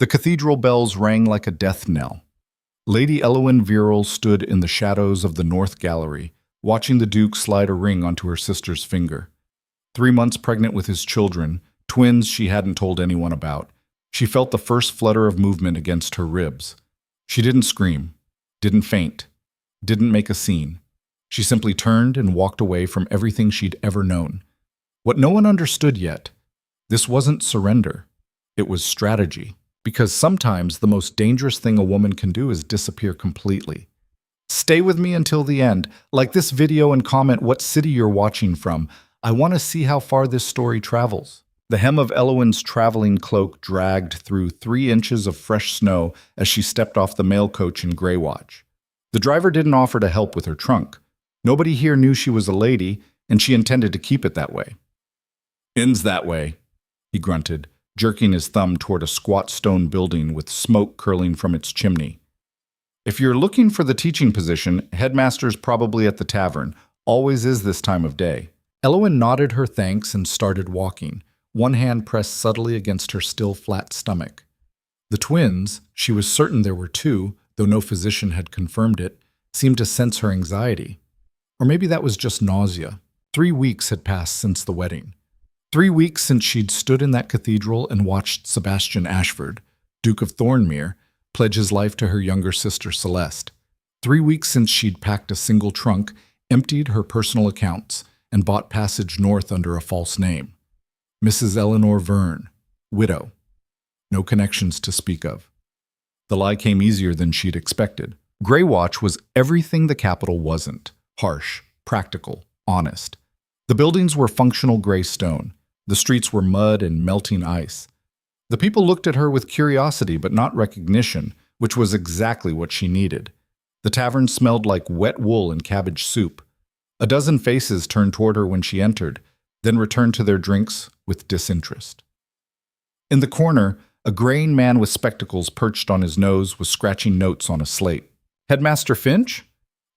The cathedral bells rang like a death knell. Lady Elowen Viral stood in the shadows of the north gallery, watching the Duke slide a ring onto her sister's finger. 3 months pregnant with his children, twins she hadn't told anyone about, she felt the first flutter of movement against her ribs. She didn't scream, didn't faint, didn't make a scene. She simply turned and walked away from everything she'd ever known. What no one understood yet, this wasn't surrender. It was strategy. Because sometimes the most dangerous thing a woman can do is disappear completely. Stay with me until the end. Like this video and comment what city you're watching from. I want to see how far this story travels. The hem of Elowen's traveling cloak dragged through 3 inches of fresh snow as she stepped off the mail coach in Greywatch. The driver didn't offer to help with her trunk. Nobody here knew she was a lady, and she intended to keep it that way. "Ends that way," he grunted, jerking his thumb toward a squat stone building with smoke curling from its chimney. "If you're looking for the teaching position, headmaster's probably at the tavern. Always is this time of day." Elowen nodded her thanks and started walking, one hand pressed subtly against her still flat stomach. The twins, she was certain there were 2, though no physician had confirmed it, seemed to sense her anxiety. Or maybe that was just nausea. 3 weeks had passed since the wedding. 3 weeks since she'd stood in that cathedral and watched Sebastian Ashford, Duke of Thornmere, pledge his life to her younger sister Celeste. 3 weeks since she'd packed a single trunk, emptied her personal accounts, and bought passage north under a false name. Mrs. Eleanor Verne, widow. No connections to speak of. The lie came easier than she'd expected. Greywatch was everything the capital wasn't. Harsh, practical, honest. The buildings were functional gray stone. The streets were mud and melting ice. The people looked at her with curiosity but not recognition, which was exactly what she needed. The tavern smelled like wet wool and cabbage soup. A dozen faces turned toward her when she entered, then returned to their drinks with disinterest. In the corner, a graying man with spectacles perched on his nose was scratching notes on a slate. "Headmaster Finch?"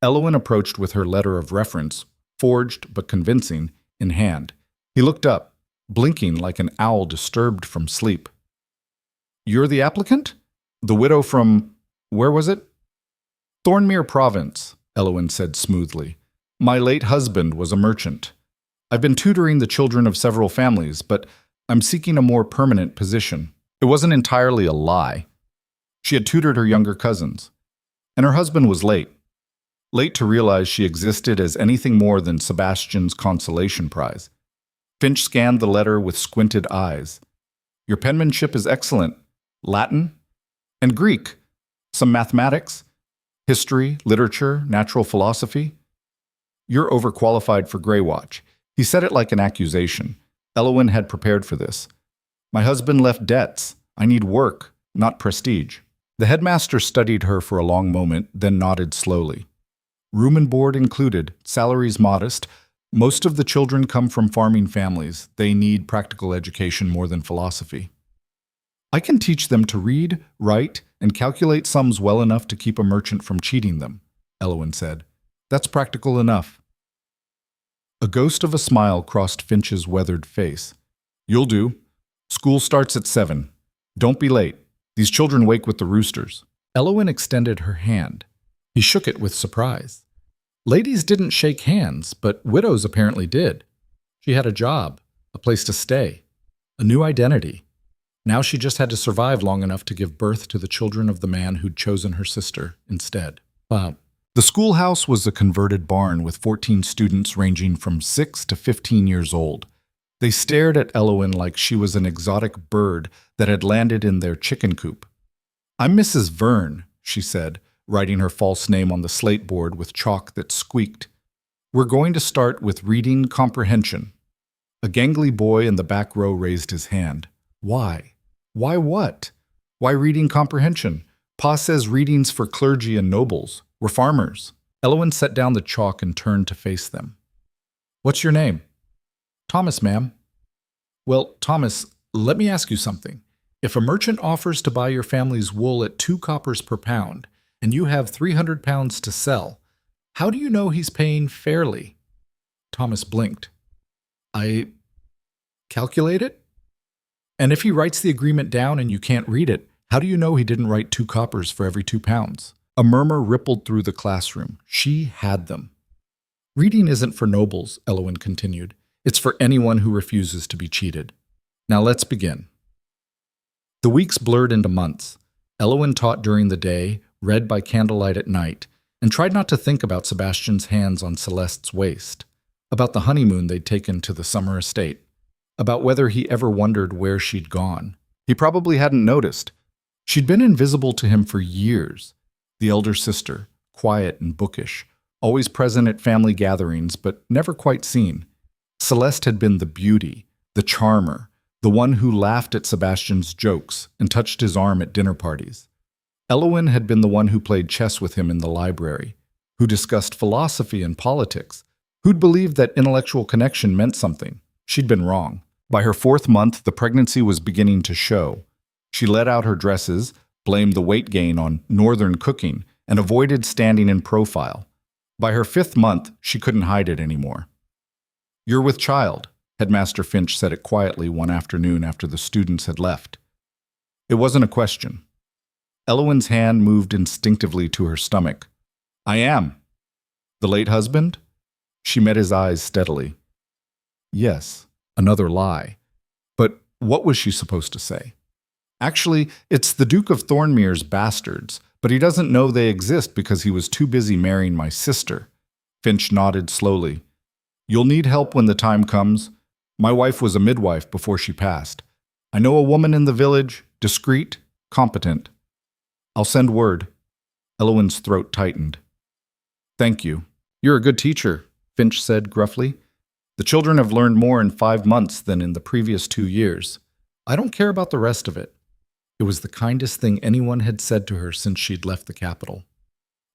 Elowen approached with her letter of reference, forged but convincing, in hand. He looked up, blinking like an owl disturbed from sleep. "You're the applicant? The widow from... where was it?" "Thornmere Province," Elowen said smoothly. "My late husband was a merchant. I've been tutoring the children of several families, but I'm seeking a more permanent position." It wasn't entirely a lie. She had tutored her younger cousins. And her husband was late. Late to realize she existed as anything more than Sebastian's consolation prize. Finch scanned the letter with squinted eyes. "Your penmanship is excellent. Latin? And Greek? Some mathematics? History, literature, natural philosophy? You're overqualified for Greywatch." He said it like an accusation. Elowen had prepared for this. "My husband left debts. I need work, not prestige." The headmaster studied her for a long moment, then nodded slowly. "Room and board included, salaries modest. Most of the children come from farming families. They need practical education more than philosophy. I can teach them to read, write, and calculate sums well enough to keep a merchant from cheating them," Elowen said. "That's practical enough." A ghost of a smile crossed Finch's weathered face. "You'll do. School starts at 7. Don't be late. These children wake with the roosters." Elowen extended her hand. He shook it with surprise. Ladies didn't shake hands, but widows apparently did. She had a job, a place to stay, a new identity. Now she just had to survive long enough to give birth to the children of the man who'd chosen her sister instead. The schoolhouse was a converted barn with 14 students ranging from 6 to 15 years old. They stared at Elowen like she was an exotic bird that had landed in their chicken coop. "I'm Mrs. Verne," she said, writing her false name on the slate board with chalk that squeaked. "We're going to start with reading comprehension." A gangly boy in the back row raised his hand. "Why? Why what? Why reading comprehension? Pa says reading's for clergy and nobles. We're farmers." Elowen set down the chalk and turned to face them. "What's your name?" "Thomas, ma'am." "Well, Thomas, let me ask you something. If a merchant offers to buy your family's wool at 2 coppers per pound, and you have 300 pounds to sell, how do you know he's paying fairly?" Thomas blinked. "I calculate it? And if he writes the agreement down and you can't read it, How do you know he didn't write 2 coppers for every 2 pounds? A murmur rippled through the classroom. She had them. Reading isn't for nobles, Elowen continued. It's for anyone who refuses to be cheated. Now let's begin. The weeks blurred into months. Elowen taught during the day, read by candlelight at night, and tried not to think about Sebastian's hands on Celeste's waist, about the honeymoon they'd taken to the summer estate, about whether he ever wondered where she'd gone. He probably hadn't noticed. She'd been invisible to him for years. The elder sister, quiet and bookish, always present at family gatherings but never quite seen. Celeste had been the beauty, the charmer, the one who laughed at Sebastian's jokes and touched his arm at dinner parties. Elowen had been the one who played chess with him in the library, who discussed philosophy and politics, who'd believed that intellectual connection meant something. She'd been wrong. By her 4th month, the pregnancy was beginning to show. She let out her dresses, blamed the weight gain on northern cooking, and avoided standing in profile. By her 5th month, she couldn't hide it anymore. "You're with child," Headmaster Finch said it quietly one afternoon after the students had left. It wasn't a question. Elowen's hand moved instinctively to her stomach. "I am." "The late husband?" She met his eyes steadily. Yes, another lie. But what was she supposed to say? "Actually, it's the Duke of Thornmere's bastards, but he doesn't know they exist because he was too busy marrying my sister." Finch nodded slowly. "You'll need help when the time comes. My wife was a midwife before she passed. I know a woman in the village, discreet, competent. I'll send word." Elowen's throat tightened. "Thank you. You're a good teacher," Finch said gruffly. "The children have learned more in 5 months than in the previous 2 years. I don't care about the rest of it." It was the kindest thing anyone had said to her since she'd left the capital.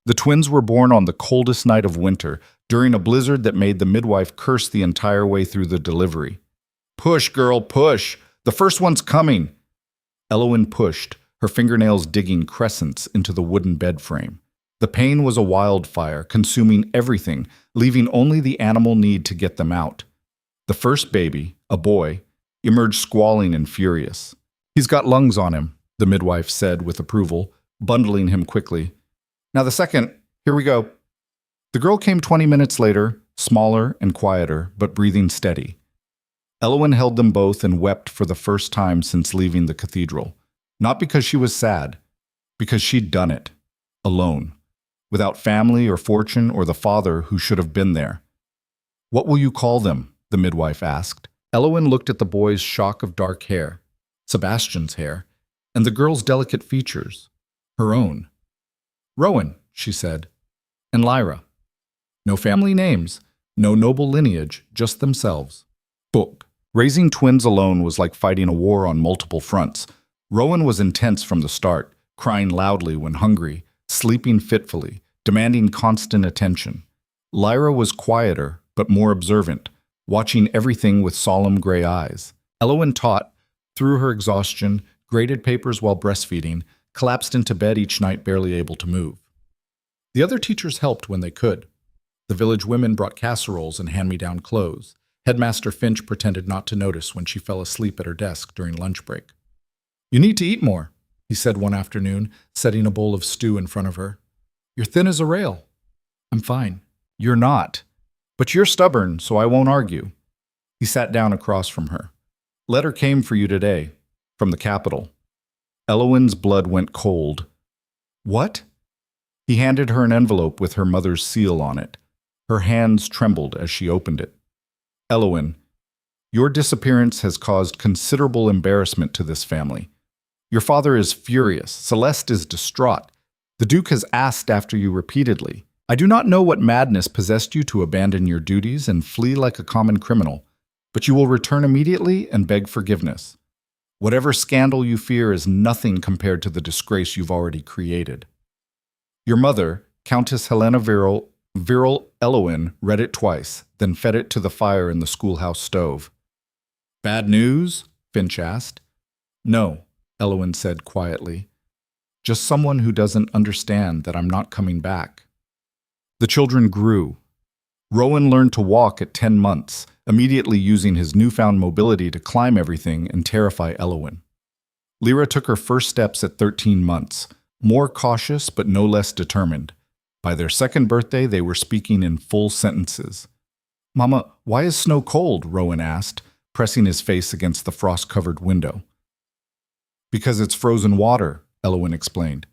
The twins were born on the coldest night of winter, during a blizzard that made the midwife curse the entire way through the delivery. "Push, girl, push! The first one's coming!" Elowen pushed, her fingernails digging crescents into the wooden bed frame. The pain was a wildfire, consuming everything, leaving only the animal need to get them out. The first baby, a boy, emerged squalling and furious. "He's got lungs on him," the midwife said with approval, bundling him quickly. "Now the second, here we go." The girl came 20 minutes later, smaller and quieter, but breathing steady. Elowen held them both and wept for the first time since leaving the cathedral. Not because she was sad, because she'd done it, alone, without family or fortune or the father who should have been there. "What will you call them?" the midwife asked. Elowen looked at the boy's shock of dark hair, Sebastian's hair, and the girl's delicate features, her own. "Rowan," she said, "and Lyra. No family names, no noble lineage, just themselves." Book. Raising twins alone was like fighting a war on multiple fronts. Rowan was intense from the start, crying loudly when hungry, sleeping fitfully, demanding constant attention. Lyra was quieter, but more observant, watching everything with solemn gray eyes. Elowen taught, through her exhaustion, graded papers while breastfeeding, collapsed into bed each night barely able to move. The other teachers helped when they could. The village women brought casseroles and hand-me-down clothes. Headmaster Finch pretended not to notice when she fell asleep at her desk during lunch break. "You need to eat more," he said one afternoon, setting a bowl of stew in front of her. "You're thin as a rail." "I'm fine." "You're not. But you're stubborn, so I won't argue." He sat down across from her. "Letter came for you today, from the capital." Elowen's blood went cold. "What?" He handed her an envelope with her mother's seal on it. Her hands trembled as she opened it. "Elowen, your disappearance has caused considerable embarrassment to this family. Your father is furious. Celeste is distraught. The Duke has asked after you repeatedly. I do not know what madness possessed you to abandon your duties and flee like a common criminal, but you will return immediately and beg forgiveness. Whatever scandal you fear is nothing compared to the disgrace you've already created." Your mother, Countess Helena Viral Elowen, read it twice, then fed it to the fire in the schoolhouse stove. "Bad news?" Finch asked. "No," Elowen said quietly. "Just someone who doesn't understand that I'm not coming back." The children grew. Rowan learned to walk at 10 months, immediately using his newfound mobility to climb everything and terrify Elowen. Lyra took her first steps at 13 months, more cautious but no less determined. By their second birthday, they were speaking in full sentences. "Mama, why is snow cold?" Rowan asked, pressing his face against the frost-covered window. "Because it's frozen water," Elowen explained.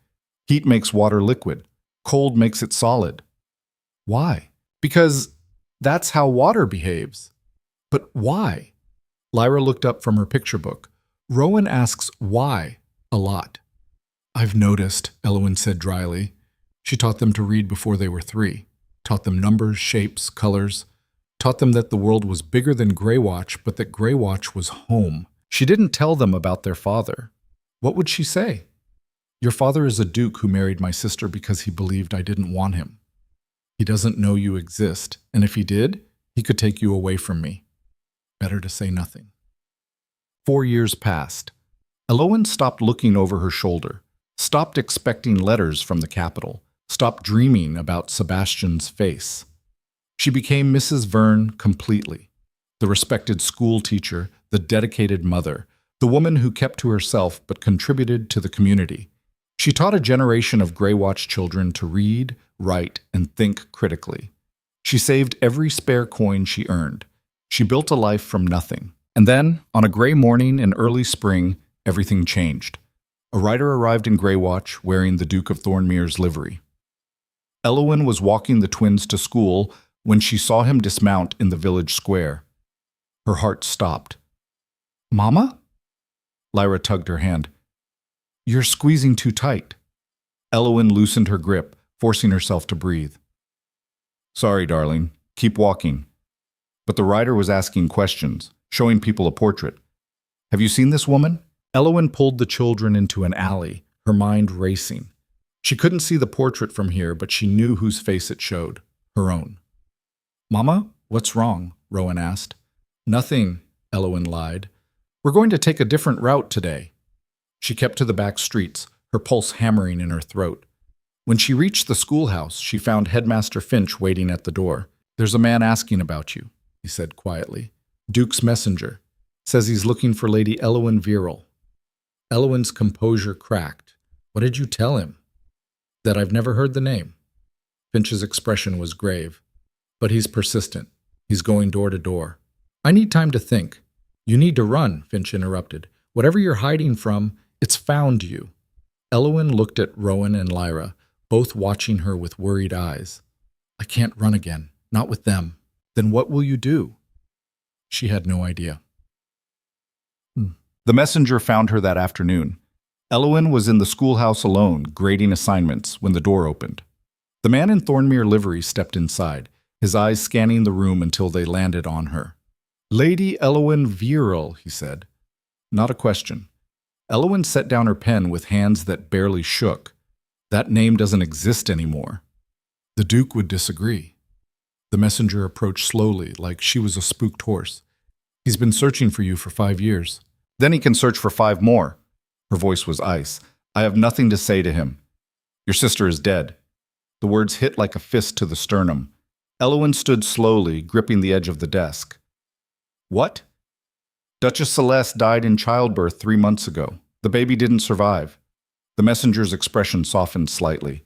"Heat makes water liquid. Cold makes it solid." "Why?" "Because that's how water behaves." "But why?" Lyra looked up from her picture book. "Rowan asks why a lot." "I've noticed," Elowen said dryly. She taught them to read before they were 3, taught them numbers, shapes, colors, taught them that the world was bigger than Greywatch, but that Greywatch was home. She didn't tell them about their father. What would she say? "Your father is a duke who married my sister because he believed I didn't want him. He doesn't know you exist, and if he did, he could take you away from me. Better to say nothing." 4 years passed. Elowen stopped looking over her shoulder, stopped expecting letters from the capital, stopped dreaming about Sebastian's face. She became Mrs. Verne completely, the respected school teacher, the dedicated mother, the woman who kept to herself but contributed to the community. She taught a generation of Greywatch children to read, write, and think critically. She saved every spare coin she earned. She built a life from nothing. And then, on a gray morning in early spring, everything changed. A rider arrived in Greywatch wearing the Duke of Thornmere's livery. Elowen was walking the twins to school when she saw him dismount in the village square. Her heart stopped. "Mama?" Lyra tugged her hand. "You're squeezing too tight." Elowen loosened her grip, forcing herself to breathe. "Sorry, darling. Keep walking." But the rider was asking questions, showing people a portrait. "Have you seen this woman?" Elowen pulled the children into an alley, her mind racing. She couldn't see the portrait from here, but she knew whose face it showed, her own. "Mama, what's wrong?" Rowan asked. "Nothing," Elowen lied. "We're going to take a different route today." She kept to the back streets, her pulse hammering in her throat. When she reached the schoolhouse, she found Headmaster Finch waiting at the door. "There's a man asking about you," he said quietly. "Duke's messenger. Says he's looking for Lady Elowen Viral." Elowen's composure cracked. "What did you tell him?" "That I've never heard the name." Finch's expression was grave. "But he's persistent. He's going door to door." "I need time to think." "You need to run," Finch interrupted. "Whatever you're hiding from, it's found you." Elowen looked at Rowan and Lyra, both watching her with worried eyes. "I can't run again. Not with them." "Then what will you do?" She had no idea. The messenger found her that afternoon. Elowen was in the schoolhouse alone, grading assignments, when the door opened. The man in Thornmere livery stepped inside, his eyes scanning the room until they landed on her. "Lady Elowen Viral," he said. Not a question. Elowen set down her pen with hands that barely shook. That name doesn't exist anymore. The Duke would disagree. The messenger approached slowly, like she was a spooked horse. "He's been searching for you for 5 years. Then he can search for 5 more. Her voice was ice. "I have nothing to say to him. Your sister is dead." The words hit like a fist to the sternum. Elowen stood slowly, gripping the edge of the desk. "What?" "Duchess Celeste died in childbirth 3 months ago. The baby didn't survive." The messenger's expression softened slightly.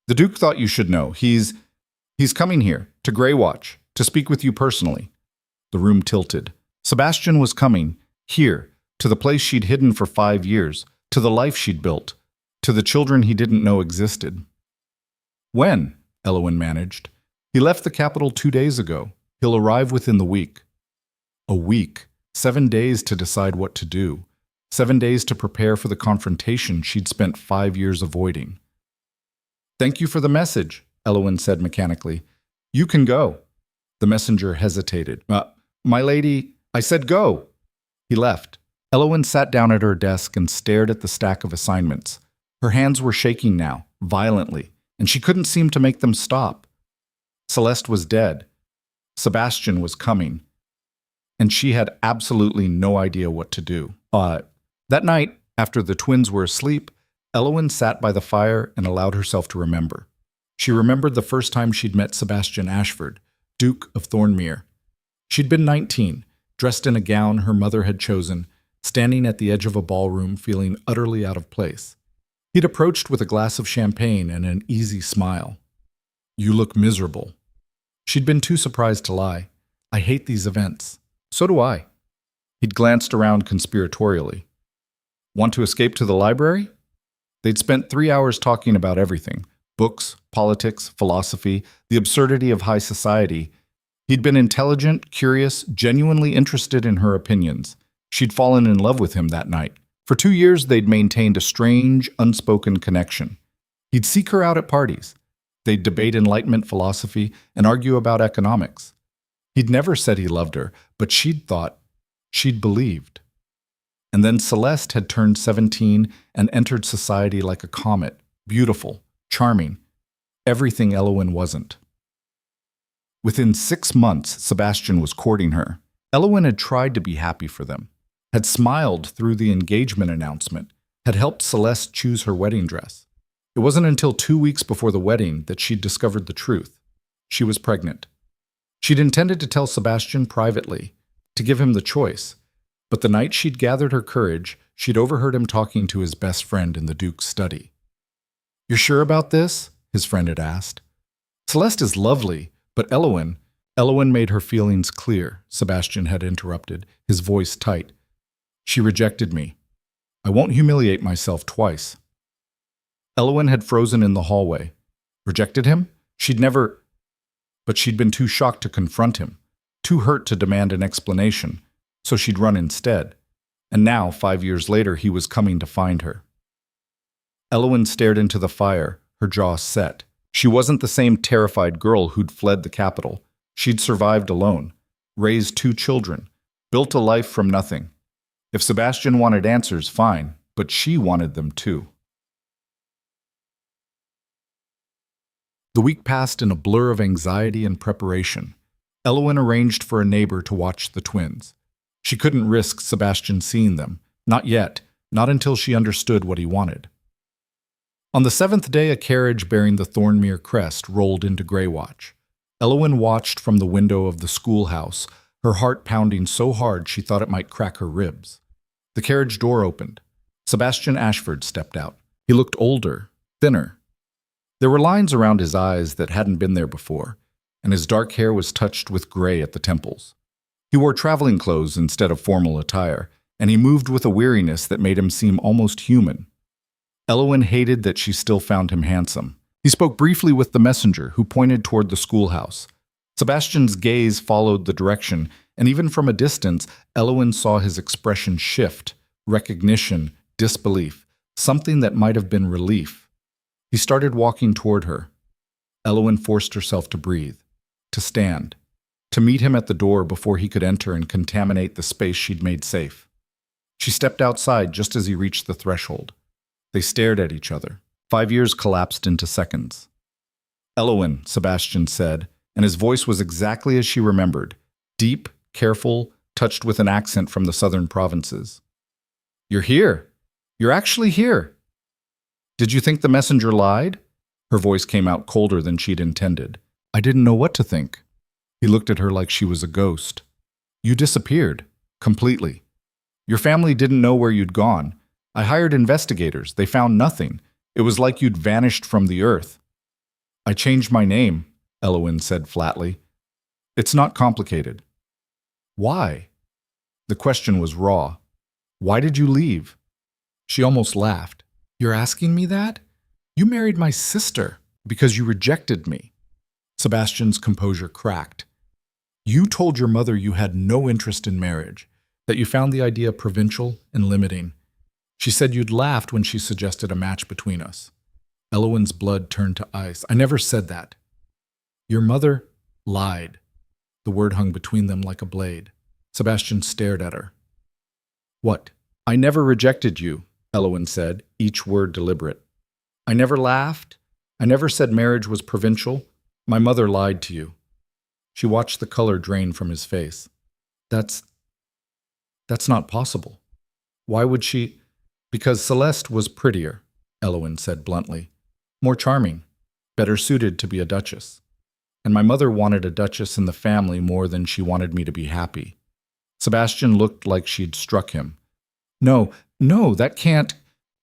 "The Duke thought you should know. He's coming here, to Greywatch, to speak with you personally." The room tilted. Sebastian was coming, here, to the place she'd hidden for 5 years, to the life she'd built, to the children he didn't know existed. "When?" Elowen managed. "He left the capital 2 days ago. He'll arrive within the week." A week. 7 days to decide what to do. 7 days to prepare for the confrontation she'd spent 5 years avoiding. "Thank you for the message," Elowen said mechanically. "You can go." The messenger hesitated. My lady, I said go." He left. Elowen sat down at her desk and stared at the stack of assignments. Her hands were shaking now, violently, and she couldn't seem to make them stop. Celeste was dead. Sebastian was coming. And she had absolutely no idea what to do. That night, after the twins were asleep, Elowen sat by the fire and allowed herself to remember. She remembered the first time she'd met Sebastian Ashford, Duke of Thornmere. She'd been 19, dressed in a gown her mother had chosen, standing at the edge of a ballroom feeling utterly out of place. He'd approached with a glass of champagne and an easy smile. "You look miserable." She'd been too surprised to lie. "I hate these events." "So do I." He'd glanced around conspiratorially. "Want to escape to the library?" They'd spent 3 hours talking about everything: books, politics, philosophy, the absurdity of high society. He'd been intelligent, curious, genuinely interested in her opinions. She'd fallen in love with him that night. For 2 years, they'd maintained a strange, unspoken connection. He'd seek her out at parties. They'd debate Enlightenment philosophy and argue about economics. He'd never said he loved her, but she'd thought, she'd believed. And then Celeste had turned 17 and entered society like a comet, beautiful, charming, everything Elowen wasn't. Within 6 months, Sebastian was courting her. Elowen had tried to be happy for them, had smiled through the engagement announcement, had helped Celeste choose her wedding dress. It wasn't until 2 weeks before the wedding that she'd discovered the truth. She was pregnant. She'd intended to tell Sebastian privately, to give him the choice, but the night she'd gathered her courage, she'd overheard him talking to his best friend in the Duke's study. "You're sure about this?" his friend had asked. "Celeste is lovely, but Elowen made her feelings clear," Sebastian had interrupted, his voice tight. "She rejected me. I won't humiliate myself twice." Elowen had frozen in the hallway. Rejected him? But she'd been too shocked to confront him, too hurt to demand an explanation, so she'd run instead. And now, 5 years later, he was coming to find her. Elowen stared into the fire, her jaw set. She wasn't the same terrified girl who'd fled the capital. She'd survived alone, raised 2 children, built a life from nothing. If Sebastian wanted answers, fine, but she wanted them too. The week passed in a blur of anxiety and preparation. Elowen arranged for a neighbor to watch the twins. She couldn't risk Sebastian seeing them. Not yet, not until she understood what he wanted. On the 7th day, a carriage bearing the Thornmere crest rolled into Greywatch. Elowen watched from the window of the schoolhouse, her heart pounding so hard she thought it might crack her ribs. The carriage door opened. Sebastian Ashford stepped out. He looked older, thinner. There were lines around his eyes that hadn't been there before, and his dark hair was touched with gray at the temples. He wore traveling clothes instead of formal attire, and he moved with a weariness that made him seem almost human. Elowen hated that she still found him handsome. He spoke briefly with the messenger, who pointed toward the schoolhouse. Sebastian's gaze followed the direction, and even from a distance, Elowen saw his expression shift, recognition, disbelief, something that might have been relief. He started walking toward her. Elowen forced herself to breathe, to stand, to meet him at the door before he could enter and contaminate the space she'd made safe. She stepped outside just as he reached the threshold. They stared at each other. 5 years collapsed into seconds. "Elowen," Sebastian said, and his voice was exactly as she remembered, deep, careful, touched with an accent from the southern provinces. "You're here. You're actually here. Did you think the messenger lied?" Her voice came out colder than she'd intended. "I didn't know what to think." He looked at her like she was a ghost. "You disappeared. Completely. Your family didn't know where you'd gone. I hired investigators. They found nothing. It was like you'd vanished from the earth." "I changed my name," Elowen said flatly. "It's not complicated." "Why?" The question was raw. "Why did you leave?" She almost laughed. "You're asking me that? You married my sister because you rejected me." Sebastian's composure cracked. "You told your mother you had no interest in marriage, that you found the idea provincial and limiting. She said you'd laughed when she suggested a match between us." Elowen's blood turned to ice. "I never said that." "Your mother lied." The word hung between them like a blade. Sebastian stared at her. "What?" "I never rejected you," Elowen said, each word deliberate. "I never laughed. I never said marriage was provincial. My mother lied to you." She watched the color drain from his face. That's not possible." "Why would she?" "Because Celeste was prettier," Elowen said bluntly. "More charming, better suited to be a duchess. And my mother wanted a duchess in the family more than she wanted me to be happy." Sebastian looked like she'd struck him. No, no, that can't.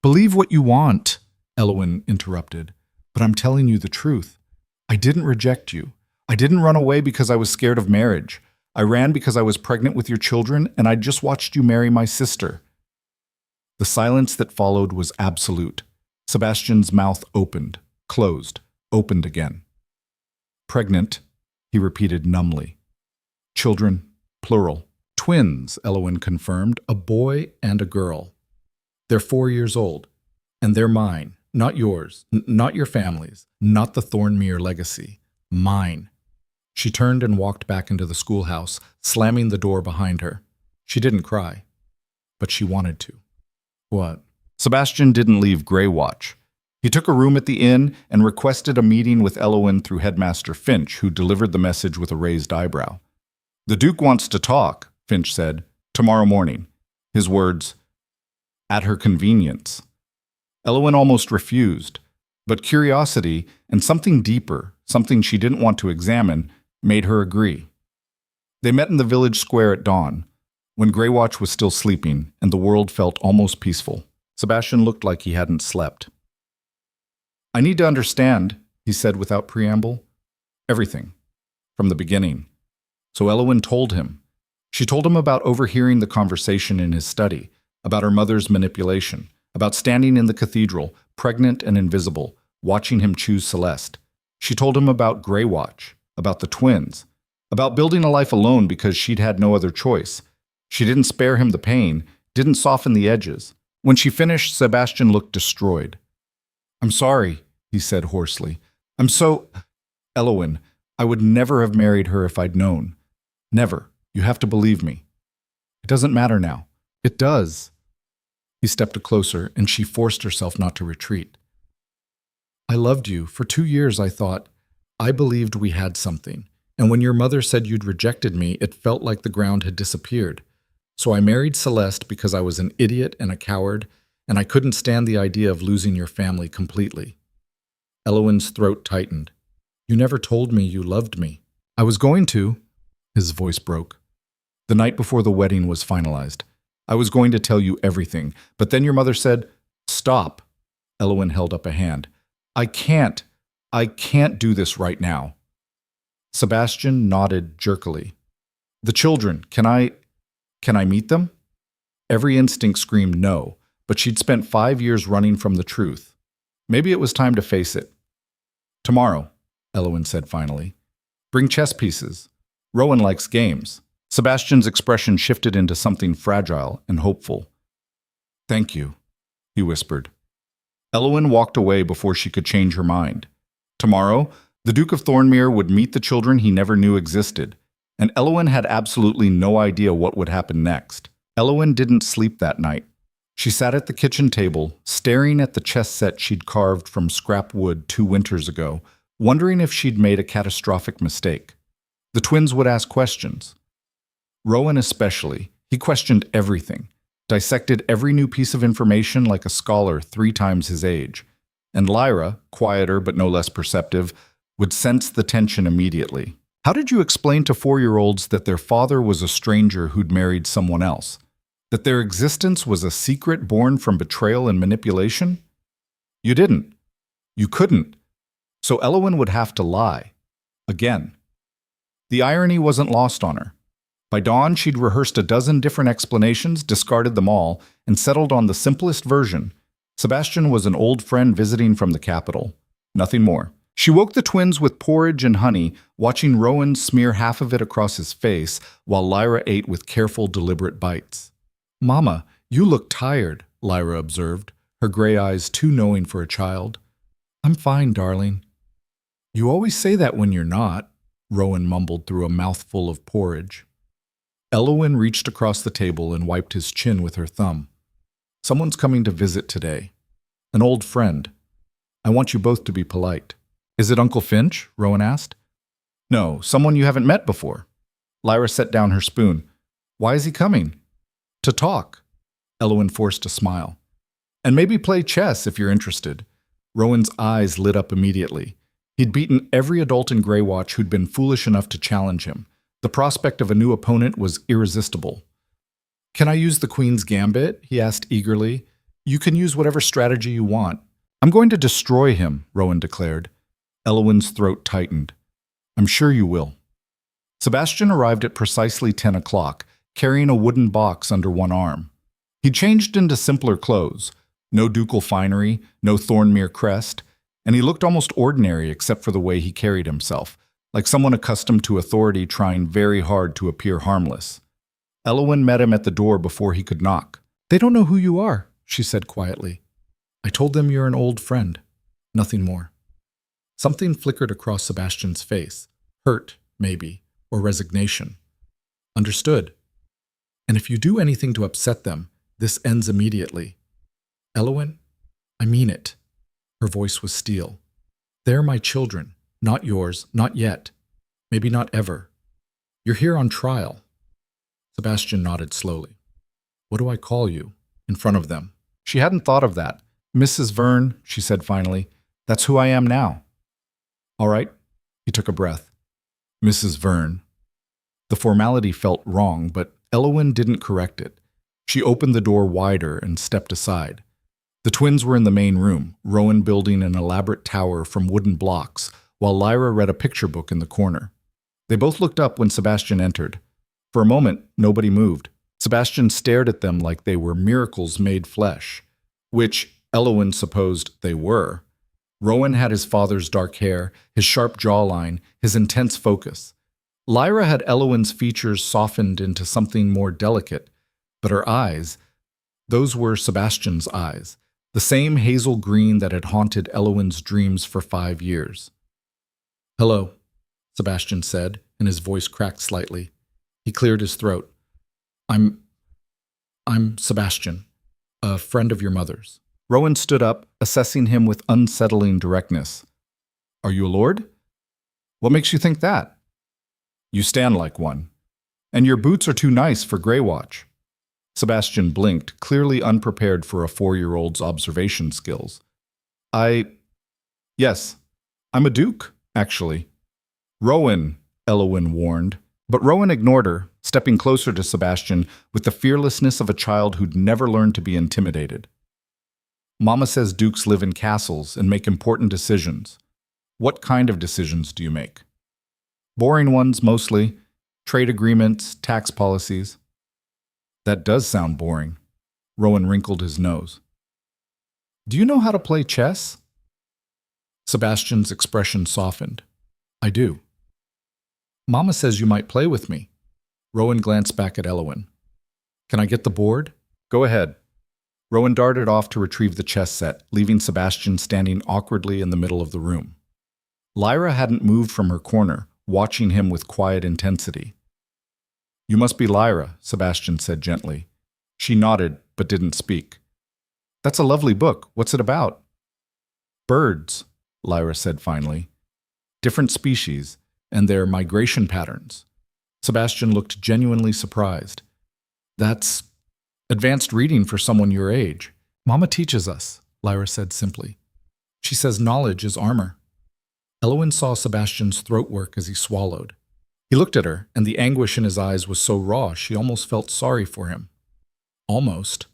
Believe what you want, Elowen interrupted. But I'm telling you the truth. I didn't reject you. I didn't run away because I was scared of marriage. I ran because I was pregnant with your children, and I just watched you marry my sister. The silence that followed was absolute. Sebastian's mouth opened, closed, opened again. Pregnant, he repeated numbly. Children, plural. Twins, Elowen confirmed, a boy and a girl. They're 4 years old, and they're mine, not yours, not your family's, not the Thornmere legacy. Mine. She turned and walked back into the schoolhouse, slamming the door behind her. She didn't cry, but she wanted to. What? Sebastian didn't leave Greywatch. He took a room at the inn and requested a meeting with Elowen through Headmaster Finch, who delivered the message with a raised eyebrow. The Duke wants to talk, Finch said, tomorrow morning. His words, at her convenience. Elowen almost refused, but curiosity and something deeper, something she didn't want to examine, made her agree. They met in the village square at dawn, when Greywatch was still sleeping and the world felt almost peaceful. Sebastian looked like he hadn't slept. I need to understand, he said without preamble. Everything. From the beginning. So Elowen told him. She told him about overhearing the conversation in his study, about her mother's manipulation, about standing in the cathedral, pregnant and invisible, watching him choose Celeste. She told him about Greywatch, about the twins, about building a life alone because she'd had no other choice. She didn't spare him the pain, didn't soften the edges. When she finished, Sebastian looked destroyed. I'm sorry, he said hoarsely. I'm so... Elowen, I would never have married her if I'd known. Never. You have to believe me. It doesn't matter now. It does. He stepped closer, and she forced herself not to retreat. I loved you. For 2 years, I thought. I believed we had something. And when your mother said you'd rejected me, it felt like the ground had disappeared. So I married Celeste because I was an idiot and a coward, and I couldn't stand the idea of losing your family completely. Elowen's throat tightened. You never told me you loved me. I was going to. His voice broke. The night before the wedding was finalized. I was going to tell you everything, but then your mother said, Stop. Elowen held up a hand. I can't do this right now. Sebastian nodded jerkily. The children, can I meet them? Every instinct screamed no, but she'd spent 5 years running from the truth. Maybe it was time to face it. Tomorrow, Elowen said finally. Bring chess pieces. Rowan likes games. Sebastian's expression shifted into something fragile and hopeful. Thank you, he whispered. Elowen walked away before she could change her mind. Tomorrow, the Duke of Thornmere would meet the children he never knew existed, and Elowen had absolutely no idea what would happen next. Elowen didn't sleep that night. She sat at the kitchen table, staring at the chess set she'd carved from scrap wood 2 winters ago, wondering if she'd made a catastrophic mistake. The twins would ask questions. Rowan especially. He questioned everything, dissected every new piece of information like a scholar 3 times his age. And Lyra, quieter but no less perceptive, would sense the tension immediately. How did you explain to 4-year-olds that their father was a stranger who'd married someone else? That their existence was a secret born from betrayal and manipulation? You didn't. You couldn't. So Elowen would have to lie. Again. The irony wasn't lost on her. By dawn, she'd rehearsed a dozen different explanations, discarded them all, and settled on the simplest version. Sebastian was an old friend visiting from the capital. Nothing more. She woke the twins with porridge and honey, watching Rowan smear half of it across his face while Lyra ate with careful, deliberate bites. Mama, you look tired, Lyra observed, her gray eyes too knowing for a child. I'm fine, darling. You always say that when you're not, Rowan mumbled through a mouthful of porridge. Elowen reached across the table and wiped his chin with her thumb. Someone's coming to visit today. An old friend. I want you both to be polite. Is it Uncle Finch? Rowan asked. No, someone you haven't met before. Lyra set down her spoon. Why is he coming? To talk. Elowen forced a smile. And maybe play chess if you're interested. Rowan's eyes lit up immediately. He'd beaten every adult in Greywatch who'd been foolish enough to challenge him. The prospect of a new opponent was irresistible. Can I use the queen's gambit? He asked eagerly. You can use whatever strategy you want. I'm going to destroy him, Rowan declared. Elowen's throat tightened. I'm sure you will. Sebastian arrived at precisely 10 o'clock, carrying a wooden box under one arm. He changed into simpler clothes, no ducal finery, no Thornmere crest, and he looked almost ordinary except for the way he carried himself, like someone accustomed to authority trying very hard to appear harmless. Elowen met him at the door before he could knock. They don't know who you are, she said quietly. I told them you're an old friend. Nothing more. Something flickered across Sebastian's face. Hurt, maybe, or resignation. Understood. And if you do anything to upset them, this ends immediately. Elowen, I mean it. Her voice was steel. They're my children, not yours, not yet. Maybe not ever. You're here on trial. Sebastian nodded slowly. What do I call you? In front of them. She hadn't thought of that. Mrs. Verne, she said finally. That's who I am now. All right. He took a breath. Mrs. Verne. The formality felt wrong, but Elowen didn't correct it. She opened the door wider and stepped aside. The twins were in the main room, Rowan building an elaborate tower from wooden blocks, while Lyra read a picture book in the corner. They both looked up when Sebastian entered. For a moment, nobody moved. Sebastian stared at them like they were miracles made flesh, which Elowen supposed they were. Rowan had his father's dark hair, his sharp jawline, his intense focus. Lyra had Elowen's features softened into something more delicate, but her eyes, those were Sebastian's eyes, the same hazel green that had haunted Elowen's dreams for 5 years. Hello, Sebastian said, and his voice cracked slightly. He cleared his throat. I'm Sebastian, a friend of your mother's. Rowan stood up, assessing him with unsettling directness. Are you a lord? What makes you think that? You stand like one. And your boots are too nice for Greywatch. Sebastian blinked, clearly unprepared for a 4-year-old's observation skills. Yes, I'm a duke, actually. Rowan, Elowen warned, but Rowan ignored her, stepping closer to Sebastian with the fearlessness of a child who'd never learned to be intimidated. Mama says dukes live in castles and make important decisions. What kind of decisions do you make? Boring ones, mostly. Trade agreements, tax policies. That does sound boring. Rowan wrinkled his nose. Do you know how to play chess? Sebastian's expression softened. I do. Mama says you might play with me. Rowan glanced back at Elowen. Can I get the board? Go ahead. Rowan darted off to retrieve the chess set, leaving Sebastian standing awkwardly in the middle of the room. Lyra hadn't moved from her corner, watching him with quiet intensity. You must be Lyra, Sebastian said gently. She nodded, but didn't speak. That's a lovely book. What's it about? Birds, Lyra said finally. Different species, and their migration patterns. Sebastian looked genuinely surprised. That's advanced reading for someone your age. Mama teaches us, Lyra said simply. She says knowledge is armor. Elowen saw Sebastian's throat work as he swallowed. He looked at her, and the anguish in his eyes was so raw she almost felt sorry for him. Almost.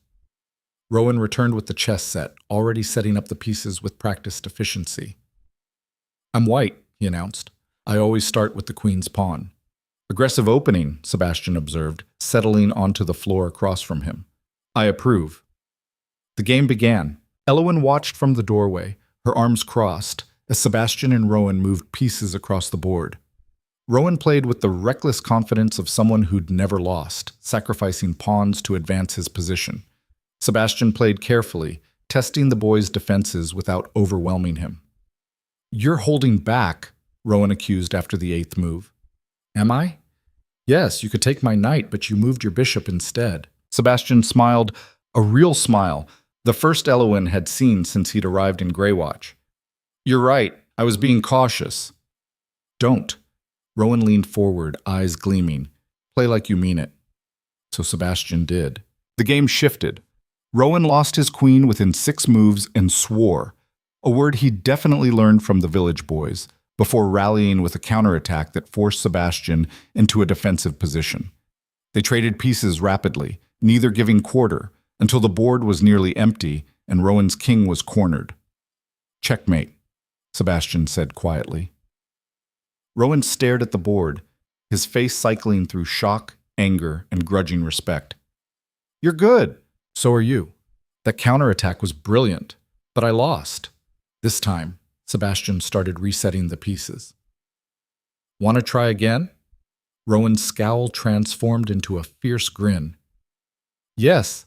Rowan returned with the chess set, already setting up the pieces with practiced efficiency. I'm white, he announced. I always start with the queen's pawn. Aggressive opening, Sebastian observed, settling onto the floor across from him. I approve. The game began. Elowen watched from the doorway, her arms crossed, as Sebastian and Rowan moved pieces across the board. Rowan played with the reckless confidence of someone who'd never lost, sacrificing pawns to advance his position. Sebastian played carefully, testing the boy's defenses without overwhelming him. You're holding back, Rowan accused after the 8th move. Am I? Yes, you could take my knight, but you moved your bishop instead. Sebastian smiled, a real smile, the first Elowen had seen since he'd arrived in Greywatch. You're right, I was being cautious. Don't. Rowan leaned forward, eyes gleaming. Play like you mean it. So Sebastian did. The game shifted. Rowan lost his queen within 6 moves and swore, a word he'd definitely learned from the village boys, before rallying with a counterattack that forced Sebastian into a defensive position. They traded pieces rapidly, neither giving quarter, until the board was nearly empty and Rowan's king was cornered. "Checkmate," Sebastian said quietly. Rowan stared at the board, his face cycling through shock, anger, and grudging respect. "You're good. So are you. That counterattack was brilliant, but I lost." This time, Sebastian started resetting the pieces. "Want to try again?" Rowan's scowl transformed into a fierce grin. "Yes."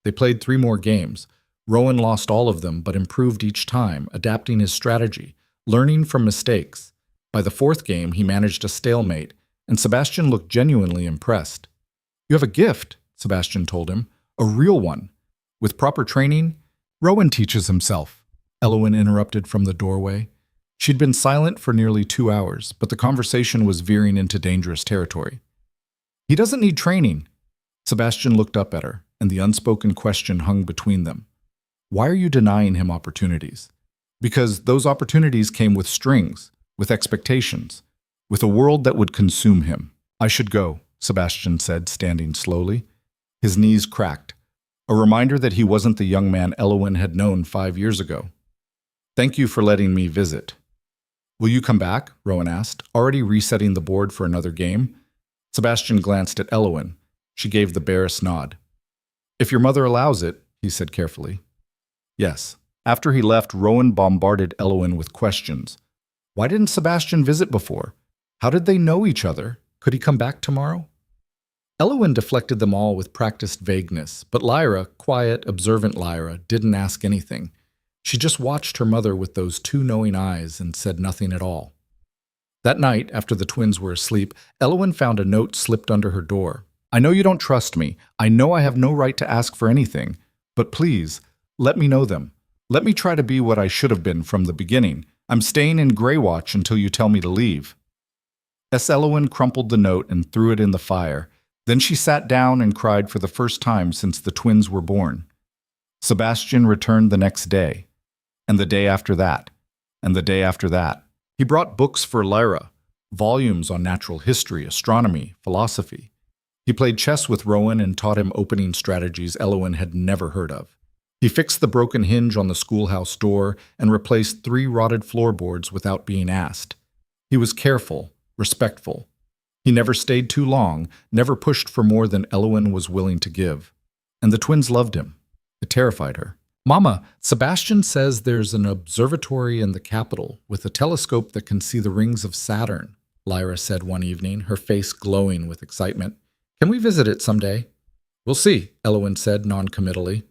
They played 3 more games. Rowan lost all of them, but improved each time, adapting his strategy, learning from mistakes. By the 4th game, he managed a stalemate, and Sebastian looked genuinely impressed. "You have a gift," Sebastian told him, "a real one. With proper training, Rowan teaches himself." Elowen interrupted from the doorway. She'd been silent for nearly 2 hours, but the conversation was veering into dangerous territory. "He doesn't need training." Sebastian looked up at her, and the unspoken question hung between them. "Why are you denying him opportunities?" "Because those opportunities came with strings, with expectations, with a world that would consume him." "I should go," Sebastian said, standing slowly. His knees cracked, a reminder that he wasn't the young man Elowen had known 5 years ago. "Thank you for letting me visit." "Will you come back?" Rowan asked, already resetting the board for another game. Sebastian glanced at Elowen. She gave the barest nod. "If your mother allows it," he said carefully. "Yes." After he left, Rowan bombarded Elowen with questions. Why didn't Sebastian visit before? How did they know each other? Could he come back tomorrow? Elowen deflected them all with practiced vagueness, but Lyra, quiet, observant Lyra, didn't ask anything. She just watched her mother with those 2 knowing eyes and said nothing at all. That night, after the twins were asleep, Elowen found a note slipped under her door. "I know you don't trust me. I know I have no right to ask for anything. But please, let me know them. Let me try to be what I should have been from the beginning. I'm staying in Greywatch until you tell me to leave." Elowen crumpled the note and threw it in the fire. Then she sat down and cried for the first time since the twins were born. Sebastian returned the next day, and the day after that, and the day after that. He brought books for Lyra, volumes on natural history, astronomy, philosophy. He played chess with Rowan and taught him opening strategies Elowen had never heard of. He fixed the broken hinge on the schoolhouse door and replaced 3 rotted floorboards without being asked. He was careful, respectful. He never stayed too long, never pushed for more than Elowen was willing to give. And the twins loved him. It terrified her. "Mama, Sebastian says there's an observatory in the capital with a telescope that can see the rings of Saturn," Lyra said one evening, her face glowing with excitement. "Can we visit it someday?" "We'll see," Elowen said noncommittally.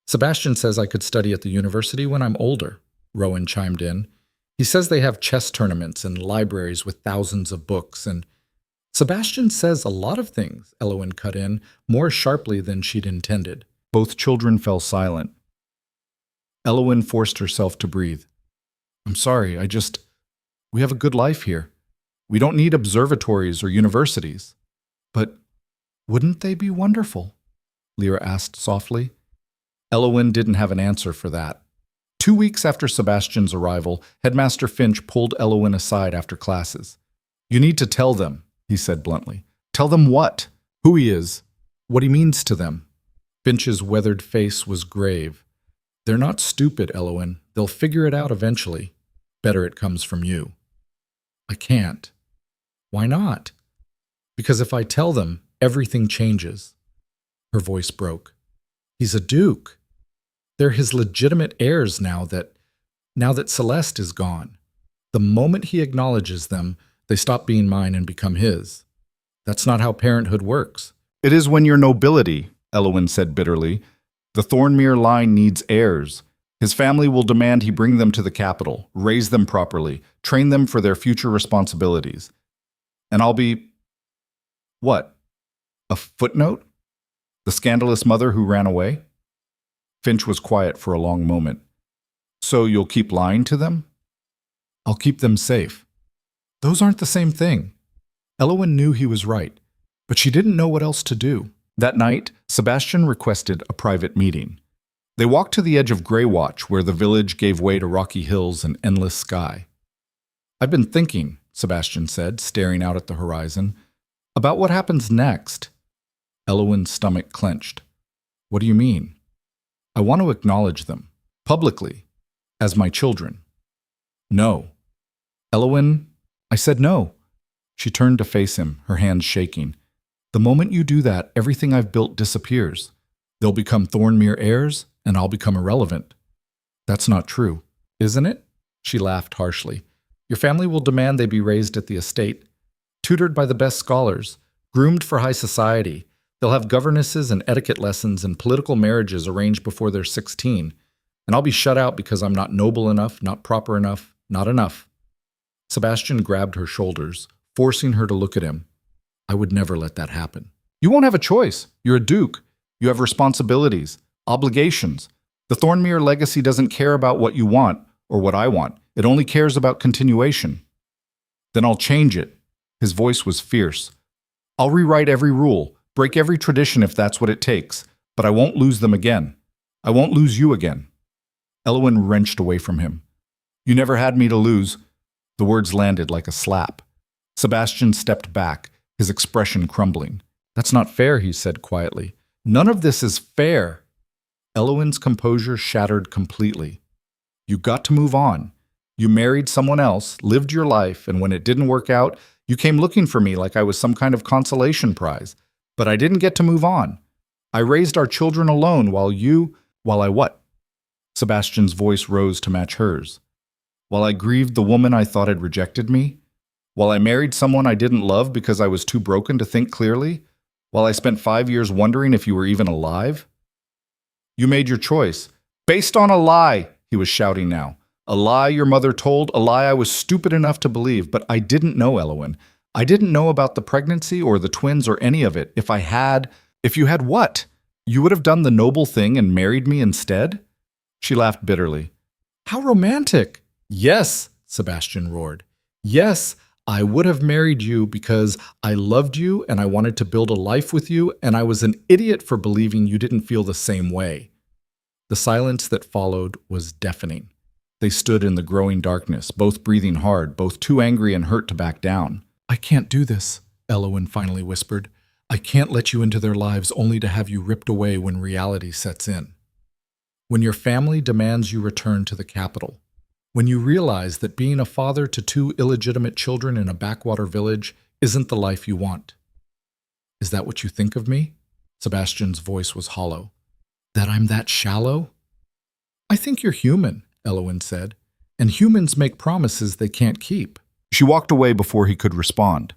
"Sebastian says I could study at the university when I'm older," Rowan chimed in. "He says they have chess tournaments and libraries with thousands of books, and Sebastian says a lot of things," Elowen cut in, more sharply than she'd intended. Both children fell silent. Elowen forced herself to breathe. "I'm sorry, we have a good life here. We don't need observatories or universities." "But wouldn't they be wonderful?" Lyra asked softly. Elowen didn't have an answer for that. 2 weeks after Sebastian's arrival, Headmaster Finch pulled Elowen aside after classes. "You need to tell them," he said bluntly. "Tell them what? Who he is. What he means to them." Finch's weathered face was grave. "They're not stupid, Elowen. They'll figure it out eventually. Better it comes from you." "I can't." "Why not?" "Because if I tell them, everything changes." Her voice broke. "He's a duke. They're his legitimate heirs now that Celeste is gone. The moment he acknowledges them, they stop being mine and become his. That's not how parenthood works." "It is when you're nobility," Elowen said bitterly. "The Thornmere line needs heirs. His family will demand he bring them to the capital, raise them properly, train them for their future responsibilities. And I'll be... what? A footnote? The scandalous mother who ran away?" Finch was quiet for a long moment. "So you'll keep lying to them?" "I'll keep them safe." "Those aren't the same thing." Elowen knew he was right, but she didn't know what else to do. That night, Sebastian requested a private meeting. They walked to the edge of Greywatch, where the village gave way to rocky hills and endless sky. "I've been thinking," Sebastian said, staring out at the horizon, "about what happens next." Elowen's stomach clenched. What do you mean? I want to acknowledge them, publicly, as my children. No. Elowen, I said no. She turned to face him, her hands shaking. The moment you do that, everything I've built disappears. They'll become Thornmere heirs, and I'll become irrelevant. That's not true, isn't it? She laughed harshly. Your family will demand they be raised at the estate, tutored by the best scholars, groomed for high society. They'll have governesses and etiquette lessons and political marriages arranged before they're 16, and I'll be shut out because I'm not noble enough, not proper enough, not enough. Sebastian grabbed her shoulders, forcing her to look at him. I would never let that happen. You won't have a choice. You're a duke. You have responsibilities, obligations. The Thornmere legacy doesn't care about what you want or what I want. It only cares about continuation. Then I'll change it. His voice was fierce. I'll rewrite every rule, break every tradition if that's what it takes, but I won't lose them again. I won't lose you again. Elowen wrenched away from him. You never had me to lose. The words landed like a slap. Sebastian stepped back, his expression crumbling. That's not fair, he said quietly. None of this is fair. Elowen's composure shattered completely. You got to move on. You married someone else, lived your life, and when it didn't work out, you came looking for me like I was some kind of consolation prize. But I didn't get to move on. I raised our children alone while I what? Sebastian's voice rose to match hers. While I grieved the woman I thought had rejected me? While I married someone I didn't love because I was too broken to think clearly? While I spent 5 years wondering if you were even alive? You made your choice. Based on a lie, he was shouting now. A lie your mother told, a lie I was stupid enough to believe, but I didn't know, Elowen. I didn't know about the pregnancy or the twins or any of it. If you had what? You would have done the noble thing and married me instead? She laughed bitterly. How romantic! Yes, Sebastian roared. Yes, I would have married you because I loved you and I wanted to build a life with you, and I was an idiot for believing you didn't feel the same way. The silence that followed was deafening. They stood in the growing darkness, both breathing hard, both too angry and hurt to back down. I can't do this, Elowen finally whispered. I can't let you into their lives only to have you ripped away when reality sets in. When your family demands you return to the capital, when you realize that being a father to 2 illegitimate children in a backwater village isn't the life you want. Is that what you think of me? Sebastian's voice was hollow. That I'm that shallow? I think you're human, Elowen said, and humans make promises they can't keep. She walked away before he could respond.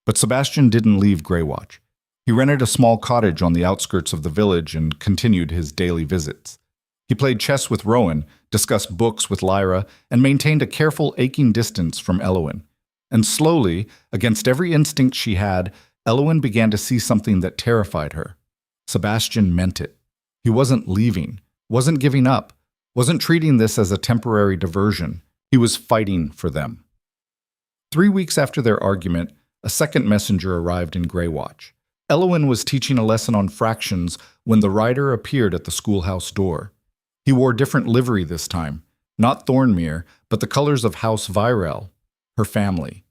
But Sebastian didn't leave Greywatch. He rented a small cottage on the outskirts of the village and continued his daily visits. He played chess with Rowan, discussed books with Lyra, and maintained a careful, aching distance from Elowen. And slowly, against every instinct she had, Elowen began to see something that terrified her. Sebastian meant it. He wasn't leaving, wasn't giving up, wasn't treating this as a temporary diversion. He was fighting for them. 3 weeks after their argument, a second messenger arrived in Greywatch. Elowen was teaching a lesson on fractions when the rider appeared at the schoolhouse door. He wore different livery this time, not Thornmere, but the colors of House Virel, her family.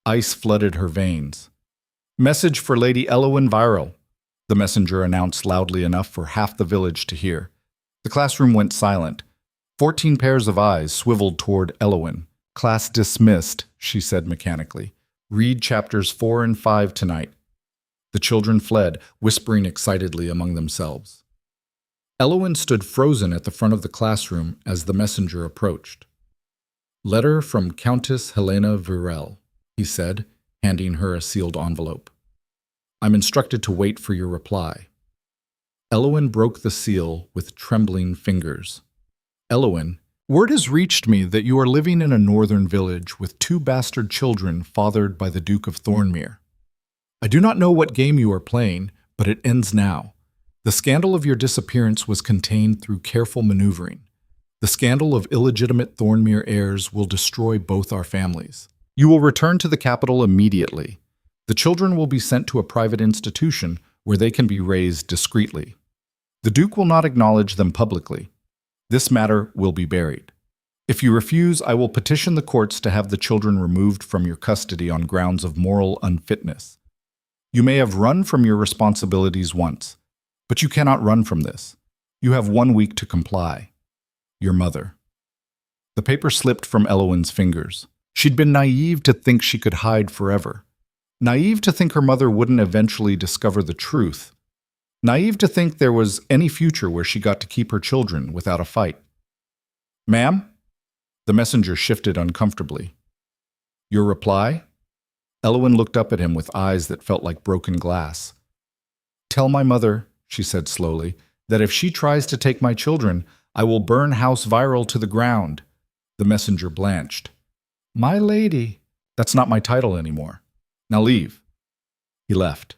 Ice flooded her veins. Message for Lady Elowen Virel, the messenger announced loudly enough for half the village to hear. The classroom went silent. 14 pairs of eyes swiveled toward Elowen. Class dismissed, she said mechanically. Read chapters 4 and 5 tonight. The children fled, whispering excitedly among themselves. Elowen stood frozen at the front of the classroom as the messenger approached. Letter from Countess Helena Virel, he said, handing her a sealed envelope. I'm instructed to wait for your reply. Elowen broke the seal with trembling fingers. Elowen, word has reached me that you are living in a northern village with 2 bastard children fathered by the Duke of Thornmere. I do not know what game you are playing, but it ends now. The scandal of your disappearance was contained through careful maneuvering. The scandal of illegitimate Thornmere heirs will destroy both our families. You will return to the capital immediately. The children will be sent to a private institution where they can be raised discreetly. The Duke will not acknowledge them publicly. This matter will be buried. If you refuse, I will petition the courts to have the children removed from your custody on grounds of moral unfitness. You may have run from your responsibilities once, but you cannot run from this. You have 1 week to comply. Your mother. The paper slipped from Elowen's fingers. She'd been naive to think she could hide forever. Naive to think her mother wouldn't eventually discover the truth. Naive to think there was any future where she got to keep her children without a fight. Ma'am? The messenger shifted uncomfortably. Your reply? Elowen looked up at him with eyes that felt like broken glass. Tell my mother, she said slowly, that if she tries to take my children, I will burn House Viral to the ground. The messenger blanched. My lady. That's not my title anymore. Now leave. He left.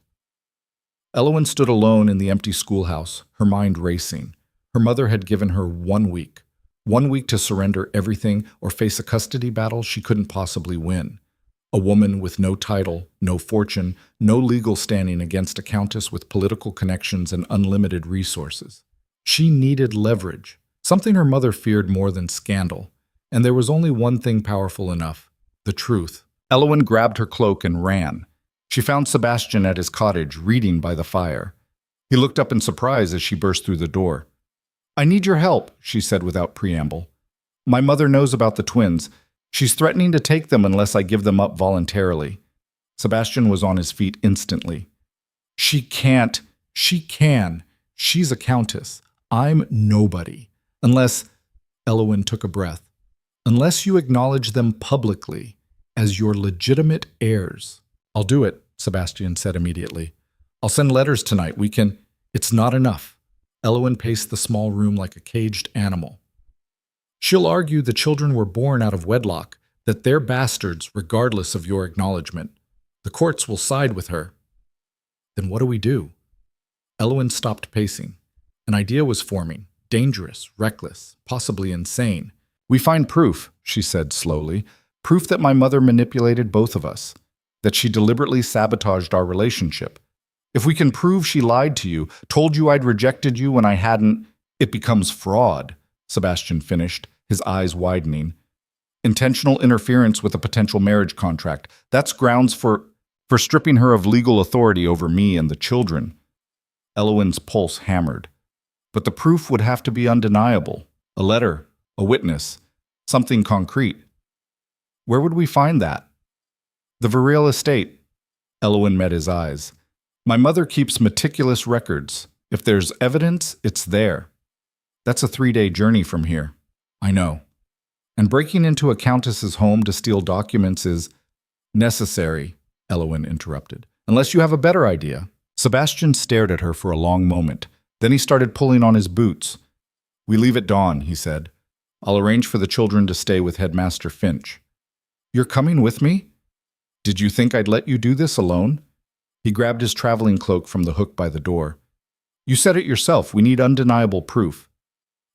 Elowen stood alone in the empty schoolhouse, her mind racing. Her mother had given her 1 week. 1 week to surrender everything or face a custody battle she couldn't possibly win. A woman with no title, no fortune, no legal standing against a countess with political connections and unlimited resources. She needed leverage, something her mother feared more than scandal. And there was only one thing powerful enough: the truth. Elowen grabbed her cloak and ran. She found Sebastian at his cottage, reading by the fire. He looked up in surprise as she burst through the door. I need your help, she said without preamble. My mother knows about the twins. She's threatening to take them unless I give them up voluntarily. Sebastian was on his feet instantly. She can't. She can. She's a countess. I'm nobody. Unless, Elowen took a breath, unless you acknowledge them publicly as your legitimate heirs. I'll do it, Sebastian said immediately. I'll send letters tonight. We can. It's not enough. Elowen paced the small room like a caged animal. She'll argue the children were born out of wedlock, that they're bastards regardless of your acknowledgement. The courts will side with her. Then what do we do? Elowen stopped pacing. An idea was forming, dangerous, reckless, possibly insane. We find proof, she said slowly, proof that my mother manipulated both of us, that she deliberately sabotaged our relationship. If we can prove she lied to you, told you I'd rejected you when I hadn't, it becomes fraud, Sebastian finished, his eyes widening. Intentional interference with a potential marriage contract. That's grounds for stripping her of legal authority over me and the children. Elowen's pulse hammered. But the proof would have to be undeniable. A letter, a witness, something concrete. Where would we find that? The Virile estate. Elowen met his eyes. My mother keeps meticulous records. If there's evidence, it's there. That's a 3-day journey from here. I know. And breaking into a countess's home to steal documents is necessary, Elowen interrupted. Unless you have a better idea. Sebastian stared at her for a long moment. Then he started pulling on his boots. We leave at dawn, he said. I'll arrange for the children to stay with Headmaster Finch. You're coming with me? Did you think I'd let you do this alone? He grabbed his traveling cloak from the hook by the door. You said it yourself. We need undeniable proof.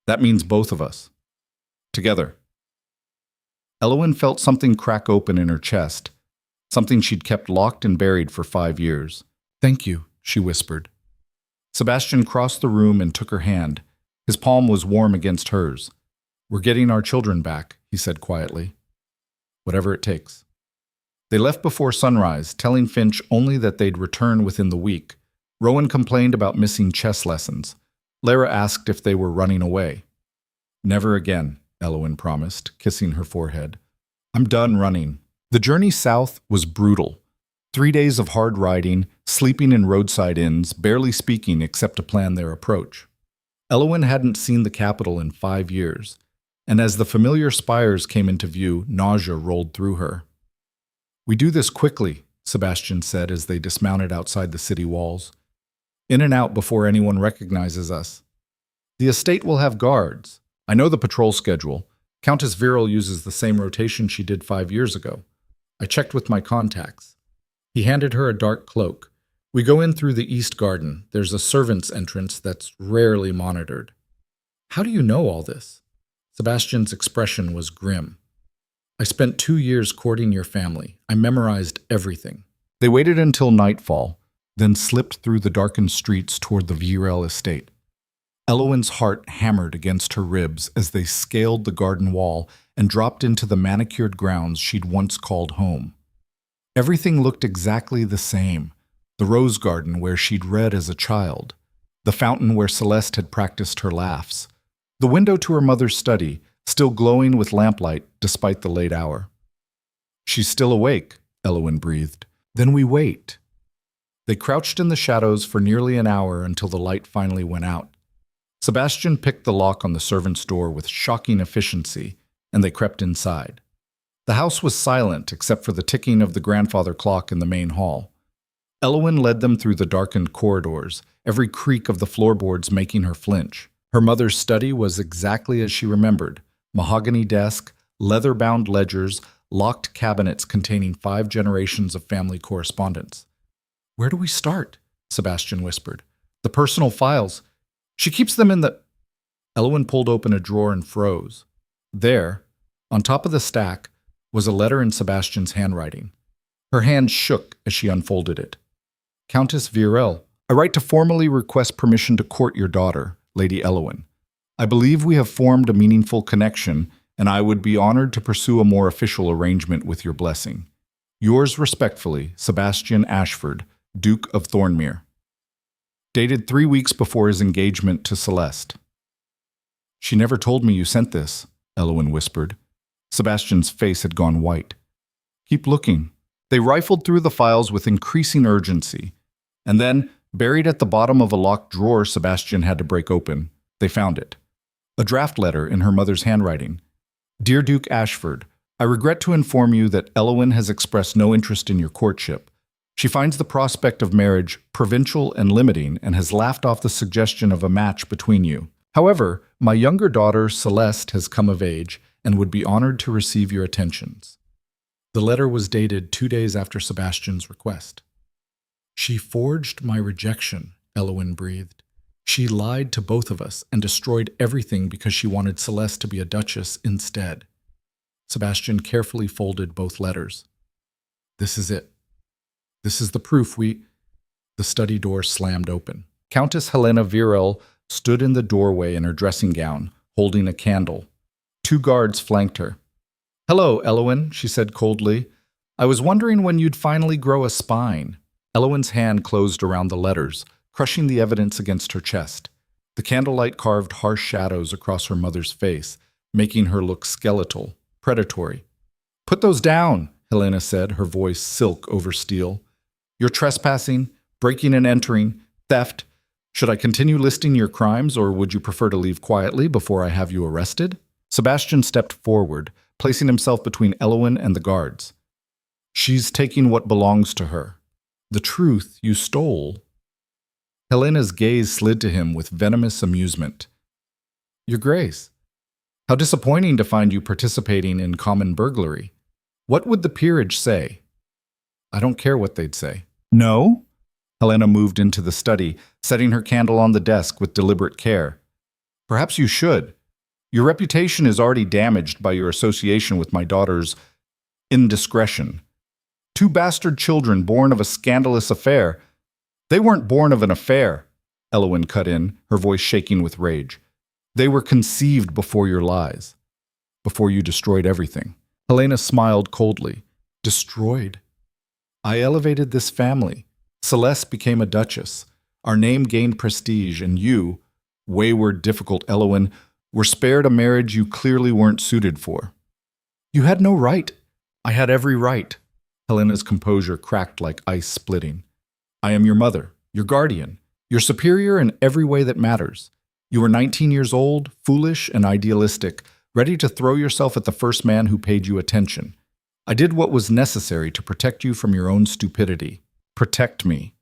That means both of us. Together. Elowen felt something crack open in her chest, something she'd kept locked and buried for 5 years. Thank you, she whispered. Sebastian crossed the room and took her hand. His palm was warm against hers. We're getting our children back, he said quietly. Whatever it takes. They left before sunrise, telling Finch only that they'd return within the week. Rowan complained about missing chess lessons. Lara asked if they were running away. Never again, Elowen promised, kissing her forehead. I'm done running. The journey south was brutal. 3 days of hard riding, sleeping in roadside inns, barely speaking except to plan their approach. Elowen hadn't seen the capital in 5 years, and as the familiar spires came into view, nausea rolled through her. We do this quickly, Sebastian said as they dismounted outside the city walls. In and out before anyone recognizes us. The estate will have guards. I know the patrol schedule. Countess Virile uses the same rotation she did 5 years ago. I checked with my contacts. He handed her a dark cloak. We go in through the east garden. There's a servant's entrance that's rarely monitored. How do you know all this? Sebastian's expression was grim. I spent 2 years courting your family. I memorized everything. They waited until nightfall, then slipped through the darkened streets toward the Virile estate. Elowen's heart hammered against her ribs as they scaled the garden wall and dropped into the manicured grounds she'd once called home. Everything looked exactly the same. The rose garden where she'd read as a child. The fountain where Celeste had practiced her laughs. The window to her mother's study, still glowing with lamplight despite the late hour. "She's still awake," Elowen breathed. "Then we wait." They crouched in the shadows for nearly an hour until the light finally went out. Sebastian picked the lock on the servant's door with shocking efficiency, and they crept inside. The house was silent except for the ticking of the grandfather clock in the main hall. Elowen led them through the darkened corridors, every creak of the floorboards making her flinch. Her mother's study was exactly as she remembered: mahogany desk, leather-bound ledgers, locked cabinets containing 5 generations of family correspondence. "Where do we start?" Sebastian whispered. "The personal files. She keeps them in the—" Elowen pulled open a drawer and froze. There, on top of the stack, was a letter in Sebastian's handwriting. Her hand shook as she unfolded it. "Countess Virel, I write to formally request permission to court your daughter, Lady Elowen. I believe we have formed a meaningful connection, and I would be honored to pursue a more official arrangement with your blessing. Yours respectfully, Sebastian Ashford, Duke of Thornmere." Dated 3 weeks before his engagement to Celeste. "She never told me you sent this," Elowen whispered. Sebastian's face had gone white. "Keep looking." They rifled through the files with increasing urgency. And then, buried at the bottom of a locked drawer Sebastian had to break open, they found it. A draft letter in her mother's handwriting. "Dear Duke Ashford, I regret to inform you that Elowen has expressed no interest in your courtship. She finds the prospect of marriage provincial and limiting and has laughed off the suggestion of a match between you. However, my younger daughter, Celeste, has come of age and would be honored to receive your attentions." The letter was dated 2 days after Sebastian's request. "She forged my rejection," Elowen breathed. "She lied to both of us and destroyed everything because she wanted Celeste to be a duchess instead." Sebastian carefully folded both letters. "This is it. This is the proof we—" The study door slammed open. Countess Helena Virel stood in the doorway in her dressing gown, holding a candle. 2 guards flanked her. "Hello, Elowen," she said coldly. "I was wondering when you'd finally grow a spine." Elowen's hand closed around the letters, crushing the evidence against her chest. The candlelight carved harsh shadows across her mother's face, making her look skeletal, predatory. "Put those down," Helena said, her voice silk over steel. "You're trespassing, breaking and entering, theft. Should I continue listing your crimes, or would you prefer to leave quietly before I have you arrested?" Sebastian stepped forward, placing himself between Elowen and the guards. "She's taking what belongs to her. The truth you stole." Helena's gaze slid to him with venomous amusement. "Your Grace, how disappointing to find you participating in common burglary. What would the peerage say?" "I don't care what they'd say." "No?" Helena moved into the study, setting her candle on the desk with deliberate care. "Perhaps you should. Your reputation is already damaged by your association with my daughter's indiscretion. 2 bastard children born of a scandalous affair." "They weren't born of an affair," Elowen cut in, her voice shaking with rage. "They were conceived before your lies. Before you destroyed everything." Helena smiled coldly. "Destroyed? I elevated this family. Celeste became a duchess. Our name gained prestige, and you, wayward, difficult Elowen, were spared a marriage you clearly weren't suited for." "You had no right." "I had every right." Helena's composure cracked like ice splitting. "I am your mother, your guardian, your superior in every way that matters. You were 19 years old, foolish and idealistic, ready to throw yourself at the first man who paid you attention. I did what was necessary to protect you from your own stupidity." "Protect me?"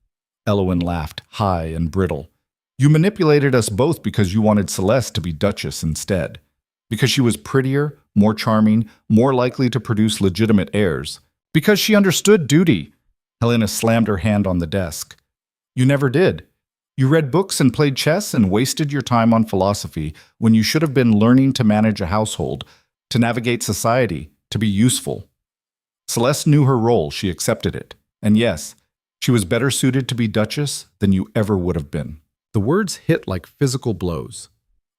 Elowen laughed, high and brittle. "You manipulated us both because you wanted Celeste to be duchess instead. Because she was prettier, more charming, more likely to produce legitimate heirs. Because she understood duty." Helena slammed her hand on the desk. "You never did. You read books and played chess and wasted your time on philosophy when you should have been learning to manage a household, to navigate society, to be useful. Celeste knew her role, she accepted it. And yes, she was better suited to be duchess than you ever would have been." The words hit like physical blows.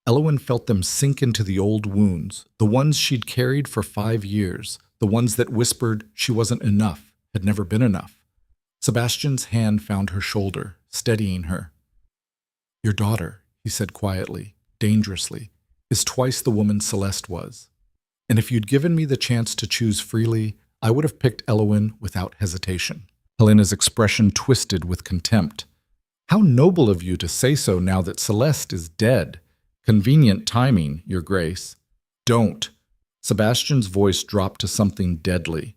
Elowen felt them sink into the old wounds, the ones she'd carried for 5 years, the ones that whispered she wasn't enough, had never been enough. Sebastian's hand found her shoulder, steadying her. Your daughter, he said quietly, dangerously, is twice the woman Celeste was. And if you'd given me the chance to choose freely, I would have picked Elowen without hesitation. Helena's expression twisted with contempt. How noble of you to say so now that Celeste is dead. Convenient timing, Your Grace. Don't. Sebastian's voice dropped to something deadly.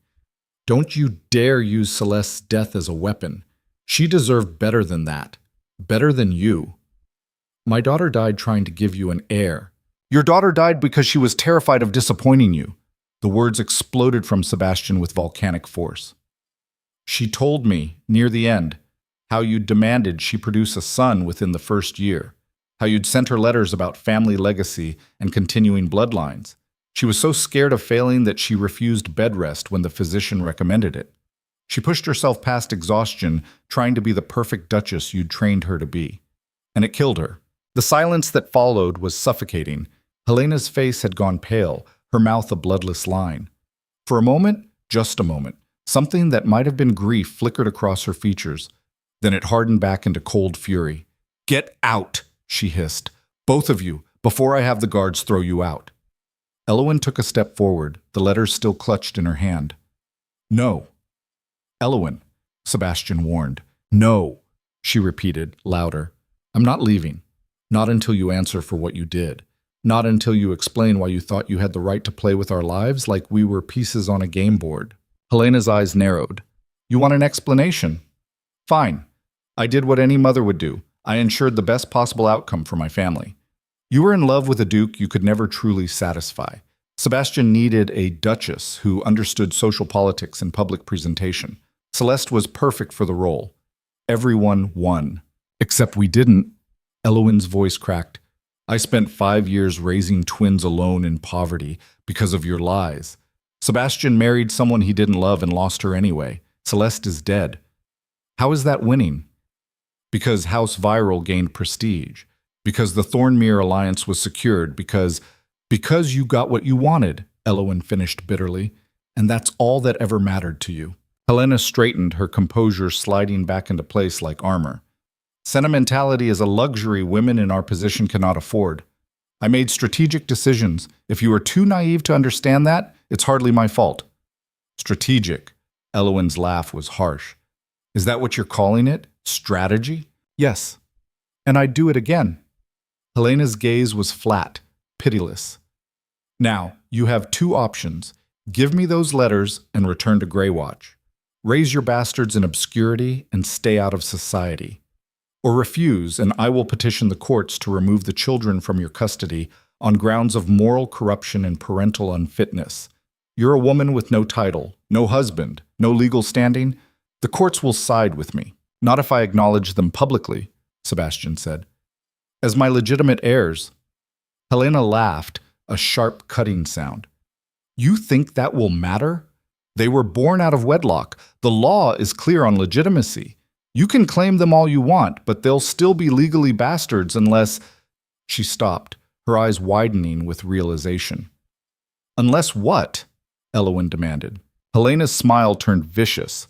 Don't you dare use Celeste's death as a weapon. She deserved better than that. Better than you. My daughter died trying to give you an heir. Your daughter died because she was terrified of disappointing you. The words exploded from Sebastian with volcanic force. She told me, near the end, how you demanded she produce a son within the first year, how you'd sent her letters about family legacy and continuing bloodlines. She was so scared of failing that she refused bed rest when the physician recommended it. She pushed herself past exhaustion, trying to be the perfect duchess you'd trained her to be. And it killed her. The silence that followed was suffocating. Helena's face had gone pale, her mouth a bloodless line. For a moment, just a moment, something that might have been grief flickered across her features. Then it hardened back into cold fury. Get out, she hissed. Both of you, before I have the guards throw you out. Elowen took a step forward, the letters still clutched in her hand. No. Elowen, Sebastian warned. No, she repeated, louder. I'm not leaving. Not until you answer for what you did. Not until you explain why you thought you had the right to play with our lives like we were pieces on a game board. Helena's eyes narrowed. You want an explanation? Fine. I did what any mother would do. I ensured the best possible outcome for my family. You were in love with a duke you could never truly satisfy. Sebastian needed a duchess who understood social politics and public presentation. Celeste was perfect for the role. Everyone won. Except we didn't. Elowen's voice cracked. I spent 5 years raising twins alone in poverty because of your lies. Sebastian married someone he didn't love and lost her anyway. Celeste is dead. How is that winning? Because House Viral gained prestige. Because the Thornmere alliance was secured. Because you got what you wanted, Elowen finished bitterly. And that's all that ever mattered to you. Helena straightened, her composure sliding back into place like armor. Sentimentality is a luxury women in our position cannot afford. I made strategic decisions. If you are too naive to understand that, it's hardly my fault. Strategic. Elowen's laugh was harsh. Is that what you're calling it? Strategy? Yes. And I'd do it again. Helena's gaze was flat, pitiless. Now, you have 2 options. Give me those letters and return to Greywatch. Raise your bastards in obscurity and stay out of society. Or refuse, and I will petition the courts to remove the children from your custody on grounds of moral corruption and parental unfitness. You're a woman with no title, no husband, no legal standing. The courts will side with me, not if I acknowledge them publicly, Sebastian said. As my legitimate heirs. Helena laughed, a sharp cutting sound. You think that will matter? They were born out of wedlock. The law is clear on legitimacy. You can claim them all you want, but they'll still be legally bastards unless… She stopped, her eyes widening with realization. Unless what? Elowen demanded. Helena's smile turned vicious.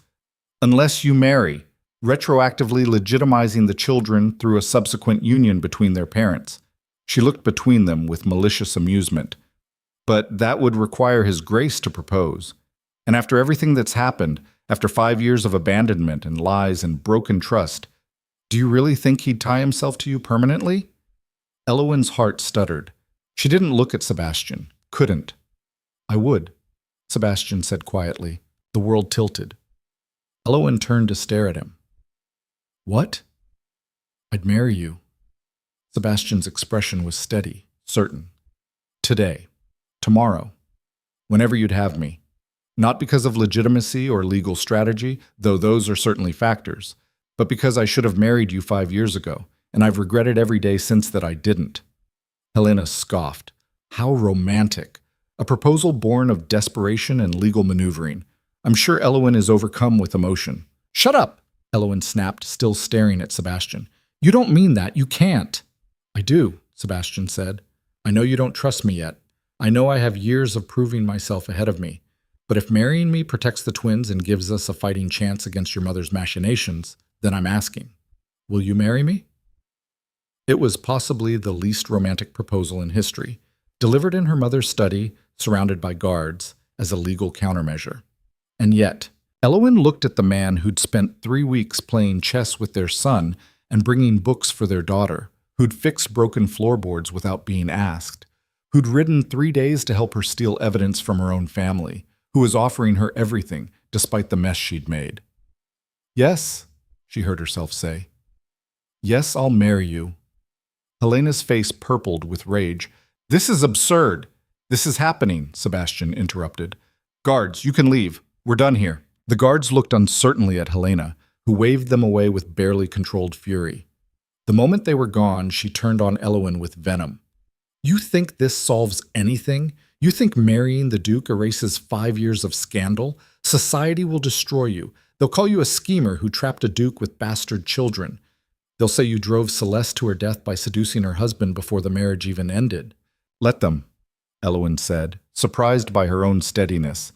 Unless you marry, retroactively legitimizing the children through a subsequent union between their parents. She looked between them with malicious amusement. But that would require His Grace to propose. And after everything that's happened, after 5 years of abandonment and lies and broken trust, do you really think he'd tie himself to you permanently? Elowen's heart stuttered. She didn't look at Sebastian. Couldn't. I would, Sebastian said quietly. The world tilted. Elowen turned to stare at him. What? I'd marry you. Sebastian's expression was steady, certain. Today. Tomorrow. Whenever you'd have me. Not because of legitimacy or legal strategy, though those are certainly factors, but because I should have married you 5 years ago, and I've regretted every day since that I didn't. Helena scoffed. How romantic. A proposal born of desperation and legal maneuvering. I'm sure Elowen is overcome with emotion. Shut up, Elowen snapped, still staring at Sebastian. You don't mean that. You can't. I do, Sebastian said. I know you don't trust me yet. I know I have years of proving myself ahead of me. But if marrying me protects the twins and gives us a fighting chance against your mother's machinations, then I'm asking, will you marry me? It was possibly the least romantic proposal in history, delivered in her mother's study, surrounded by guards, as a legal countermeasure. And yet, Elowen looked at the man who'd spent 3 weeks playing chess with their son and bringing books for their daughter, who'd fixed broken floorboards without being asked, who'd ridden 3 days to help her steal evidence from her own family, who was offering her everything despite the mess she'd made. Yes, she heard herself say. Yes, I'll marry you. Helena's face purpled with rage. This is absurd. This is happening, Sebastian interrupted. Guards, you can leave. We're done here. The guards looked uncertainly at Helena, who waved them away with barely controlled fury. The moment they were gone, she turned on Elowen with venom. You think this solves anything? You think marrying the Duke erases 5 years of scandal? Society will destroy you. They'll call you a schemer who trapped a Duke with bastard children. They'll say you drove Celeste to her death by seducing her husband before the marriage even ended. Let them, Elowen said, surprised by her own steadiness.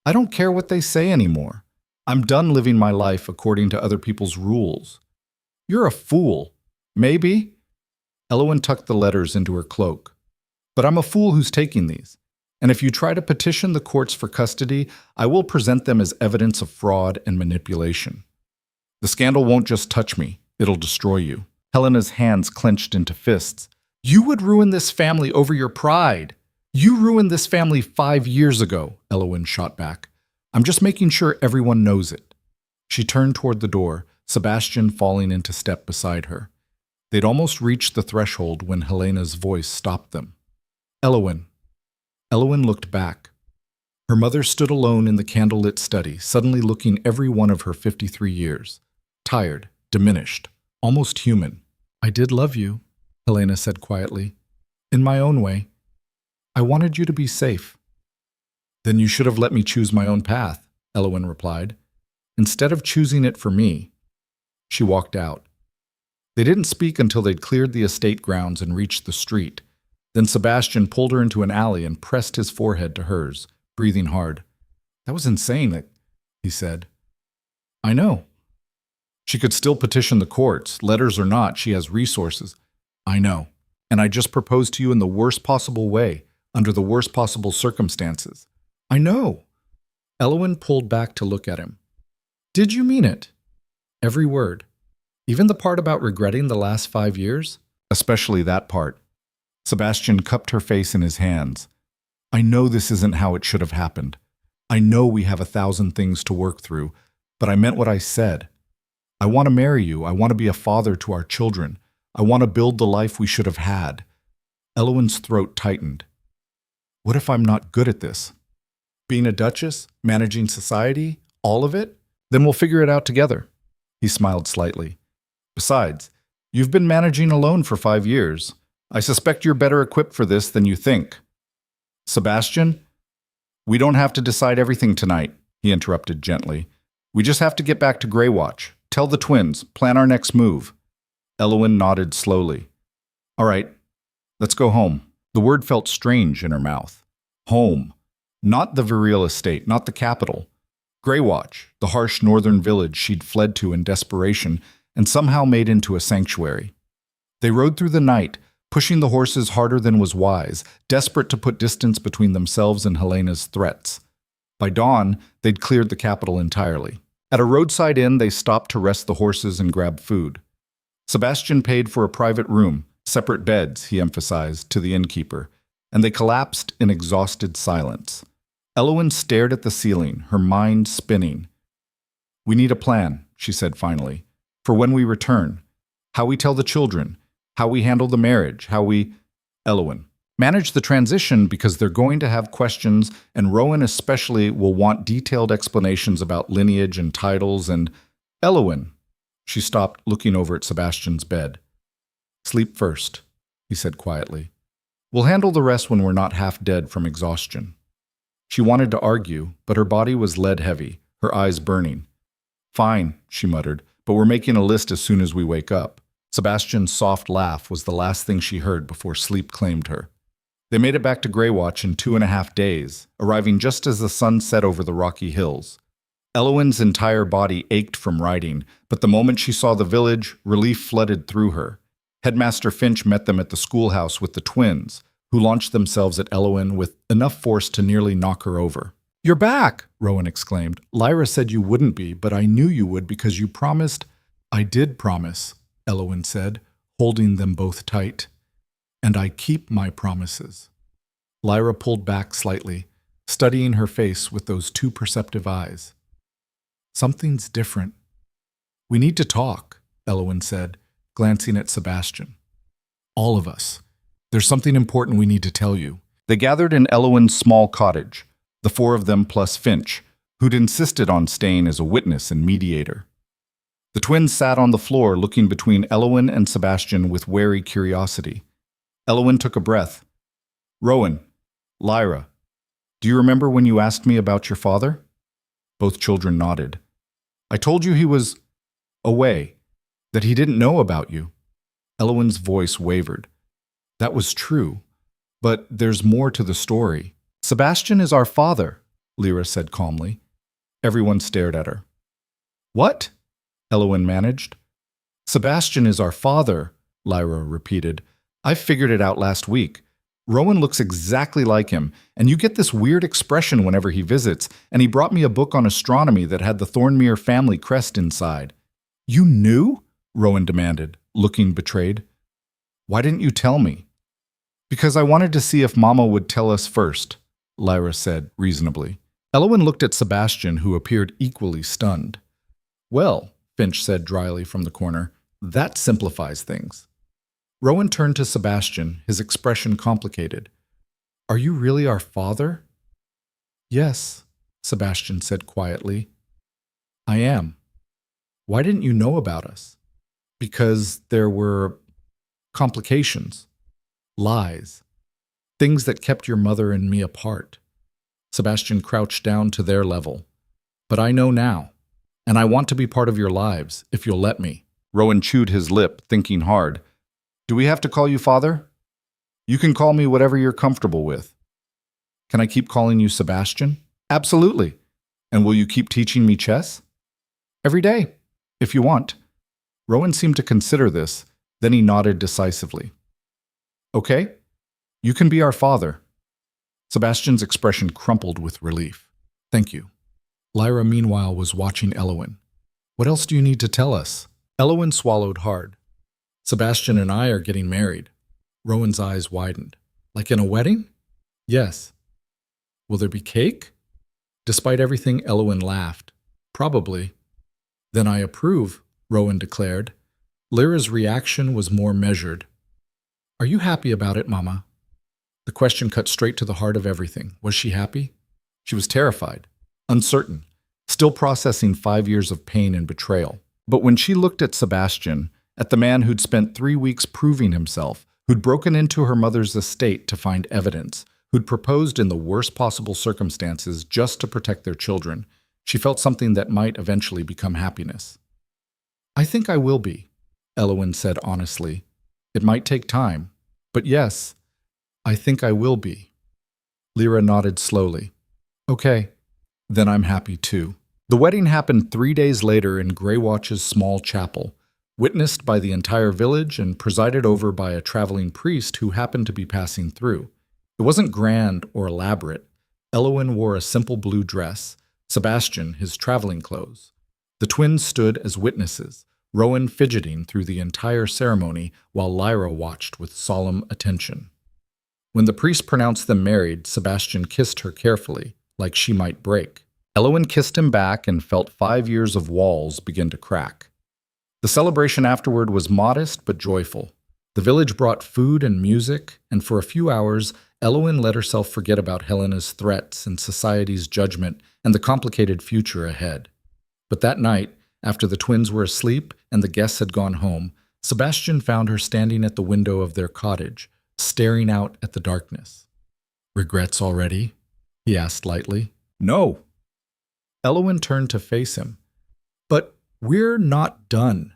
I don't care what they say anymore. I'm done living my life according to other people's rules. You're a fool. Maybe. Elowen tucked the letters into her cloak. But I'm a fool who's taking these. And if you try to petition the courts for custody, I will present them as evidence of fraud and manipulation. The scandal won't just touch me. It'll destroy you. Helena's hands clenched into fists. You would ruin this family over your pride. You ruined this family 5 years ago, Elowen shot back. I'm just making sure everyone knows it. She turned toward the door, Sebastian falling into step beside her. They'd almost reached the threshold when Helena's voice stopped them. Elowen. Elowen looked back. Her mother stood alone in the candlelit study, suddenly looking every one of her 53 years. Tired, diminished, almost human. I did love you, Helena said quietly. In my own way. I wanted you to be safe. Then you should have let me choose my own path, Elowen replied. Instead of choosing it for me. She walked out. They didn't speak until they'd cleared the estate grounds and reached the street. Then Sebastian pulled her into an alley and pressed his forehead to hers, breathing hard. That was insane, he said. I know. She could still petition the courts. Letters or not, she has resources. I know. And I just proposed to you in the worst possible way, under the worst possible circumstances. I know. Elowen pulled back to look at him. Did you mean it? Every word. Even the part about regretting the last 5 years? Especially that part. Sebastian cupped her face in his hands. I know this isn't how it should have happened. I know we have 1,000 things to work through, but I meant what I said. I want to marry you. I want to be a father to our children. I want to build the life we should have had. Elowen's throat tightened. What if I'm not good at this? Being a duchess? Managing society? All of it? Then we'll figure it out together. He smiled slightly. Besides, you've been managing alone for 5 years. I suspect you're better equipped for this than you think. Sebastian? We don't have to decide everything tonight, he interrupted gently. We just have to get back to Greywatch. Tell the twins. Plan our next move. Elowen nodded slowly. All right, let's go home. The word felt strange in her mouth. Home. Not the Virile estate, not the capital. Greywatch, the harsh northern village she'd fled to in desperation and somehow made into a sanctuary. They rode through the night, pushing the horses harder than was wise, desperate to put distance between themselves and Helena's threats. By dawn, they'd cleared the capital entirely. At a roadside inn, they stopped to rest the horses and grab food. Sebastian paid for a private room, separate beds, he emphasized, to the innkeeper, and they collapsed in exhausted silence. Elowen stared at the ceiling, her mind spinning. We need a plan, she said finally, for when we return. How we tell the children, how we handle the marriage, how we... Elowen. Manage the transition because they're going to have questions, and Rowan especially will want detailed explanations about lineage and titles and... Elowen. She stopped, looking over at Sebastian's bed. Sleep first, he said quietly. We'll handle the rest when we're not half dead from exhaustion. She wanted to argue, but her body was lead-heavy, her eyes burning. Fine, she muttered, but we're making a list as soon as we wake up. Sebastian's soft laugh was the last thing she heard before sleep claimed her. They made it back to Greywatch in 2.5 days, arriving just as the sun set over the rocky hills. Elowen's entire body ached from riding, but the moment she saw the village, relief flooded through her. Headmaster Finch met them at the schoolhouse with the twins, who launched themselves at Elowen with enough force to nearly knock her over. "You're back!" Rowan exclaimed. "Lyra said you wouldn't be, but I knew you would because you promised—" "I did promise," Elowen said, holding them both tight. "And I keep my promises." Lyra pulled back slightly, studying her face with those two perceptive eyes. "Something's different." "We need to talk," Elowen said, glancing at Sebastian. "All of us. There's something important we need to tell you." They gathered in Elowen's small cottage, the four of them plus Finch, who'd insisted on staying as a witness and mediator. The twins sat on the floor looking between Elowen and Sebastian with wary curiosity. Elowen took a breath. "Rowan, Lyra, do you remember when you asked me about your father?" Both children nodded. "I told you he was away, that he didn't know about you." Elowen's voice wavered. "That was true, but there's more to the story." "Sebastian is our father," Lyra said calmly. Everyone stared at her. "What?" Elowen managed. "Sebastian is our father," Lyra repeated. "I figured it out last week. Rowan looks exactly like him, and you get this weird expression whenever he visits, and he brought me a book on astronomy that had the Thornmere family crest inside." "You knew?" Rowan demanded, looking betrayed. "Why didn't you tell me?" "Because I wanted to see if Mama would tell us first," Lyra said reasonably. Elowen looked at Sebastian, who appeared equally stunned. "Well," Finch said dryly from the corner, "that simplifies things." Rowan turned to Sebastian, his expression complicated. "Are you really our father?" "Yes," Sebastian said quietly. "I am. Why didn't you know about us?" "Because there were complications, lies, things that kept your mother and me apart." Sebastian crouched down to their level. "But I know now, and I want to be part of your lives, if you'll let me." Rowan chewed his lip, thinking hard. "Do we have to call you father? You can call me whatever you're comfortable with." "Can I keep calling you Sebastian?" "Absolutely. And will you keep teaching me chess?" "Every day, if you want." Rowan seemed to consider this, then he nodded decisively. "Okay, you can be our father." Sebastian's expression crumpled with relief. "Thank you." Lyra, meanwhile, was watching Elowen. "What else do you need to tell us?" Elowen swallowed hard. "Sebastian and I are getting married." Rowan's eyes widened. "Like in a wedding?" "Yes." "Will there be cake?" Despite everything, Elowen laughed. "Probably." "Then I approve," Rowan declared. Lyra's reaction was more measured. "Are you happy about it, Mama?" The question cut straight to the heart of everything. Was she happy? She was terrified, uncertain, still processing 5 years of pain and betrayal. But when she looked at Sebastian, at the man who'd spent 3 weeks proving himself, who'd broken into her mother's estate to find evidence, who'd proposed in the worst possible circumstances just to protect their children, she felt something that might eventually become happiness. "I think I will be," Elowen said honestly. "It might take time, but yes, I think I will be." Lyra nodded slowly. "Okay, then I'm happy too." The wedding happened 3 days later in Greywatch's small chapel, witnessed by the entire village and presided over by a traveling priest who happened to be passing through. It wasn't grand or elaborate. Elowen wore a simple blue dress, Sebastian his traveling clothes. The twins stood as witnesses, Rowan fidgeting through the entire ceremony while Lyra watched with solemn attention. When the priest pronounced them married, Sebastian kissed her carefully, like she might break. Elowen kissed him back and felt 5 years of walls begin to crack. The celebration afterward was modest but joyful. The village brought food and music, and for a few hours, Elowen let herself forget about Helena's threats and society's judgment and the complicated future ahead. But that night, after the twins were asleep and the guests had gone home, Sebastian found her standing at the window of their cottage, staring out at the darkness. "Regrets already?" he asked lightly. "No." Elowen turned to face him. "But we're not done.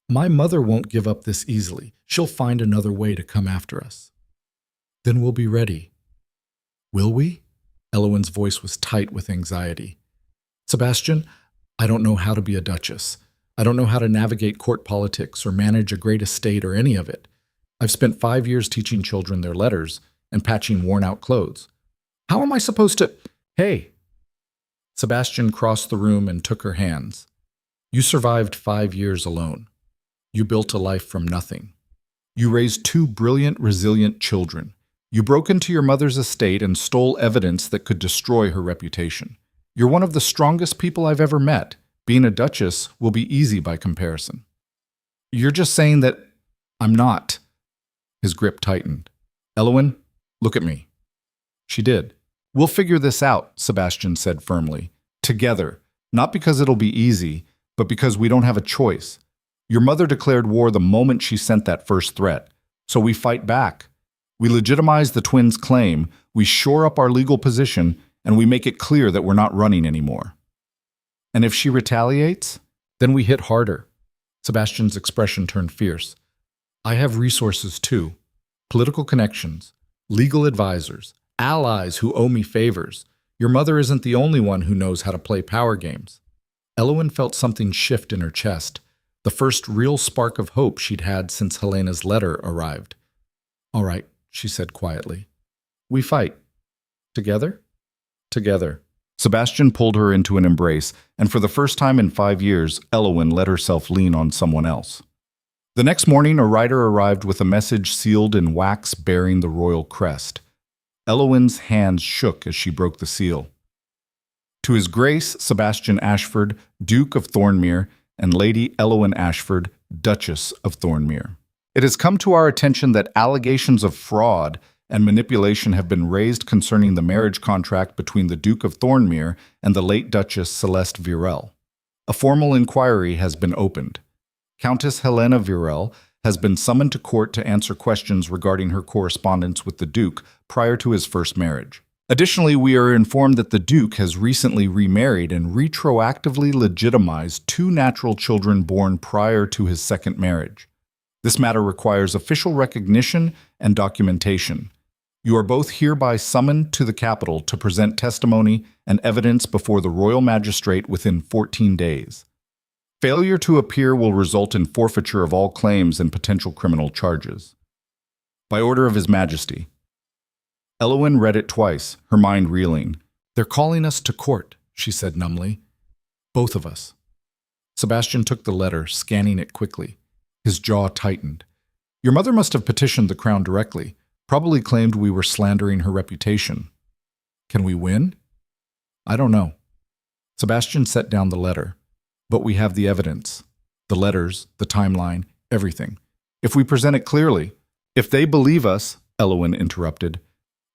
My mother won't give up this easily. She'll find another way to come after us." Then we'll be ready. Will we? Elowen's voice was tight with anxiety. Sebastian, I don't know how to be a duchess. I don't know how to navigate court politics or manage a great estate or any of it. I've spent 5 years teaching children their letters and patching worn-out clothes. How am I supposed to— Hey! Sebastian crossed the room and took her hands. You survived 5 years alone. You built a life from nothing. You raised 2 brilliant, resilient children. You broke into your mother's estate and stole evidence that could destroy her reputation. You're one of the strongest people I've ever met. Being a duchess will be easy by comparison. You're just saying that I'm not. His grip tightened. Elowen, look at me. She did. We'll figure this out, Sebastian said firmly. Together. Not because it'll be easy, but because we don't have a choice. Your mother declared war the moment she sent that first threat. So we fight back. We legitimize the twins' claim, we shore up our legal position, and we make it clear that we're not running anymore. And if she retaliates, then we hit harder. Sebastian's expression turned fierce. I have resources too. Political connections, legal advisors, allies who owe me favors. Your mother isn't the only one who knows how to play power games. Elowen felt something shift in her chest, the first real spark of hope she'd had since Helena's letter arrived. All right, she said quietly. We fight. Together? Together. Sebastian pulled her into an embrace, and for the first time in 5 years, Elowen let herself lean on someone else. The next morning, a rider arrived with a message sealed in wax bearing the royal crest. Elowen's hands shook as she broke the seal. To His Grace Sebastian Ashford, Duke of Thornmere, and Lady Elowen Ashford, Duchess of Thornmere. It has come to our attention that allegations of fraud and manipulation have been raised concerning the marriage contract between the Duke of Thornmere and the late Duchess Celeste Virel. A formal inquiry has been opened. Countess Helena Virel has been summoned to court to answer questions regarding her correspondence with the Duke prior to his first marriage. Additionally, we are informed that the Duke has recently remarried and retroactively legitimized 2 natural children born prior to his second marriage. This matter requires official recognition and documentation. You are both hereby summoned to the capital to present testimony and evidence before the royal magistrate within 14 days. Failure to appear will result in forfeiture of all claims and potential criminal charges. By order of His Majesty. Elowen read it twice, her mind reeling. They're calling us to court, she said numbly. Both of us. Sebastian took the letter, scanning it quickly. His jaw tightened. Your mother must have petitioned the crown directly, probably claimed we were slandering her reputation. Can we win? I don't know. Sebastian set down the letter. But we have the evidence. The letters, the timeline, everything. If we present it clearly, if they believe us, Elowen interrupted.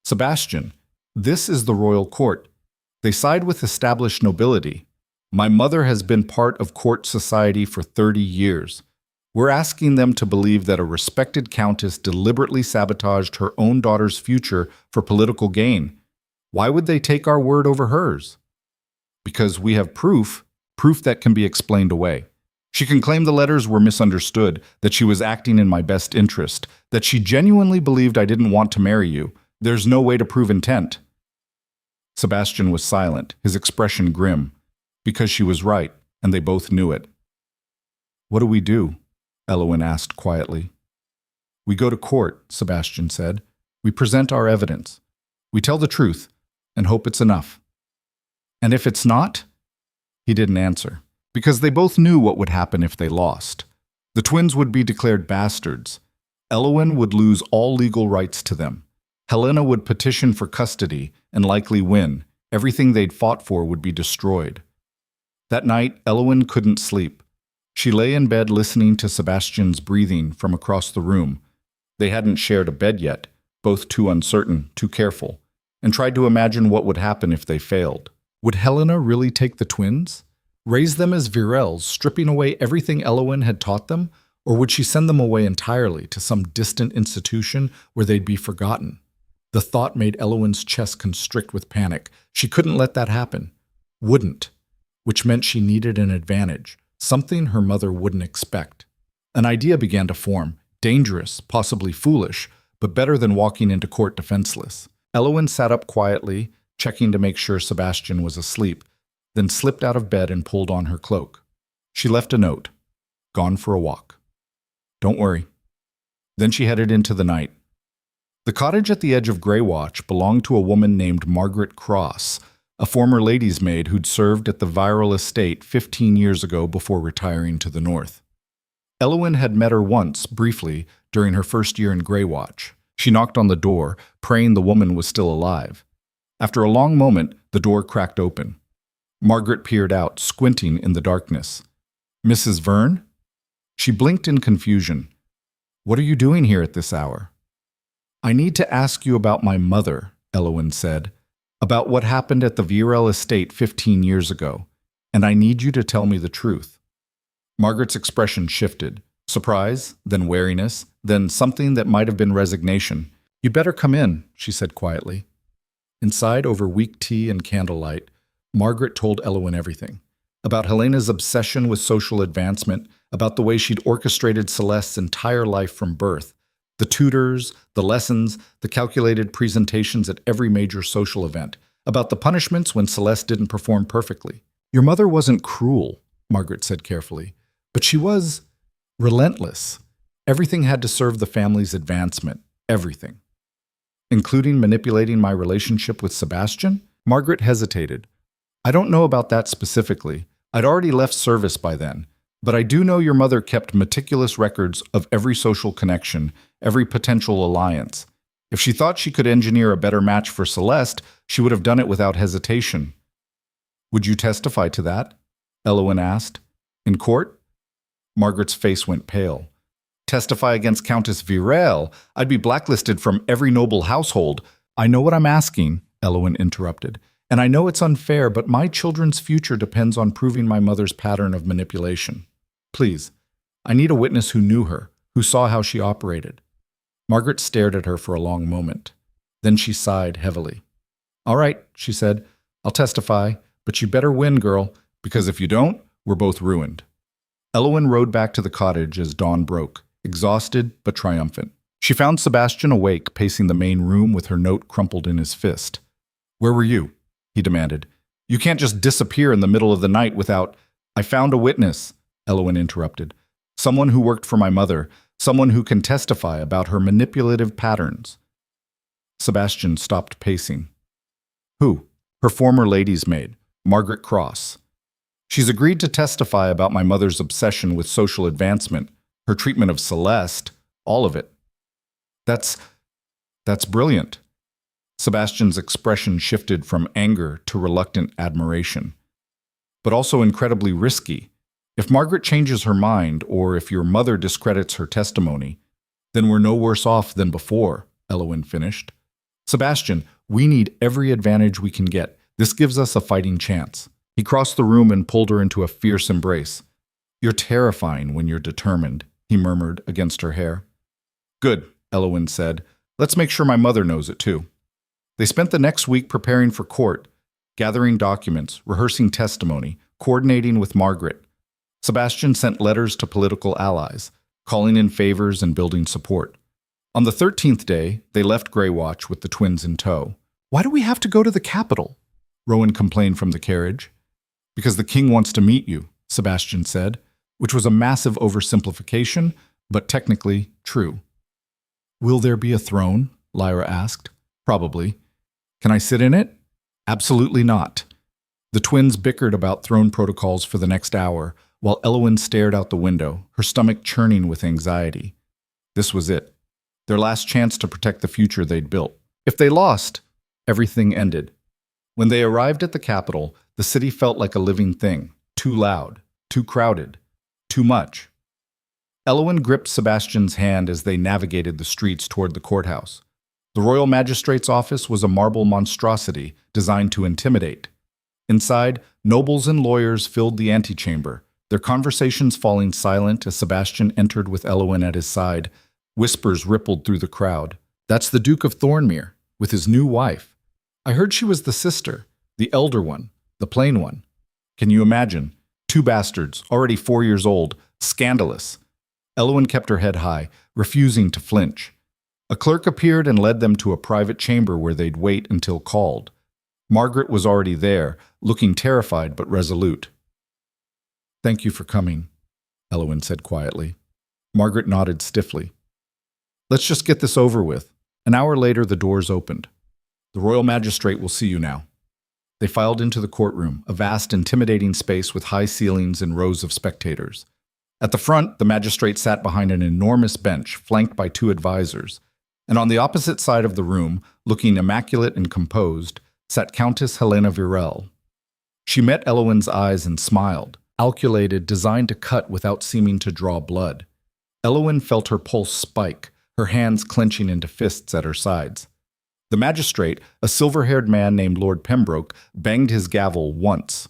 Sebastian, this is the royal court. They side with established nobility. My mother has been part of court society for 30 years. We're asking them to believe that a respected countess deliberately sabotaged her own daughter's future for political gain. Why would they take our word over hers? Because we have proof that can be explained away. She can claim the letters were misunderstood, that she was acting in my best interest, that she genuinely believed I didn't want to marry you. There's no way to prove intent. Sebastian was silent, his expression grim, because she was right, and they both knew it. What do we do? Elowen asked quietly. We go to court, Sebastian said. We present our evidence. We tell the truth, and hope it's enough. And if it's not? He didn't answer, because they both knew what would happen if they lost. The twins would be declared bastards. Elowen would lose all legal rights to them. Helena would petition for custody and likely win. Everything they'd fought for would be destroyed. That night, Elowen couldn't sleep. She lay in bed listening to Sebastian's breathing from across the room. They hadn't shared a bed yet, both too uncertain, too careful, and tried to imagine what would happen if they failed. Would Helena really take the twins? Raise them as Virels, stripping away everything Elowen had taught them? Or would she send them away entirely to some distant institution where they'd be forgotten? The thought made Elowen's chest constrict with panic. She couldn't let that happen. Wouldn't. Which meant she needed an advantage, something her mother wouldn't expect. An idea began to form, dangerous, possibly foolish, but better than walking into court defenseless. Elowen sat up quietly, checking to make sure Sebastian was asleep, then slipped out of bed and pulled on her cloak. She left a note. Gone for a walk. Don't worry. Then she headed into the night. The cottage at the edge of Greywatch belonged to a woman named Margaret Cross, a former lady's maid who'd served at the viral estate 15 years ago before retiring to the north. Elowen had met her once, briefly, during her first year in Greywatch. She knocked on the door, praying the woman was still alive. After a long moment, the door cracked open. Margaret peered out, squinting in the darkness. Mrs. Verne? She blinked in confusion. What are you doing here at this hour? I need to ask you about my mother, Elowen said, about what happened at the viral estate 15 years ago, and I need you to tell me the truth. Margaret's expression shifted. Surprise, then wariness, then something that might have been resignation. You'd better come in, she said quietly. Inside, over weak tea and candlelight, Margaret told Elowen everything. About Helena's obsession with social advancement, about the way she'd orchestrated Celeste's entire life from birth, the tutors, the lessons, the calculated presentations at every major social event, about the punishments when Celeste didn't perform perfectly. Your mother wasn't cruel, Margaret said carefully, but she was relentless. Everything had to serve the family's advancement. Everything. Including manipulating my relationship with Sebastian? Margaret hesitated. I don't know about that specifically. I'd already left service by then. But I do know your mother kept meticulous records of every social connection, every potential alliance. If she thought she could engineer a better match for Celeste, she would have done it without hesitation. Would you testify to that? Elowen asked. In court? Margaret's face went pale. Testify against Countess Virel? I'd be blacklisted from every noble household. I know what I'm asking, Elowen interrupted. And I know it's unfair, but my children's future depends on proving my mother's pattern of manipulation. Please, I need a witness who knew her, who saw how she operated. Margaret stared at her for a long moment. Then she sighed heavily. All right, she said, I'll testify, but you better win, girl, because if you don't, we're both ruined. Elowen rode back to the cottage as dawn broke, exhausted but triumphant. She found Sebastian awake, pacing the main room with her note crumpled in his fist. Where were you? He demanded. You can't just disappear in the middle of the night without... I found a witness, Elowen interrupted. Someone who worked for my mother, someone who can testify about her manipulative patterns. Sebastian stopped pacing. Who? Her former lady's maid, Margaret Cross. She's agreed to testify about my mother's obsession with social advancement, her treatment of Celeste, all of it. That's brilliant. Sebastian's expression shifted from anger to reluctant admiration. But also incredibly risky. If Margaret changes her mind, or if your mother discredits her testimony, then we're no worse off than before, Elowen finished. Sebastian, we need every advantage we can get. This gives us a fighting chance. He crossed the room and pulled her into a fierce embrace. You're terrifying when you're determined, he murmured against her hair. Good, Elowen said. Let's make sure my mother knows it too. They spent the next week preparing for court, gathering documents, rehearsing testimony, coordinating with Margaret. Sebastian sent letters to political allies, calling in favors and building support. On the 13th day, they left Greywatch with the twins in tow. Why do we have to go to the capital? Rowan complained from the carriage. Because the king wants to meet you, Sebastian said, which was a massive oversimplification, but technically true. Will there be a throne? Lyra asked. Probably. Can I sit in it? Absolutely not. The twins bickered about throne protocols for the next hour, while Elowen stared out the window, her stomach churning with anxiety. This was it. Their last chance to protect the future they'd built. If they lost, everything ended. When they arrived at the capital, the city felt like a living thing. Too loud, too crowded, too much. Elowen gripped Sebastian's hand as they navigated the streets toward the courthouse. The royal magistrate's office was a marble monstrosity designed to intimidate. Inside, nobles and lawyers filled the antechamber, their conversations falling silent as Sebastian entered with Elowen at his side. Whispers rippled through the crowd. That's the Duke of Thornmere, with his new wife. I heard she was the sister, the elder one, the plain one. Can you imagine? 2 bastards, already 4 years old, scandalous. Elowen kept her head high, refusing to flinch. A clerk appeared and led them to a private chamber where they'd wait until called. Margaret was already there, looking terrified but resolute. "Thank you for coming," Elowen said quietly. Margaret nodded stiffly. "Let's just get this over with." An hour later, the doors opened. "The royal magistrate will see you now." They filed into the courtroom, a vast, intimidating space with high ceilings and rows of spectators. At the front, the magistrate sat behind an enormous bench, flanked by two advisors, and on the opposite side of the room, looking immaculate and composed, sat Countess Helena Virel. She met Elowen's eyes and smiled, calculated, designed to cut without seeming to draw blood. Elowen felt her pulse spike, her hands clenching into fists at her sides. The magistrate, a silver-haired man named Lord Pembroke, banged his gavel once.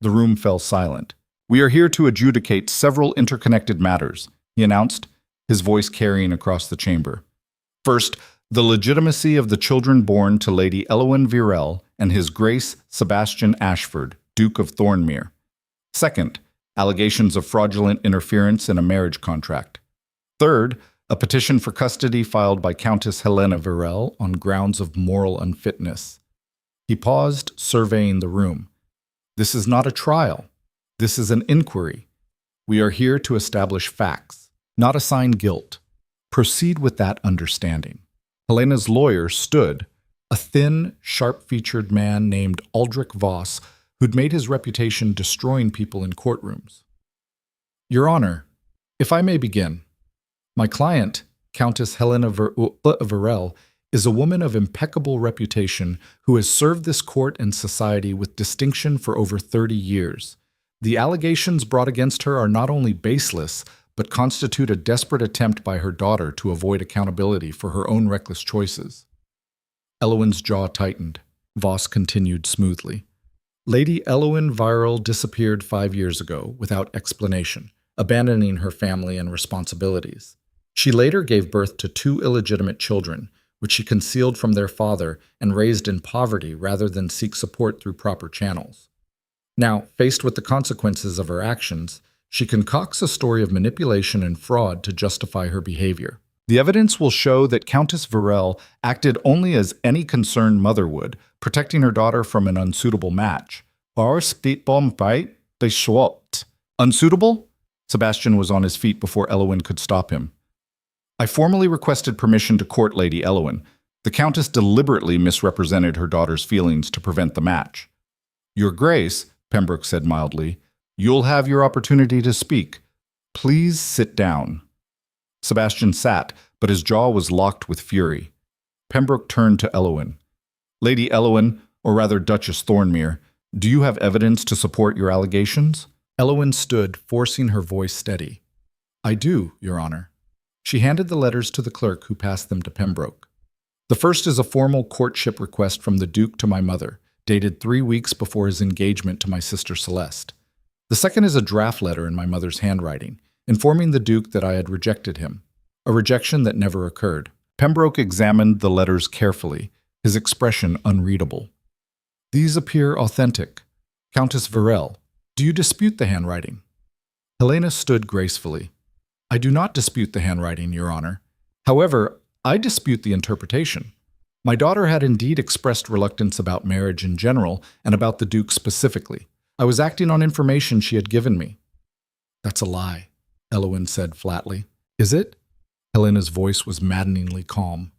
The room fell silent. "We are here to adjudicate several interconnected matters," he announced, his voice carrying across the chamber. "First, the legitimacy of the children born to Lady Elowen Virel and His Grace Sebastian Ashford, Duke of Thornmere. Second, allegations of fraudulent interference in a marriage contract. Third, a petition for custody filed by Countess Helena Virel on grounds of moral unfitness." He paused, surveying the room. "This is not a trial. This is an inquiry. We are here to establish facts, not assign guilt. Proceed with that understanding." Helena's lawyer stood, a thin, sharp-featured man named Aldrich Voss, who'd made his reputation destroying people in courtrooms. "Your Honor, if I may begin. My client, Countess Helena Virel, is a woman of impeccable reputation who has served this court and society with distinction for over 30 years. The allegations brought against her are not only baseless, but constitute a desperate attempt by her daughter to avoid accountability for her own reckless choices." Elowen's jaw tightened. Voss continued smoothly. "Lady Elowen Virel disappeared 5 years ago without explanation, abandoning her family and responsibilities. She later gave birth to 2 illegitimate children, which she concealed from their father and raised in poverty rather than seek support through proper channels. Now, faced with the consequences of her actions, she concocts a story of manipulation and fraud to justify her behavior. The evidence will show that Countess Virel acted only as any concerned mother would, protecting her daughter from an unsuitable match. Unsuitable? Sebastian was on his feet before Elowen could stop him. "I formally requested permission to court Lady Elowen. The Countess deliberately misrepresented her daughter's feelings to prevent the match." "Your Grace," Pembroke said mildly, "you'll have your opportunity to speak. Please sit down." Sebastian sat, but his jaw was locked with fury. Pembroke turned to Elowen. "Lady Elowen, or rather Duchess Thornmere, do you have evidence to support your allegations?" Elowen stood, forcing her voice steady. "I do, Your Honor." She handed the letters to the clerk, who passed them to Pembroke. "The first is a formal courtship request from the Duke to my mother, dated 3 weeks before his engagement to my sister Celeste. The second is a draft letter in my mother's handwriting, informing the Duke that I had rejected him, a rejection that never occurred." Pembroke examined the letters carefully, his expression unreadable. "These appear authentic. Countess Virel, do you dispute the handwriting?" Helena stood gracefully. "I do not dispute the handwriting, Your Honor. However, I dispute the interpretation. My daughter had indeed expressed reluctance about marriage in general and about the Duke specifically. I was acting on information she had given me." "That's a lie," Elowen said flatly. "Is it?" Helena's voice was maddeningly calm.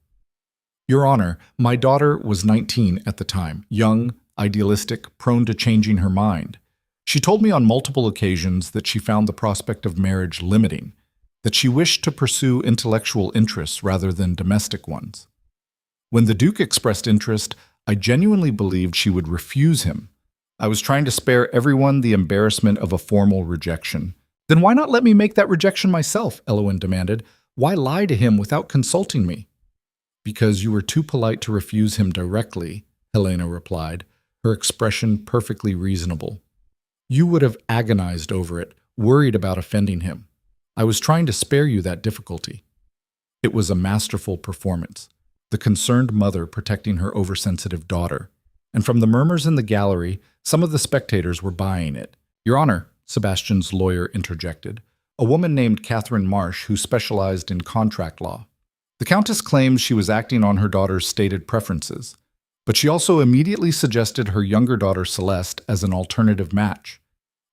"Your Honor, my daughter was 19 at the time, young, idealistic, prone to changing her mind. She told me on multiple occasions that she found the prospect of marriage limiting, that she wished to pursue intellectual interests rather than domestic ones. When the Duke expressed interest, I genuinely believed she would refuse him. I was trying to spare everyone the embarrassment of a formal rejection." "Then why not let me make that rejection myself?" Elowen demanded. "Why lie to him without consulting me?" "Because you were too polite to refuse him directly," Helena replied, her expression perfectly reasonable. "You would have agonized over it, worried about offending him. I was trying to spare you that difficulty." It was a masterful performance, the concerned mother protecting her oversensitive daughter. And from the murmurs in the gallery, some of the spectators were buying it. "Your Honor," Sebastian's lawyer interjected, "a woman named Catherine Marsh who specialized in contract law." The Countess claims she was acting on her daughter's stated preferences, but she also immediately suggested her younger daughter Celeste as an alternative match.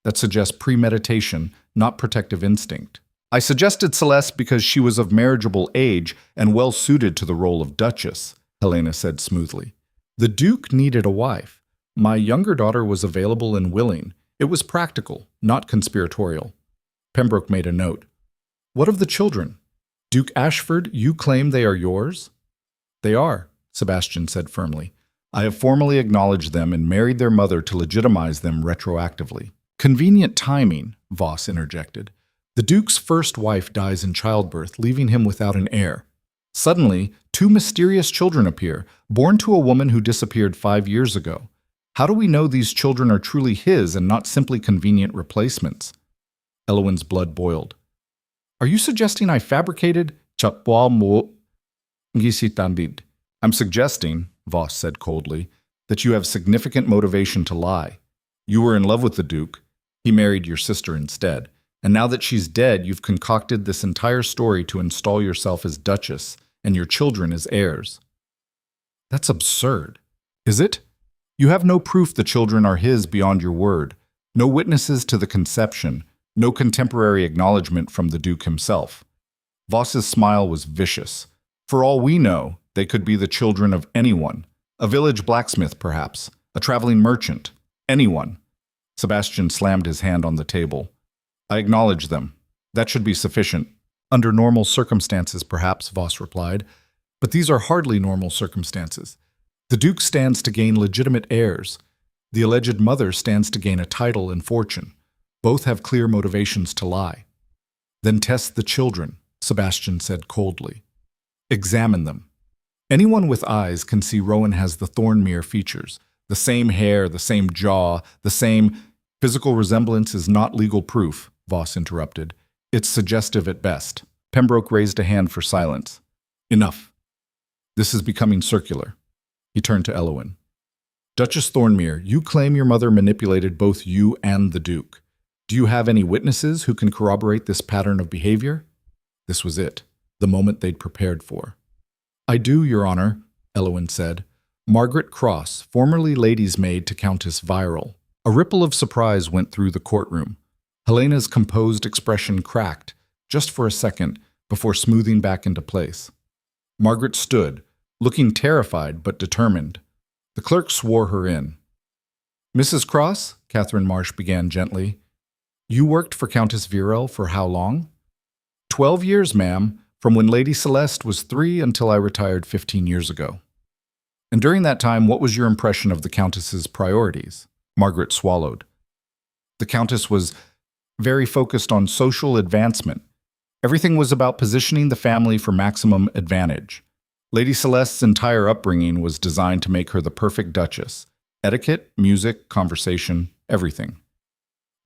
That suggests premeditation, not protective instinct. I suggested Celeste because she was of marriageable age and well suited to the role of Duchess, Helena said smoothly. The Duke needed a wife. My younger daughter was available and willing. It was practical, not conspiratorial. Pembroke made a note. What of the children? Duke Ashford, you claim they are yours? They are, Sebastian said firmly. I have formally acknowledged them and married their mother to legitimize them retroactively. Convenient timing, Voss interjected. The Duke's first wife dies in childbirth, leaving him without an heir. Suddenly, two mysterious children appear, born to a woman who disappeared 5 years ago. How do we know these children are truly his and not simply convenient replacements? Elowen's blood boiled. Are you suggesting I fabricated? I'm suggesting, Voss said coldly, that you have significant motivation to lie. You were in love with the Duke. He married your sister instead. And now that she's dead, you've concocted this entire story to install yourself as Duchess and your children as heirs. That's absurd. Is it? You have no proof the children are his beyond your word, no witnesses to the conception, no contemporary acknowledgement from the Duke himself. Voss's smile was vicious. For all we know, they could be the children of anyone, a village blacksmith perhaps, a traveling merchant, anyone. Sebastian slammed his hand on the table. I acknowledge them. That should be sufficient. Under normal circumstances, perhaps, Voss replied, but these are hardly normal circumstances. The Duke stands to gain legitimate heirs. The alleged mother stands to gain a title and fortune. Both have clear motivations to lie. Then test the children, Sebastian said coldly. Examine them. Anyone with eyes can see Rowan has the Thornmere features, the same hair, the same jaw, the same... Physical resemblance is not legal proof, Voss interrupted. It's suggestive at best. Pembroke raised a hand for silence. Enough. This is becoming circular. He turned to Elowen. Duchess Thornmere, you claim your mother manipulated both you and the Duke. Do you have any witnesses who can corroborate this pattern of behavior? This was it, the moment they'd prepared for. I do, Your Honor, Elowen said. Margaret Cross, formerly lady's maid to Countess Viral. A ripple of surprise went through the courtroom. Helena's composed expression cracked, just for a second, before smoothing back into place. Margaret stood, looking terrified but determined. The clerk swore her in. Mrs. Cross, Catherine Marsh began gently, you worked for Countess Viral for how long? 12 years, ma'am, from when Lady Celeste was 3 until I retired 15 years ago. And during that time, what was your impression of the Countess's priorities? Margaret swallowed. The Countess was very focused on social advancement. Everything was about positioning the family for maximum advantage. Lady Celeste's entire upbringing was designed to make her the perfect Duchess. Etiquette, music, conversation, everything.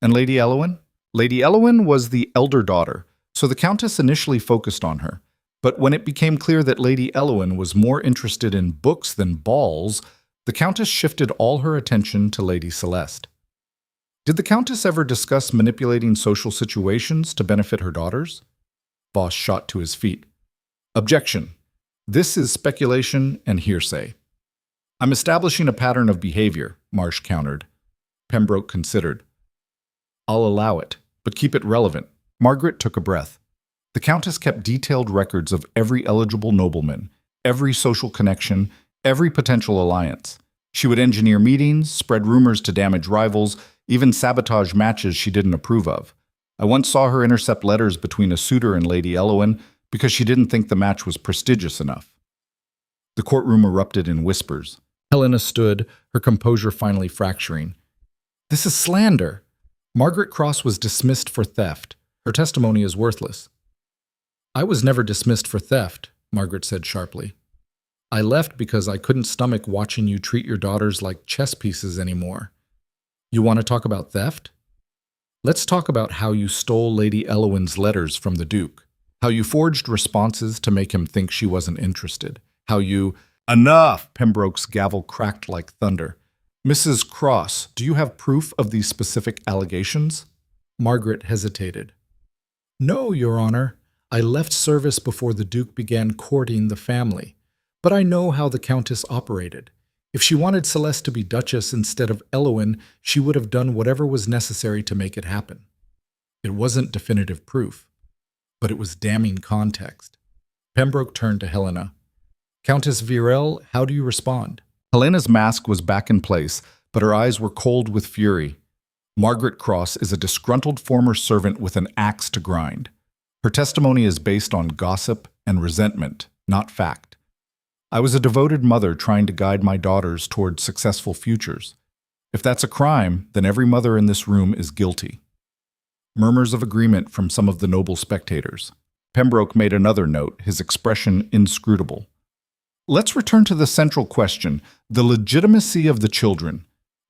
And Lady Elowen? Lady Elowen was the elder daughter, so the Countess initially focused on her. But when it became clear that Lady Elowen was more interested in books than balls, the Countess shifted all her attention to Lady Celeste. Did the Countess ever discuss manipulating social situations to benefit her daughters? Voss shot to his feet. Objection. This is speculation and hearsay. I'm establishing a pattern of behavior, Marsh countered. Pembroke considered. I'll allow it, but keep it relevant. Margaret took a breath. The Countess kept detailed records of every eligible nobleman, every social connection, every potential alliance. She would engineer meetings, spread rumors to damage rivals, even sabotage matches she didn't approve of. I once saw her intercept letters between a suitor and Lady Elowen because she didn't think the match was prestigious enough. The courtroom erupted in whispers. Helena stood, her composure finally fracturing. This is slander. Margaret Cross was dismissed for theft. Her testimony is worthless. I was never dismissed for theft, Margaret said sharply. I left because I couldn't stomach watching you treat your daughters like chess pieces anymore. You want to talk about theft? Let's talk about how you stole Lady Elowen's letters from the Duke, how you forged responses to make him think she wasn't interested, how you— Enough! Pembroke's gavel cracked like thunder. Mrs. Cross, do you have proof of these specific allegations? Margaret hesitated. No, Your Honor. I left service before the Duke began courting the family, but I know how the Countess operated. If she wanted Celeste to be Duchess instead of Elowen, she would have done whatever was necessary to make it happen. It wasn't definitive proof, but it was damning context. Pembroke turned to Helena. Countess Virel, how do you respond? Helena's mask was back in place, but her eyes were cold with fury. Margaret Cross is a disgruntled former servant with an axe to grind. Her testimony is based on gossip and resentment, not fact. I was a devoted mother trying to guide my daughters toward successful futures. If that's a crime, then every mother in this room is guilty. Murmurs of agreement from some of the noble spectators. Pembroke made another note, his expression inscrutable. Let's return to the central question, the legitimacy of the children.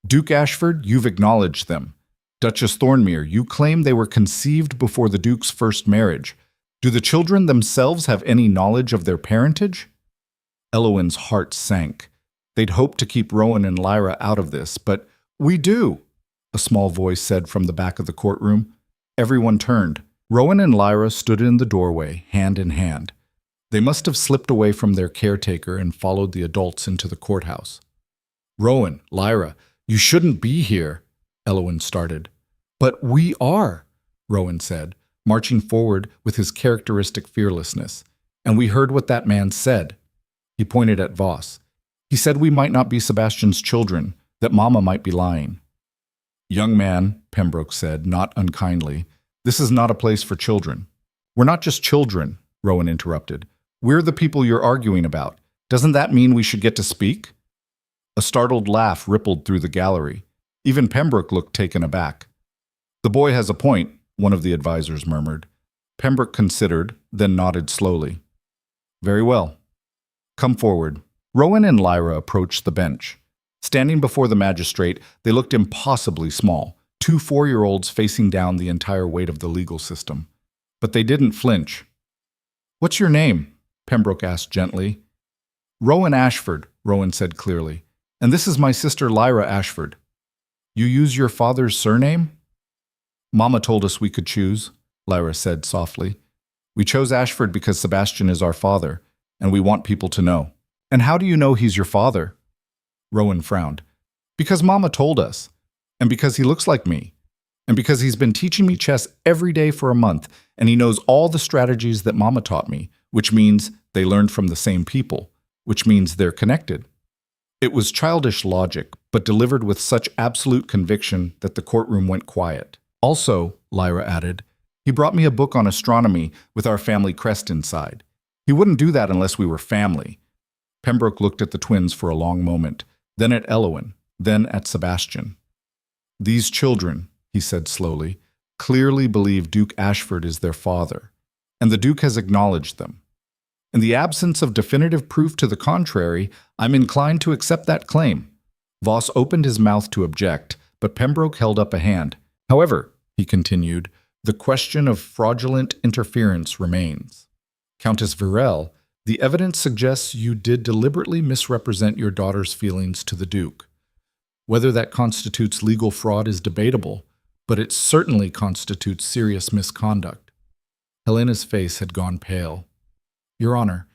Duke Ashford, you've acknowledged them. Duchess Thornmere, you claim they were conceived before the Duke's first marriage. Do the children themselves have any knowledge of their parentage? Elowen's heart sank. They'd hoped to keep Rowan and Lyra out of this, but we do, a small voice said from the back of the courtroom. Everyone turned. Rowan and Lyra stood in the doorway, hand in hand. They must have slipped away from their caretaker and followed the adults into the courthouse. Rowan, Lyra, you shouldn't be here, Elowen started. But we are, Rowan said, marching forward with his characteristic fearlessness. And we heard what that man said. He pointed at Voss. He said we might not be Sebastian's children, that Mama might be lying. Young man, Pembroke said, not unkindly, this is not a place for children. We're not just children, Rowan interrupted. We're the people you're arguing about. Doesn't that mean we should get to speak? A startled laugh rippled through the gallery. Even Pembroke looked taken aback. The boy has a point, one of the advisors murmured. Pembroke considered, then nodded slowly. Very well. Come forward. Rowan and Lyra approached the bench. Standing before the magistrate, they looked impossibly small, 2 4-year-olds facing down the entire weight of the legal system. But they didn't flinch. What's your name? Pembroke asked gently. Rowan Ashford, Rowan said clearly. And this is my sister Lyra Ashford. You use your father's surname? Mama told us we could choose, Lyra said softly. We chose Ashford because Sebastian is our father, and we want people to know. And how do you know he's your father? Rowan frowned. Because Mama told us, and because he looks like me, and because he's been teaching me chess every day for a month, and he knows all the strategies that Mama taught me, which means they learned from the same people, which means they're connected. It was childish logic, but delivered with such absolute conviction that the courtroom went quiet. Also, Lyra added, he brought me a book on astronomy with our family crest inside. He wouldn't do that unless we were family. Pembroke looked at the twins for a long moment, then at Elowen, then at Sebastian. These children, he said slowly, clearly believe Duke Ashford is their father, and the Duke has acknowledged them. In the absence of definitive proof to the contrary, I'm inclined to accept that claim. Voss opened his mouth to object, but Pembroke held up a hand. However, he continued, the question of fraudulent interference remains. Countess Virel, the evidence suggests you did deliberately misrepresent your daughter's feelings to the Duke. Whether that constitutes legal fraud is debatable, but it certainly constitutes serious misconduct. Helena's face had gone pale. Your Honor,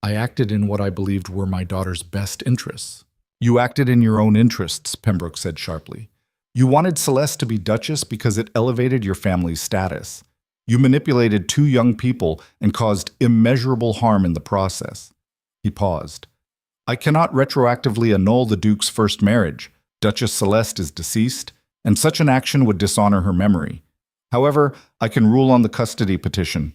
I acted in what I believed were my daughter's best interests. You acted in your own interests, Pembroke said sharply. You wanted Celeste to be Duchess because it elevated your family's status. You manipulated 2 young people and caused immeasurable harm in the process. He paused. I cannot retroactively annul the Duke's first marriage. Duchess Celeste is deceased, and such an action would dishonor her memory. However, I can rule on the custody petition.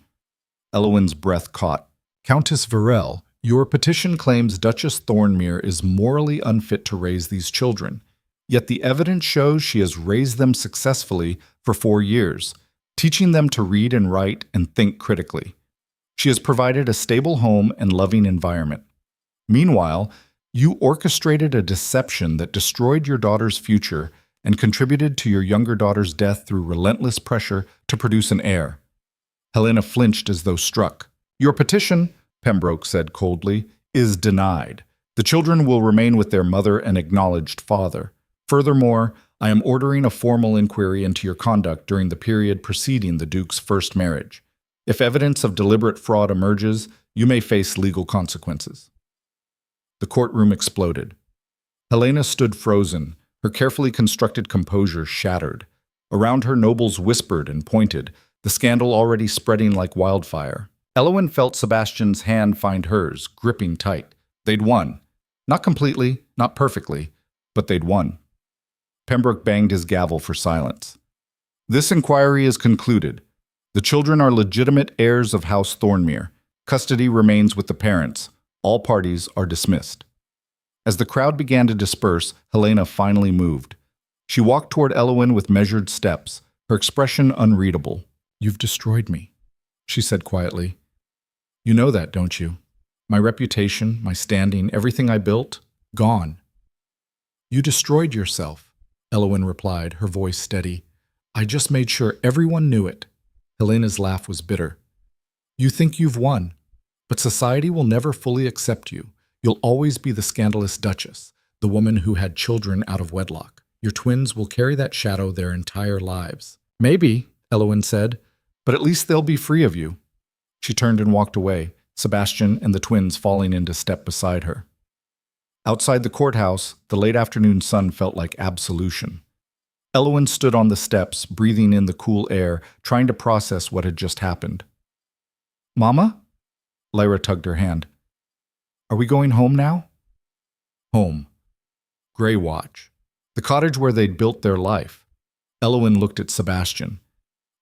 Elowen's breath caught. Countess Virel, your petition claims Duchess Thornmere is morally unfit to raise these children, yet the evidence shows she has raised them successfully for 4 years, teaching them to read and write and think critically. She has provided a stable home and loving environment. Meanwhile, you orchestrated a deception that destroyed your daughter's future and contributed to your younger daughter's death through relentless pressure to produce an heir. Helena flinched as though struck. Your petition, Pembroke said coldly, is denied. The children will remain with their mother and acknowledged father. Furthermore, I am ordering a formal inquiry into your conduct during the period preceding the Duke's first marriage. If evidence of deliberate fraud emerges, you may face legal consequences. The courtroom exploded. Helena stood frozen, her carefully constructed composure shattered. Around her, nobles whispered and pointed, the scandal already spreading like wildfire. Elowen felt Sebastian's hand find hers, gripping tight. They'd won. Not completely, not perfectly, but they'd won. Pembroke banged his gavel for silence. This inquiry is concluded. The children are legitimate heirs of House Thornmere. Custody remains with the parents. All parties are dismissed. As the crowd began to disperse, Helena finally moved. She walked toward Elowen with measured steps, her expression unreadable. "You've destroyed me," she said quietly. "You know that, don't you? My reputation, my standing, everything I built, gone." "You destroyed yourself," Elowen replied, her voice steady. "I just made sure everyone knew it." Helena's laugh was bitter. "You think you've won, but society will never fully accept you. You'll always be the scandalous duchess, the woman who had children out of wedlock. Your twins will carry that shadow their entire lives." "Maybe," Elowen said, "but at least they'll be free of you." She turned and walked away, Sebastian and the twins falling into step beside her. Outside the courthouse, the late afternoon sun felt like absolution. Elowen stood on the steps, breathing in the cool air, trying to process what had just happened. "Mama?" Lyra tugged her hand. "Are we going home now?" Home. Greywatch. The cottage where they'd built their life. Elowen looked at Sebastian.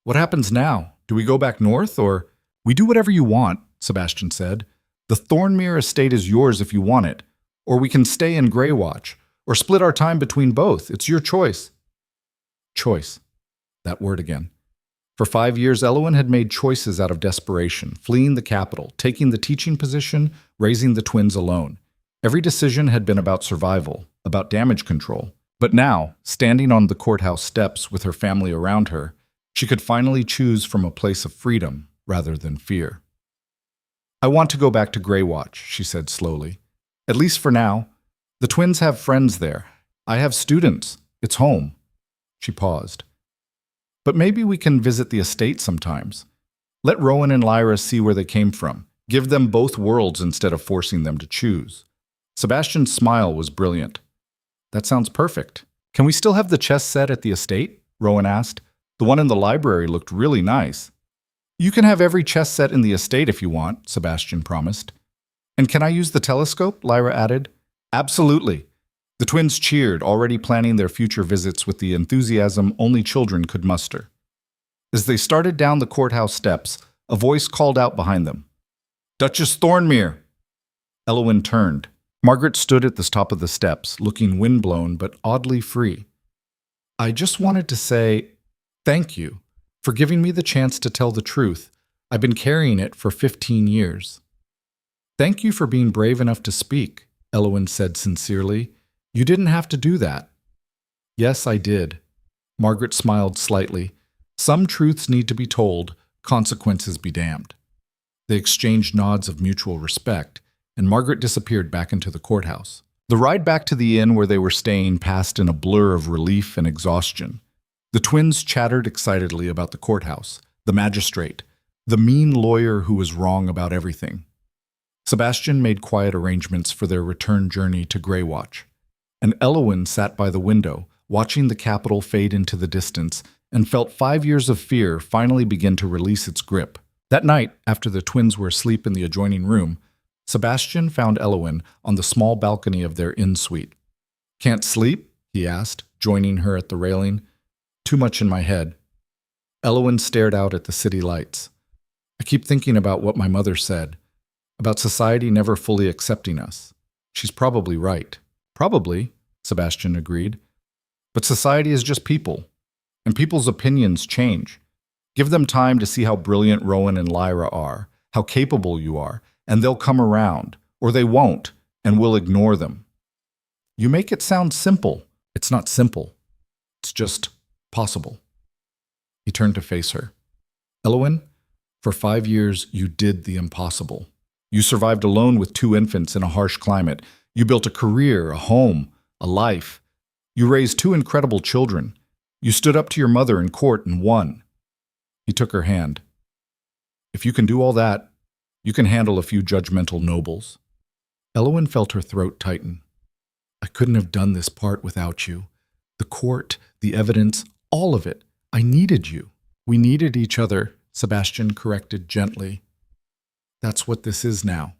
"What happens now? Do we go back north, or—" "We do whatever you want," Sebastian said. "The Thornmere estate is yours if you want it, or we can stay in Greywatch, or split our time between both. It's your choice." Choice. That word again. For 5 years, Elowen had made choices out of desperation, fleeing the capital, taking the teaching position, raising the twins alone. Every decision had been about survival, about damage control. But now, standing on the courthouse steps with her family around her, she could finally choose from a place of freedom rather than fear. "I want to go back to Greywatch," she said slowly. "At least for now. The twins have friends there. I have students. It's home." She paused. "But maybe we can visit the estate sometimes. Let Rowan and Lyra see where they came from. Give them both worlds instead of forcing them to choose." Sebastian's smile was brilliant. "That sounds perfect. Can we still have the chess set at the estate?" Rowan asked. "The one in the library looked really nice." "You can have every chess set in the estate if you want," Sebastian promised. "And can I use the telescope?" Lyra added. "Absolutely." The twins cheered, already planning their future visits with the enthusiasm only children could muster. As they started down the courthouse steps, a voice called out behind them. "Duchess Thornmere!" Elowen turned. Margaret stood at the top of the steps, looking windblown but oddly free. "I just wanted to say thank you for giving me the chance to tell the truth. I've been carrying it for 15 years. "Thank you for being brave enough to speak," Elowen said sincerely. "You didn't have to do that." "Yes, I did." Margaret smiled slightly. "Some truths need to be told, consequences be damned." They exchanged nods of mutual respect, and Margaret disappeared back into the courthouse. The ride back to the inn where they were staying passed in a blur of relief and exhaustion. The twins chattered excitedly about the courthouse, the magistrate, the mean lawyer who was wrong about everything. Sebastian made quiet arrangements for their return journey to Greywatch, and Elowen sat by the window, watching the capital fade into the distance, and felt 5 years of fear finally begin to release its grip. That night, after the twins were asleep in the adjoining room, Sebastian found Elowen on the small balcony of their inn suite. "Can't sleep?" he asked, joining her at the railing. "Too much in my head." Elowen stared out at the city lights. "I keep thinking about what my mother said, about society never fully accepting us. She's probably right." "Probably," Sebastian agreed. "But society is just people, and people's opinions change. Give them time to see how brilliant Rowan and Lyra are, how capable you are, and they'll come around, or they won't, and we'll ignore them." "You make it sound simple." "It's not simple. It's just possible." He turned to face her. "Elowen, for 5 years you did the impossible. You survived alone with 2 infants in a harsh climate. You built a career, a home, a life. You raised 2 incredible children. You stood up to your mother in court and won." He took her hand. If you can do all that, you can handle a few judgmental nobles. Elowen felt her throat tighten. I couldn't have done this part without you. The court, the evidence, all of it. I needed you. We needed each other, Sebastian corrected gently. That's what this is now.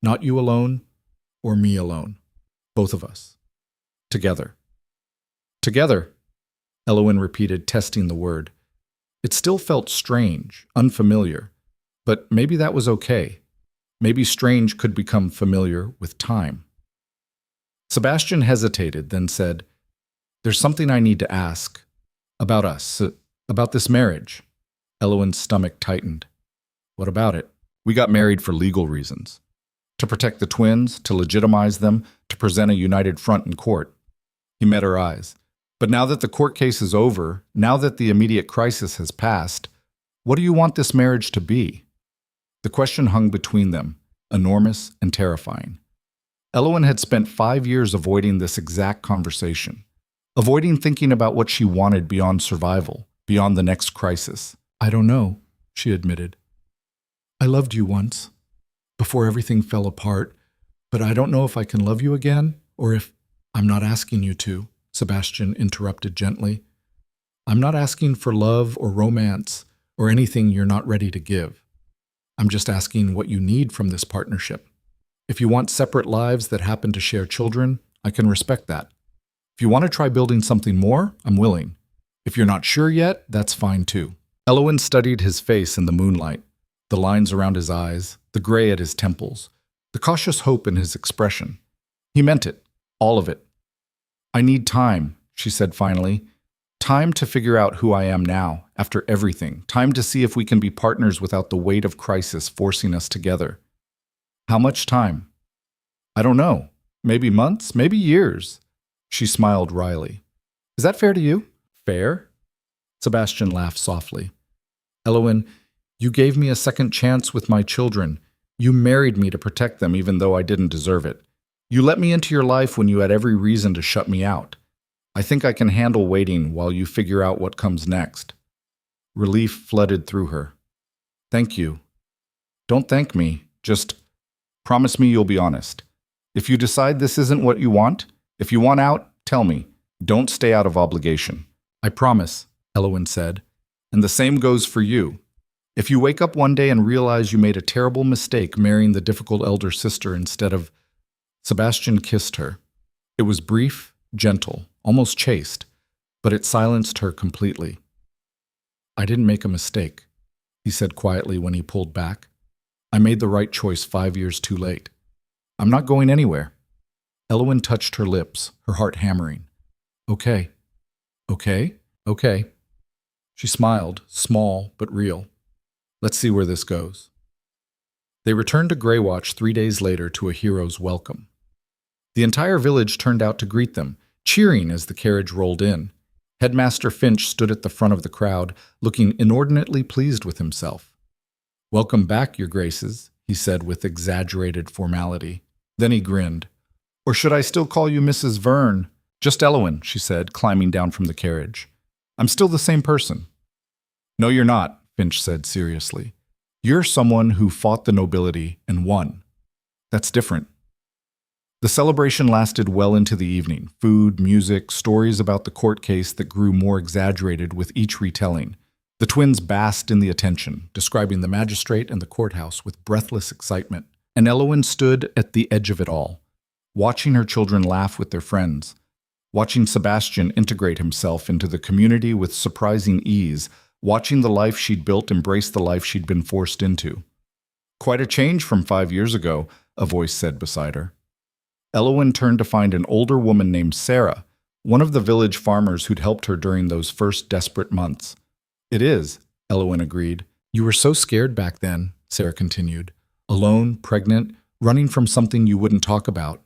Not you alone or me alone. Both of us. Together. Together, Elowen repeated, testing the word. It still felt strange, unfamiliar, but maybe that was okay. Maybe strange could become familiar with time. Sebastian hesitated, then said, There's something I need to ask. About us. About this marriage. Elowen's stomach tightened. What about it? We got married for legal reasons. To protect the twins, to legitimize them, to present a united front in court. He met her eyes. But now that the court case is over, now that the immediate crisis has passed, what do you want this marriage to be? The question hung between them, enormous and terrifying. Elowen had spent 5 years avoiding this exact conversation, avoiding thinking about what she wanted beyond survival, beyond the next crisis. I don't know, she admitted. I loved you once, before everything fell apart, but I don't know if I can love you again, or if I'm not asking you to, Sebastian interrupted gently. I'm not asking for love or romance or anything you're not ready to give. I'm just asking what you need from this partnership. If you want separate lives that happen to share children, I can respect that. If you want to try building something more, I'm willing. If you're not sure yet, that's fine too. Elowen studied his face in the moonlight, the lines around his eyes, the gray at his temples, the cautious hope in his expression. He meant it, all of it. I need time, she said finally. Time to figure out who I am now, after everything. Time to see if we can be partners without the weight of crisis forcing us together. How much time? I don't know. Maybe months, maybe years. She smiled wryly. Is that fair to you? Fair? Sebastian laughed softly. Elowen, you gave me a second chance with my children. You married me to protect them even though I didn't deserve it. You let me into your life when you had every reason to shut me out. I think I can handle waiting while you figure out what comes next. Relief flooded through her. Thank you. Don't thank me. Just promise me you'll be honest. If you decide this isn't what you want, if you want out, tell me. Don't stay out of obligation. I promise, Elowen said. And the same goes for you. If you wake up one day and realize you made a terrible mistake marrying the difficult elder sister instead of... Sebastian kissed her. It was brief, gentle, almost chaste, but it silenced her completely. I didn't make a mistake, he said quietly when he pulled back. I made the right choice 5 years too late. I'm not going anywhere. Elowen touched her lips, her heart hammering. Okay. Okay? Okay. She smiled, small but real. Let's see where this goes. They returned to Greywatch 3 days later to a hero's welcome. The entire village turned out to greet them, cheering as the carriage rolled in. Headmaster Finch stood at the front of the crowd, looking inordinately pleased with himself. Welcome back, your graces, he said with exaggerated formality. Then he grinned. Or should I still call you Mrs. Verne? Just Elowen, she said, climbing down from the carriage. I'm still the same person. No, you're not, Finch said seriously. You're someone who fought the nobility and won. That's different. The celebration lasted well into the evening. Food, music, stories about the court case that grew more exaggerated with each retelling. The twins basked in the attention, describing the magistrate and the courthouse with breathless excitement. And Elowen stood at the edge of it all, watching her children laugh with their friends, watching Sebastian integrate himself into the community with surprising ease, watching the life she'd built embrace the life she'd been forced into. Quite a change from 5 years ago, a voice said beside her. Elowen turned to find an older woman named Sarah, one of the village farmers who'd helped her during those first desperate months. It is, Elowen agreed. You were so scared back then, Sarah continued. Alone, pregnant, running from something you wouldn't talk about.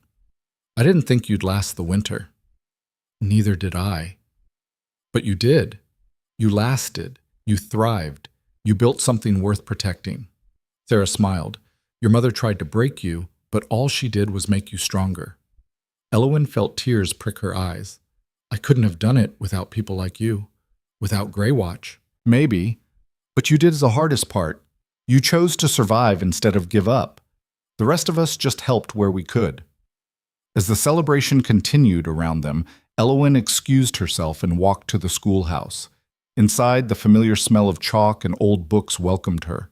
I didn't think you'd last the winter. Neither did I. But you did. You lasted. You thrived. You built something worth protecting. Sarah smiled. Your mother tried to break you, but all she did was make you stronger. Elowen felt tears prick her eyes. I couldn't have done it without people like you. Without Greywatch. Maybe. But you did the hardest part. You chose to survive instead of give up. The rest of us just helped where we could. As the celebration continued around them, Elowen excused herself and walked to the schoolhouse. Inside, the familiar smell of chalk and old books welcomed her.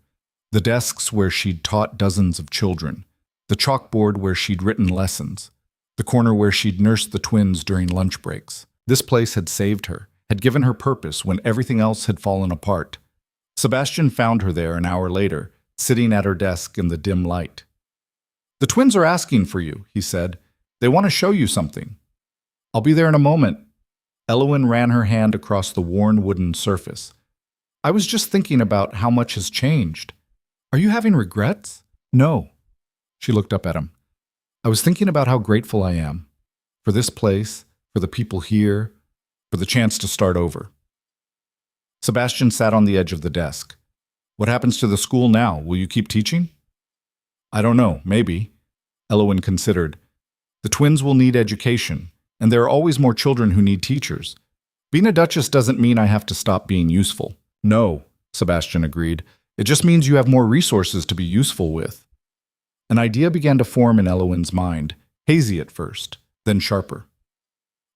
The desks where she'd taught dozens of children. The chalkboard where she'd written lessons. The corner where she'd nursed the twins during lunch breaks. This place had saved her, had given her purpose when everything else had fallen apart. Sebastian found her there an hour later, sitting at her desk in the dim light. "The twins are asking for you," he said. "They want to show you something." "I'll be there in a moment." Elowen ran her hand across the worn wooden surface. "I was just thinking about how much has changed. Are you having regrets?" "No." She looked up at him. "I was thinking about how grateful I am. For this place, for the people here, for the chance to start over." Sebastian sat on the edge of the desk. "What happens to the school now? Will you keep teaching?" "I don't know, maybe." Elowen considered. "The twins will need education, and there are always more children who need teachers. Being a duchess doesn't mean I have to stop being useful." "No," Sebastian agreed. "It just means you have more resources to be useful with." An idea began to form in Elowen's mind, hazy at first, then sharper.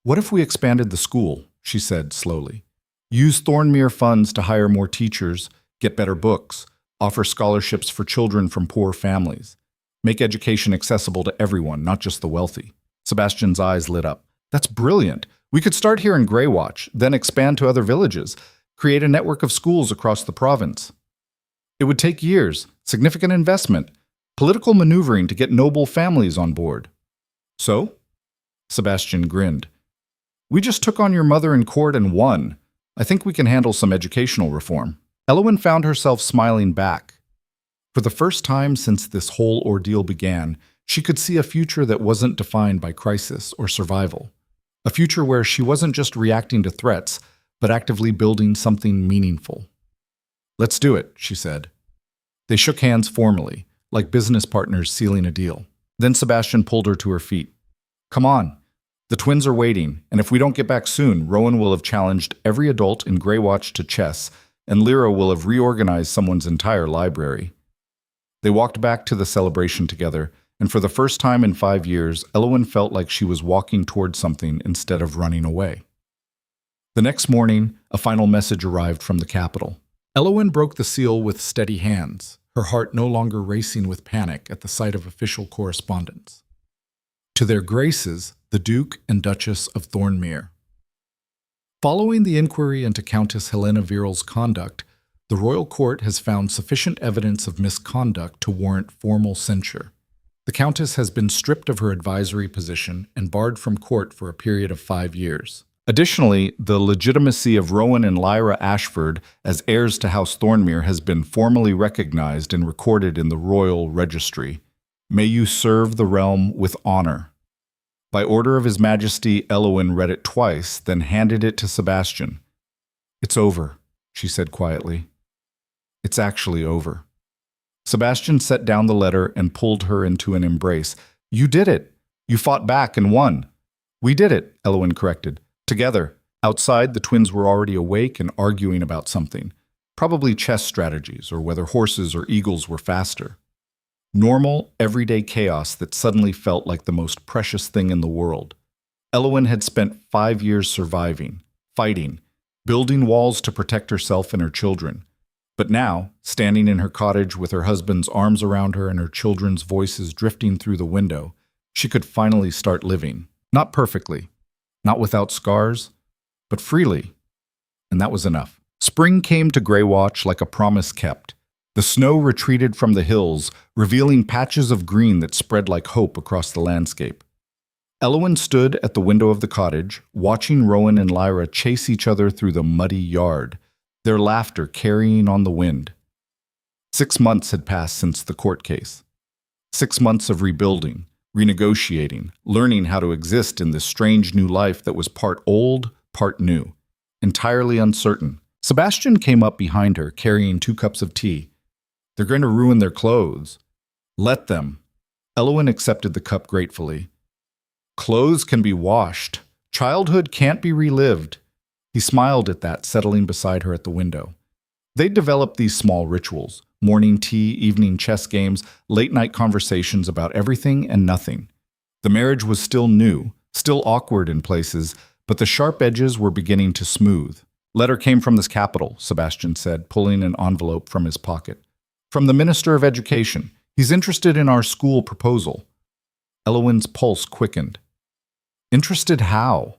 "What if we expanded the school?" she said slowly. "Use Thornmere funds to hire more teachers, get better books, offer scholarships for children from poor families. Make education accessible to everyone, not just the wealthy." Sebastian's eyes lit up. "That's brilliant. We could start here in Greywatch, then expand to other villages, create a network of schools across the province. It would take years, significant investment, political maneuvering to get noble families on board." "So?" Sebastian grinned. "We just took on your mother in court and won. I think we can handle some educational reform." Elowen found herself smiling back. For the first time since this whole ordeal began, she could see a future that wasn't defined by crisis or survival. A future where she wasn't just reacting to threats, but actively building something meaningful. "Let's do it," she said. They shook hands formally, like business partners sealing a deal. Then Sebastian pulled her to her feet. "Come on. The twins are waiting, and if we don't get back soon, Rowan will have challenged every adult in Greywatch to chess, and Lyra will have reorganized someone's entire library." They walked back to the celebration together, and for the first time in 5 years, Elowen felt like she was walking toward something instead of running away. The next morning, a final message arrived from the capital. Elowen broke the seal with steady hands, her heart no longer racing with panic at the sight of official correspondence. To their graces, the Duke and Duchess of Thornmere. Following the inquiry into Countess Helena Viral's conduct, the royal court has found sufficient evidence of misconduct to warrant formal censure. The Countess has been stripped of her advisory position and barred from court for a period of 5 years. Additionally, the legitimacy of Rowan and Lyra Ashford as heirs to House Thornmere has been formally recognized and recorded in the royal registry. May you serve the realm with honor. By order of His Majesty, Elowen read it twice, then handed it to Sebastian. "It's over," she said quietly. "It's actually over." Sebastian set down the letter and pulled her into an embrace. "You did it. You fought back and won." "We did it," Elowen corrected. "Together." Outside, the twins were already awake and arguing about something. Probably chess strategies or whether horses or eagles were faster. Normal, everyday chaos that suddenly felt like the most precious thing in the world. Elowen had spent 5 years surviving, fighting, building walls to protect herself and her children. But now, standing in her cottage with her husband's arms around her and her children's voices drifting through the window, she could finally start living. Not perfectly, not without scars, but freely. And that was enough. Spring came to Greywatch like a promise kept. The snow retreated from the hills, revealing patches of green that spread like hope across the landscape. Elowen stood at the window of the cottage, watching Rowan and Lyra chase each other through the muddy yard, their laughter carrying on the wind. 6 months had passed since the court case. 6 months of rebuilding, renegotiating, learning how to exist in this strange new life that was part old, part new, entirely uncertain. Sebastian came up behind her, carrying 2 cups of tea. "They're going to ruin their clothes." "Let them." Elowen accepted the cup gratefully. "Clothes can be washed. Childhood can't be relived." He smiled at that, settling beside her at the window. They'd developed these small rituals, Morning tea, evening chess games, late-night conversations about everything and nothing. The marriage was still new, still awkward in places, but the sharp edges were beginning to smooth. "Letter came from this capital," Sebastian said, pulling an envelope from his pocket. "From the Minister of Education. He's interested in our school proposal." Elowen's pulse quickened. Interested how?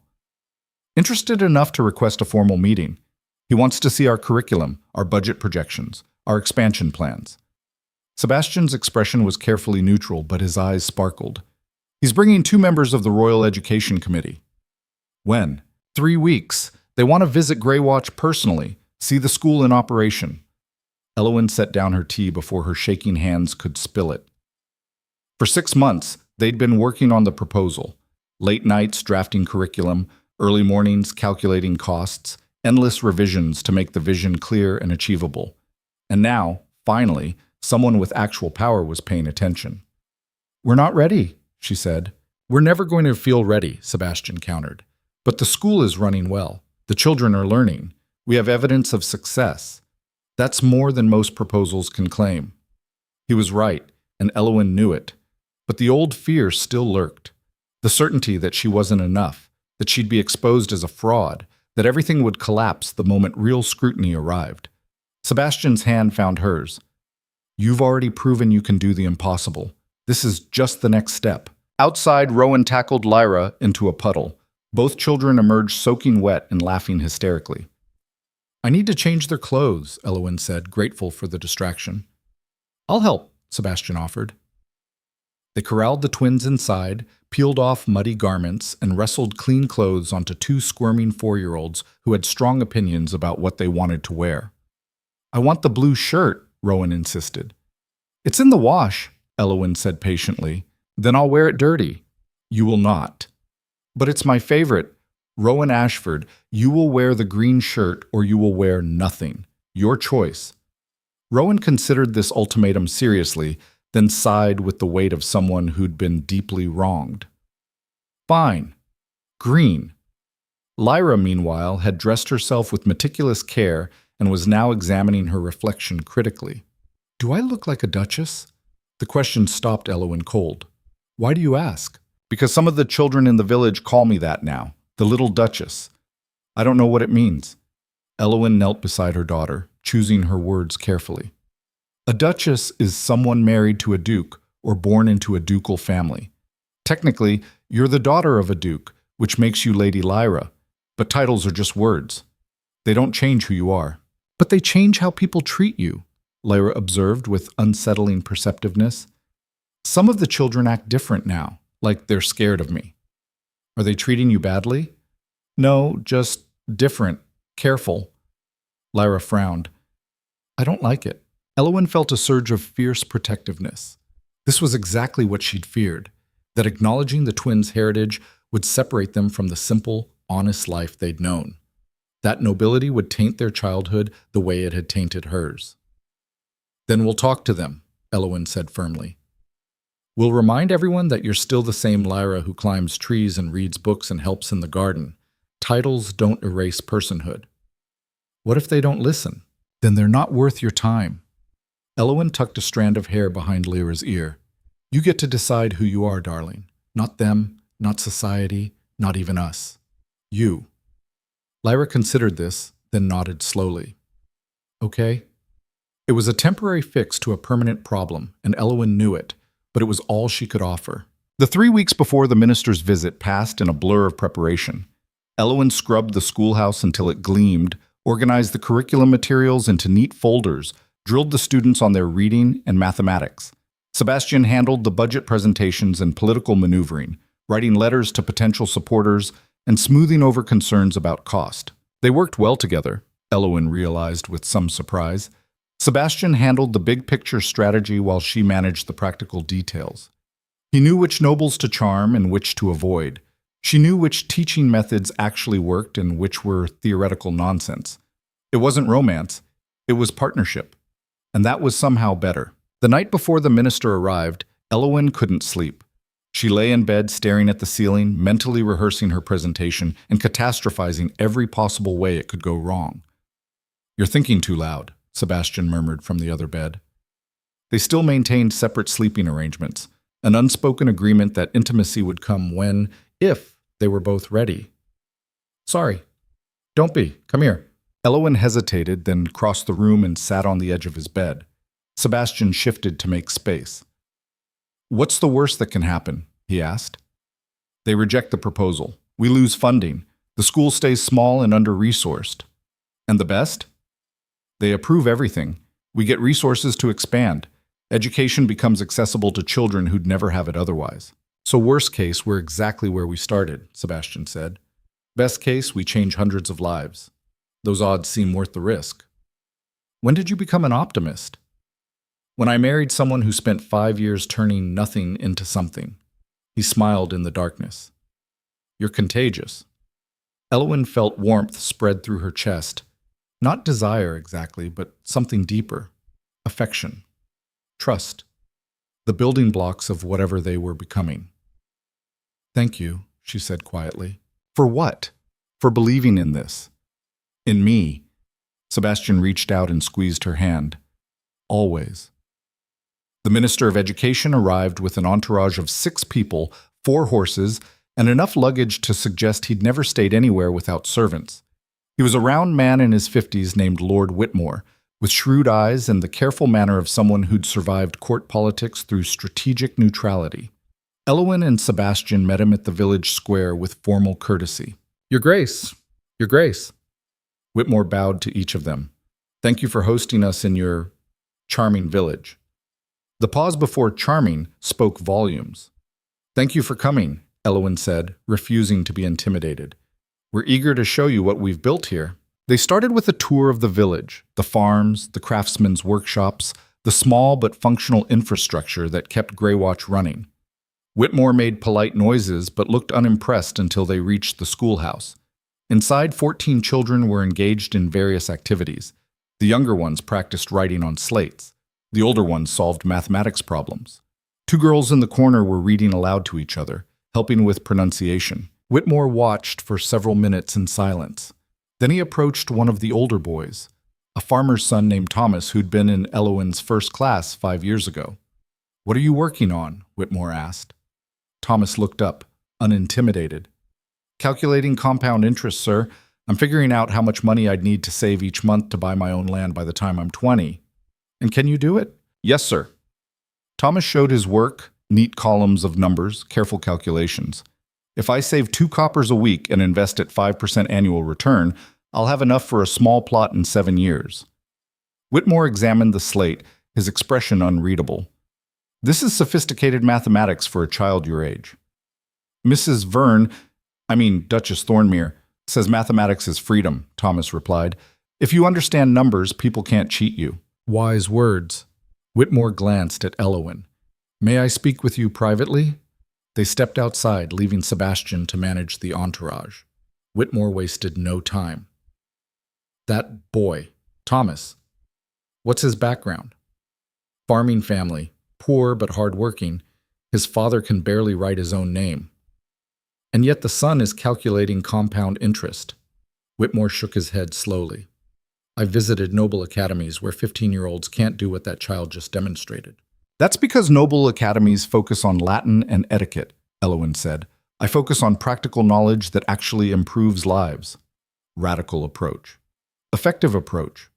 Interested enough to request a formal meeting. He wants to see our curriculum, our budget projections, our expansion plans. Sebastian's expression was carefully neutral, but his eyes sparkled. "He's bringing 2 members of the Royal Education Committee." "When?" 3 weeks. They want to visit Greywatch personally, see the school in operation." Elowen set down her tea before her shaking hands could spill it. For 6 months, they'd been working on the proposal. Late nights drafting curriculum, early mornings calculating costs, endless revisions to make the vision clear and achievable. And now, finally, someone with actual power was paying attention. "We're not ready," she said. "We're never going to feel ready," Sebastian countered. "But the school is running well. The children are learning. We have evidence of success. That's more than most proposals can claim." He was right, and Elowen knew it. But the old fear still lurked. The certainty that she wasn't enough, that she'd be exposed as a fraud, that everything would collapse the moment real scrutiny arrived. Sebastian's hand found hers. "You've already proven you can do the impossible. This is just the next step." Outside, Rowan tackled Lyra into a puddle. Both children emerged soaking wet and laughing hysterically. "I need to change their clothes," Elowen said, grateful for the distraction. "I'll help," Sebastian offered. They corralled the twins inside, peeled off muddy garments, and wrestled clean clothes onto 2 squirming 4-year-olds who had strong opinions about what they wanted to wear. "I want the blue shirt," Rowan insisted. "It's in the wash," Elowen said patiently. "Then I'll wear it dirty." "You will not." "But it's my favorite." "Rowan Ashford, you will wear the green shirt or you will wear nothing. Your choice." Rowan considered this ultimatum seriously, then sighed with the weight of someone who'd been deeply wronged. "Fine. Green." Lyra, meanwhile, had dressed herself with meticulous care and was now examining her reflection critically. "Do I look like a duchess?" The question stopped Elowen cold. "Why do you ask?" "Because some of the children in the village call me that now, the little duchess. I don't know what it means." Elowen knelt beside her daughter, choosing her words carefully. "A duchess is someone married to a duke or born into a ducal family. Technically, you're the daughter of a duke, which makes you Lady Lyra, but titles are just words. They don't change who you are." "But they change how people treat you," Lyra observed with unsettling perceptiveness. "Some of the children act different now, like they're scared of me." "Are they treating you badly?" "No, just different, careful." Lyra frowned. "I don't like it." Elowen felt a surge of fierce protectiveness. This was exactly what she'd feared, that acknowledging the twins' heritage would separate them from the simple, honest life they'd known. That nobility would taint their childhood the way it had tainted hers. "Then we'll talk to them," Elowen said firmly. "We'll remind everyone that you're still the same Lyra who climbs trees and reads books and helps in the garden. Titles don't erase personhood." "What if they don't listen?" "Then they're not worth your time." Elowen tucked a strand of hair behind Lyra's ear. "You get to decide who you are, darling. Not them, not society, not even us. You." Lyra considered this, then nodded slowly. "Okay." It was a temporary fix to a permanent problem, and Elowen knew it, but it was all she could offer. The 3 weeks before the minister's visit passed in a blur of preparation. Elowen scrubbed the schoolhouse until it gleamed, organized the curriculum materials into neat folders, drilled the students on their reading and mathematics. Sebastian handled the budget presentations and political maneuvering, writing letters to potential supporters and smoothing over concerns about cost. They worked well together, Elowen realized with some surprise. Sebastian handled the big-picture strategy while she managed the practical details. He knew which nobles to charm and which to avoid. She knew which teaching methods actually worked and which were theoretical nonsense. It wasn't romance, it was partnership. And that was somehow better. The night before the minister arrived, Elowen couldn't sleep. She lay in bed staring at the ceiling, mentally rehearsing her presentation and catastrophizing every possible way it could go wrong. "You're thinking too loud," Sebastian murmured from the other bed. They still maintained separate sleeping arrangements, an unspoken agreement that intimacy would come when, if, they were both ready. Sorry. Don't be. Come here. Elowen hesitated, then crossed the room and sat on the edge of his bed. Sebastian shifted to make space. What's the worst that can happen? He asked. They reject the proposal. We lose funding. The school stays small and under-resourced. And the best? They approve everything. We get resources to expand. Education becomes accessible to children who'd never have it otherwise. So worst case, we're exactly where we started, Sebastian said. Best case, we change hundreds of lives. Those odds seem worth the risk. When did you become an optimist? When I married someone who spent 5 years turning nothing into something. He smiled in the darkness. You're contagious. Elowen felt warmth spread through her chest. Not desire exactly, but something deeper. Affection. Trust. The building blocks of whatever they were becoming. Thank you, she said quietly. For what? For believing in this. In me. Sebastian reached out and squeezed her hand. Always. The Minister of Education arrived with an entourage of 6 people, 4 horses, and enough luggage to suggest he'd never stayed anywhere without servants. He was a round man in his 50s named Lord Whitmore, with shrewd eyes and the careful manner of someone who'd survived court politics through strategic neutrality. Elowen and Sebastian met him at the village square with formal courtesy. Your Grace, Your Grace. Whitmore bowed to each of them. Thank you for hosting us in your charming village. The pause before charming spoke volumes. Thank you for coming, Elowen said, refusing to be intimidated. We're eager to show you what we've built here. They started with a tour of the village, the farms, the craftsmen's workshops, the small but functional infrastructure that kept Greywatch running. Whitmore made polite noises but looked unimpressed until they reached the schoolhouse. Inside, 14 children were engaged in various activities. The younger ones practiced writing on slates. The older ones solved mathematics problems. 2 girls in the corner were reading aloud to each other, helping with pronunciation. Whitmore watched for several minutes in silence. Then he approached one of the older boys, a farmer's son named Thomas who'd been in Elowen's first class 5 years ago. What are you working on? Whitmore asked. Thomas looked up, unintimidated. Calculating compound interest, sir. I'm figuring out how much money I'd need to save each month to buy my own land by the time I'm 20. And can you do it? Yes, sir. Thomas showed his work, neat columns of numbers, careful calculations. If I save 2 coppers a week and invest at 5% annual return, I'll have enough for a small plot in 7 years. Whitmore examined the slate, his expression unreadable. This is sophisticated mathematics for a child your age. Duchess Thornmere, says mathematics is freedom, Thomas replied. If you understand numbers, people can't cheat you. Wise words. Whitmore glanced at Elowen. May I speak with you privately? They stepped outside, leaving Sebastian to manage the entourage. Whitmore wasted no time. That boy, Thomas. What's his background? Farming family, poor but hard-working. His father can barely write his own name. And yet the son is calculating compound interest. Whitmore shook his head slowly. I've visited noble academies where 15-year-olds can't do what that child just demonstrated. That's because noble academies focus on Latin and etiquette, Elowen said. I focus on practical knowledge that actually improves lives. Radical approach. Effective approach.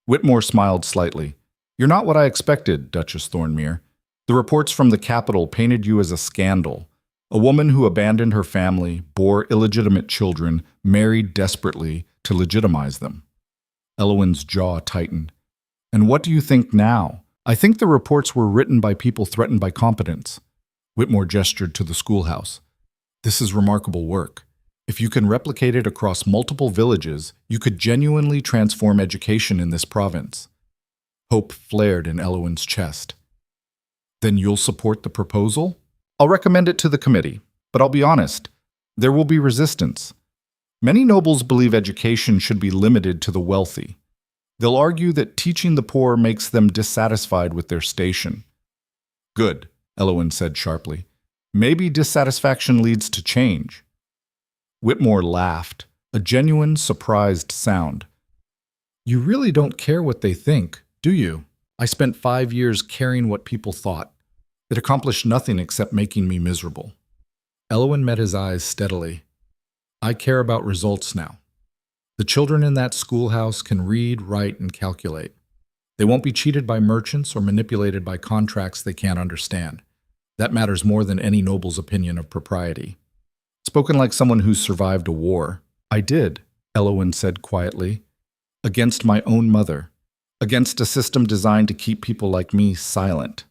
Whitmore smiled slightly. You're not what I expected, Duchess Thornmere. The reports from the capital painted you as a scandal. A woman who abandoned her family, bore illegitimate children, married desperately to legitimize them. Elowen's jaw tightened. And what do you think now? I think the reports were written by people threatened by competence. Whitmore gestured to the schoolhouse. This is remarkable work. If you can replicate it across multiple villages, you could genuinely transform education in this province. Hope flared in Elowen's chest. Then you'll support the proposal? I'll recommend it to the committee, but I'll be honest, there will be resistance. Many nobles believe education should be limited to the wealthy. They'll argue that teaching the poor makes them dissatisfied with their station. Good, Elowen said sharply. Maybe dissatisfaction leads to change. Whitmore laughed, a genuine, surprised sound. You really don't care what they think, do you? I spent 5 years caring what people thought. It accomplished nothing except making me miserable. Elowen met his eyes steadily. I care about results now. The children in that schoolhouse can read, write, and calculate. They won't be cheated by merchants or manipulated by contracts they can't understand. That matters more than any noble's opinion of propriety. Spoken like someone who's survived a war. I did, Elowen said quietly. Against my own mother. Against a system designed to keep people like me silent.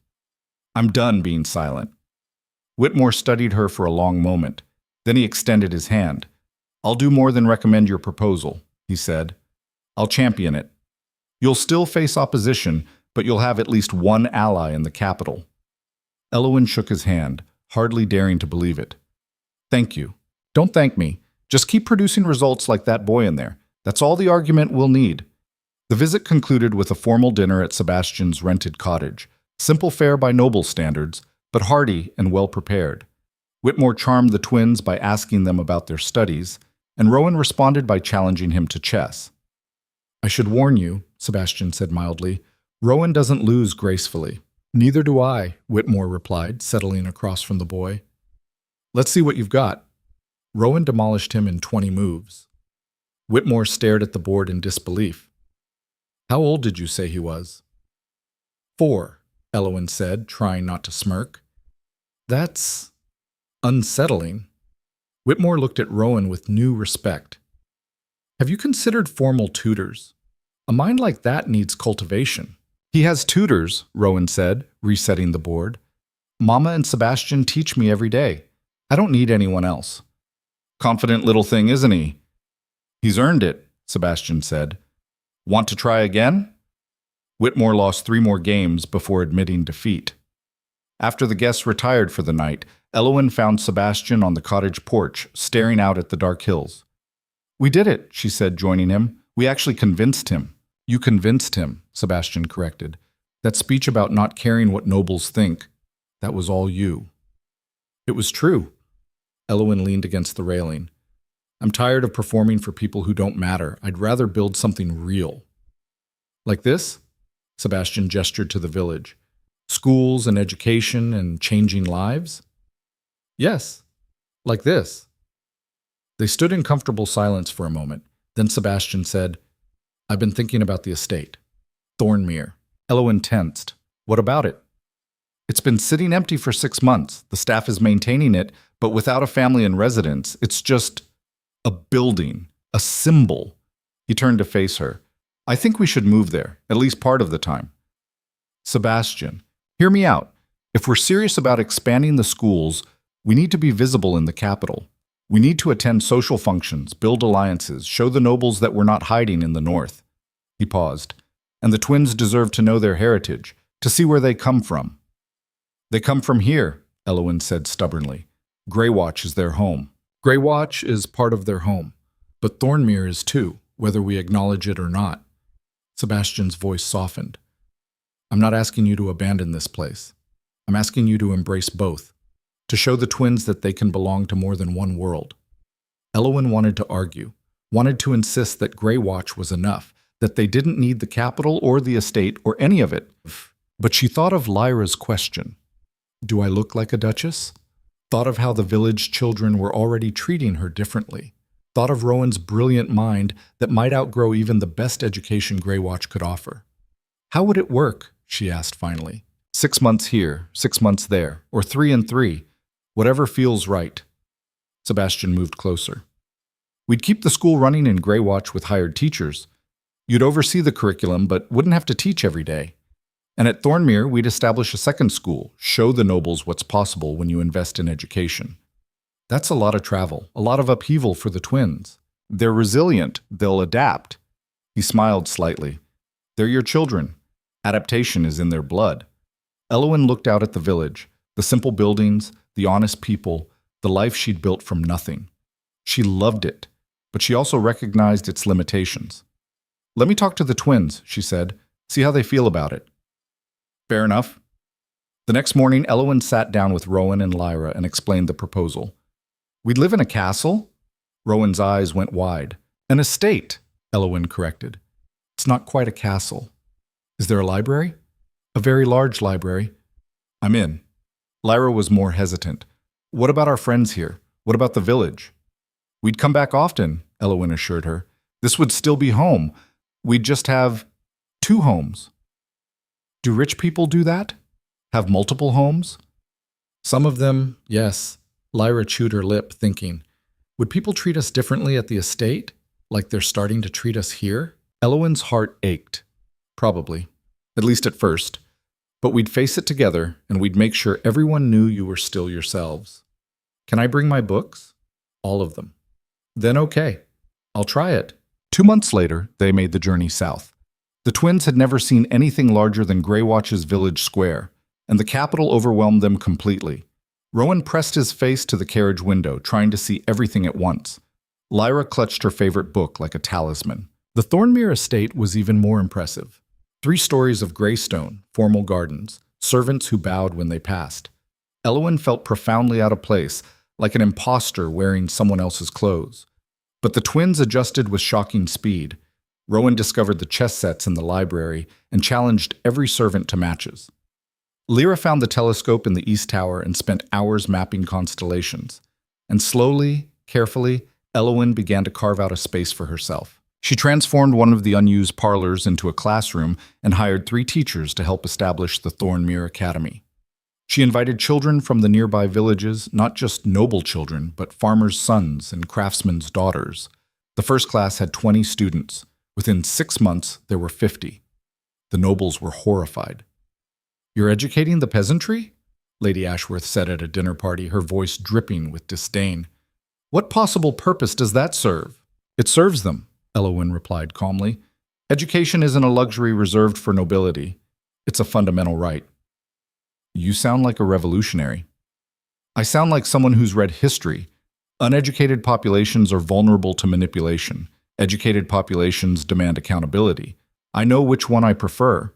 I'm done being silent. Whitmore studied her for a long moment. Then he extended his hand. I'll do more than recommend your proposal, he said. I'll champion it. You'll still face opposition, but you'll have at least one ally in the capital. Elowen shook his hand, hardly daring to believe it. Thank you. Don't thank me. Just keep producing results like that boy in there. That's all the argument we'll need. The visit concluded with a formal dinner at Sebastian's rented cottage. Simple fare by noble standards, but hearty and well-prepared. Whitmore charmed the twins by asking them about their studies, and Rowan responded by challenging him to chess. I should warn you, Sebastian said mildly, Rowan doesn't lose gracefully. Neither do I, Whitmore replied, settling across from the boy. Let's see what you've got. Rowan demolished him in 20 moves. Whitmore stared at the board in disbelief. How old did you say he was? 4, Elowen said, trying not to smirk. That's unsettling. Whitmore looked at Rowan with new respect. Have you considered formal tutors? A mind like that needs cultivation. He has tutors, Rowan said, resetting the board. Mama and Sebastian teach me every day. I don't need anyone else. Confident little thing, isn't he? He's earned it, Sebastian said. Want to try again? Whitmore lost 3 more games before admitting defeat. After the guests retired for the night, Elowen found Sebastian on the cottage porch, staring out at the dark hills. We did it, she said, joining him. We actually convinced him. You convinced him, Sebastian corrected. That speech about not caring what nobles think, that was all you. It was true. Elowen leaned against the railing. I'm tired of performing for people who don't matter. I'd rather build something real. Like this? Sebastian gestured to the village. Schools and education and changing lives? Yes, like this. They stood in comfortable silence for a moment. Then Sebastian said, I've been thinking about the estate. Thornmere. Elowen tensed. What about it? It's been sitting empty for 6 months. The staff is maintaining it, but without a family in residence, it's just a building, a symbol. He turned to face her. I think we should move there, at least part of the time. Sebastian, hear me out. If we're serious about expanding the schools, we need to be visible in the capital. We need to attend social functions, build alliances, show the nobles that we're not hiding in the north. He paused. And the twins deserve to know their heritage, to see where they come from. They come from here, Elowen said stubbornly. Greywatch is their home. Greywatch is part of their home, but Thornmere is too, whether we acknowledge it or not. Sebastian's voice softened. I'm not asking you to abandon this place. I'm asking you to embrace both, to show the twins that they can belong to more than one world. Elowen wanted to argue, wanted to insist that Greywatch was enough, that they didn't need the capital or the estate or any of it. But she thought of Lyra's question. Do I look like a duchess? Thought of how the village children were already treating her differently. Thought of Rowan's brilliant mind that might outgrow even the best education Greywatch could offer. How would it work? She asked finally. 6 months here, 6 months there, or 3 and 3. Whatever feels right. Sebastian moved closer. We'd keep the school running in Greywatch with hired teachers. You'd oversee the curriculum, but wouldn't have to teach every day. And at Thornmere, we'd establish a second school, show the nobles what's possible when you invest in education. That's a lot of travel, a lot of upheaval for the twins. They're resilient, they'll adapt. He smiled slightly. They're your children. Adaptation is in their blood. Elowen looked out at the village, the simple buildings, the honest people, the life she'd built from nothing. She loved it, but she also recognized its limitations. Let me talk to the twins, she said. See how they feel about it. Fair enough. The next morning, Elowen sat down with Rowan and Lyra and explained the proposal. We'd live in a castle? Rowan's eyes went wide. An estate, Elowen corrected. It's not quite a castle. Is there a library? A very large library. I'm in. Lyra was more hesitant. What about our friends here? What about the village? We'd come back often, Elowen assured her. This would still be home. We'd just have 2 homes. Do rich people do that? Have multiple homes? Some of them, yes. Lyra chewed her lip, thinking, would people treat us differently at the estate, like they're starting to treat us here? Elowen's heart ached. Probably. At least at first. But we'd face it together, and we'd make sure everyone knew you were still yourselves. Can I bring my books? All of them. Then okay. I'll try it. 2 months later, they made the journey south. The twins had never seen anything larger than Greywatch's village square, and the capital overwhelmed them completely. Rowan pressed his face to the carriage window, trying to see everything at once. Lyra clutched her favorite book like a talisman. The Thornmere estate was even more impressive. 3 stories of greystone, formal gardens, servants who bowed when they passed. Elowen felt profoundly out of place, like an imposter wearing someone else's clothes. But the twins adjusted with shocking speed. Rowan discovered the chess sets in the library and challenged every servant to matches. Lyra found the telescope in the East Tower and spent hours mapping constellations. And slowly, carefully, Elowen began to carve out a space for herself. She transformed one of the unused parlors into a classroom and hired 3 teachers to help establish the Thornmere Academy. She invited children from the nearby villages, not just noble children, but farmers' sons and craftsmen's daughters. The first class had 20 students. Within 6 months, there were 50. The nobles were horrified. "You're educating the peasantry?" Lady Ashworth said at a dinner party, her voice dripping with disdain. "What possible purpose does that serve?" "It serves them," Elowen replied calmly. "Education isn't a luxury reserved for nobility. It's a fundamental right." "You sound like a revolutionary." "I sound like someone who's read history. Uneducated populations are vulnerable to manipulation. Educated populations demand accountability. I know which one I prefer."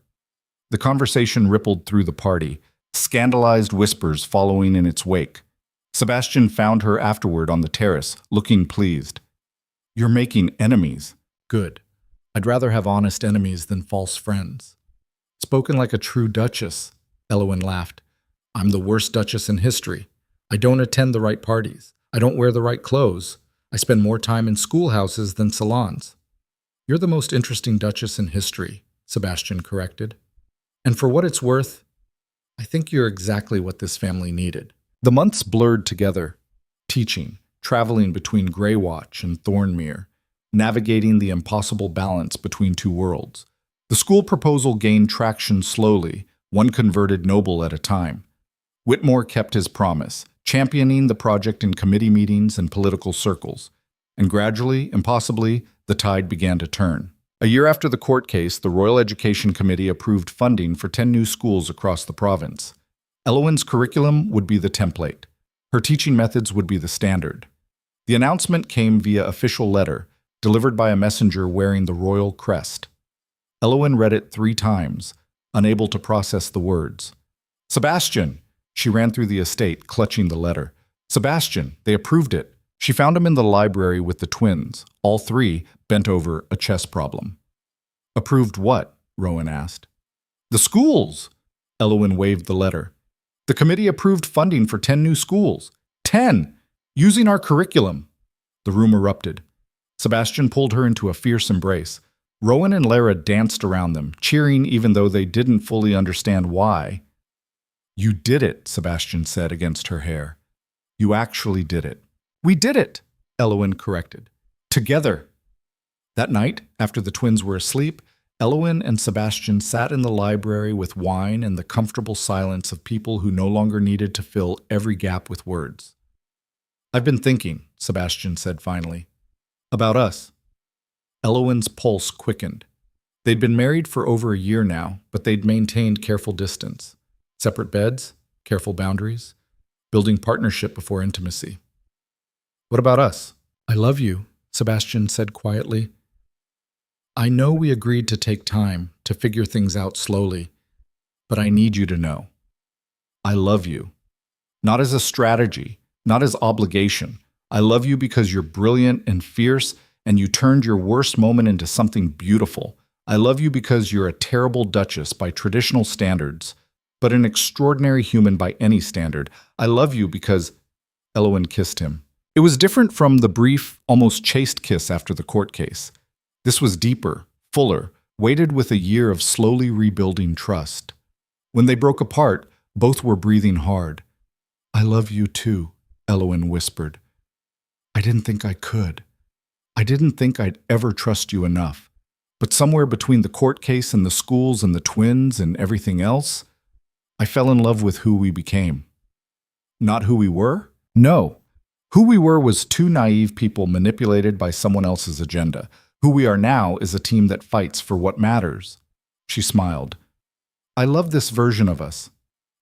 The conversation rippled through the party, scandalized whispers following in its wake. Sebastian found her afterward on the terrace, looking pleased. "You're making enemies." "Good. I'd rather have honest enemies than false friends." "Spoken like a true duchess," Elowen laughed. "I'm the worst duchess in history. I don't attend the right parties. I don't wear the right clothes. I spend more time in schoolhouses than salons." "You're the most interesting duchess in history," Sebastian corrected. "And for what it's worth, I think you're exactly what this family needed." The months blurred together, teaching, traveling between Greywatch and Thornmere, navigating the impossible balance between 2 worlds. The school proposal gained traction slowly, one converted noble at a time. Whitmore kept his promise, championing the project in committee meetings and political circles. And gradually, impossibly, the tide began to turn. A year after the court case, the Royal Education Committee approved funding for 10 new schools across the province. Elowen's curriculum would be the template. Her teaching methods would be the standard. The announcement came via official letter, delivered by a messenger wearing the royal crest. Elowen read it 3 times, unable to process the words. "Sebastian!" She ran through the estate, clutching the letter. "Sebastian! They approved it." She found him in the library with the twins, all 3 bent over a chess problem. "Approved what?" Rowan asked. "The schools!" Elowen waved the letter. "The committee approved funding for 10 new schools. 10! Using our curriculum." The room erupted. Sebastian pulled her into a fierce embrace. Rowan and Lara danced around them, cheering even though they didn't fully understand why. "You did it," Sebastian said against her hair. "You actually did it." "We did it," Elowen corrected. "Together." That night, after the twins were asleep, Elowen and Sebastian sat in the library with wine and the comfortable silence of people who no longer needed to fill every gap with words. "I've been thinking," Sebastian said finally, "about us." Elowen's pulse quickened. They'd been married for over a year now, but they'd maintained careful distance. Separate beds, careful boundaries, building partnership before intimacy. "What about us?" "I love you," Sebastian said quietly. "I know we agreed to take time, to figure things out slowly, but I need you to know. I love you. Not as a strategy, not as obligation. I love you because you're brilliant and fierce, and you turned your worst moment into something beautiful. I love you because you're a terrible duchess by traditional standards, but an extraordinary human by any standard. I love you because Elowen kissed him. It was different from the brief, almost chaste kiss after the court case. This was deeper, fuller, weighted with a year of slowly rebuilding trust. When they broke apart, both were breathing hard. I love you too, Elowen whispered. I didn't think I could. I didn't think I'd ever trust you enough. But somewhere between the court case and the schools and the twins and everything else, I fell in love with who we became. Not who we were? No. Who we were was two naive people manipulated by someone else's agenda. Who we are now is a team that fights for what matters. She smiled. I love this version of us.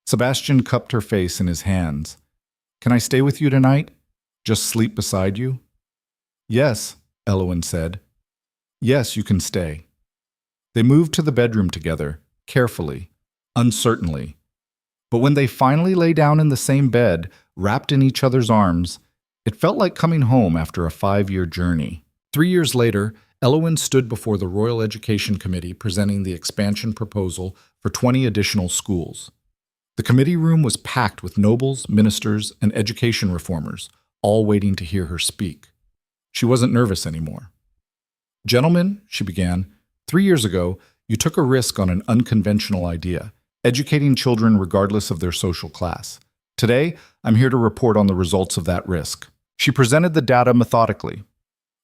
Sebastian cupped her face in his hands. Can I stay with you tonight? Just sleep beside you? Yes, Elowen said. Yes, you can stay. They moved to the bedroom together, carefully, uncertainly. But when they finally lay down in the same bed, wrapped in each other's arms, it felt like coming home after a 5-year journey. 3 years later, Elowen stood before the Royal Education Committee presenting the expansion proposal for 20 additional schools. The committee room was packed with nobles, ministers, and education reformers, all waiting to hear her speak. She wasn't nervous anymore. Gentlemen, she began, 3 years ago, you took a risk on an unconventional idea, educating children regardless of their social class. Today, I'm here to report on the results of that risk. She presented the data methodically.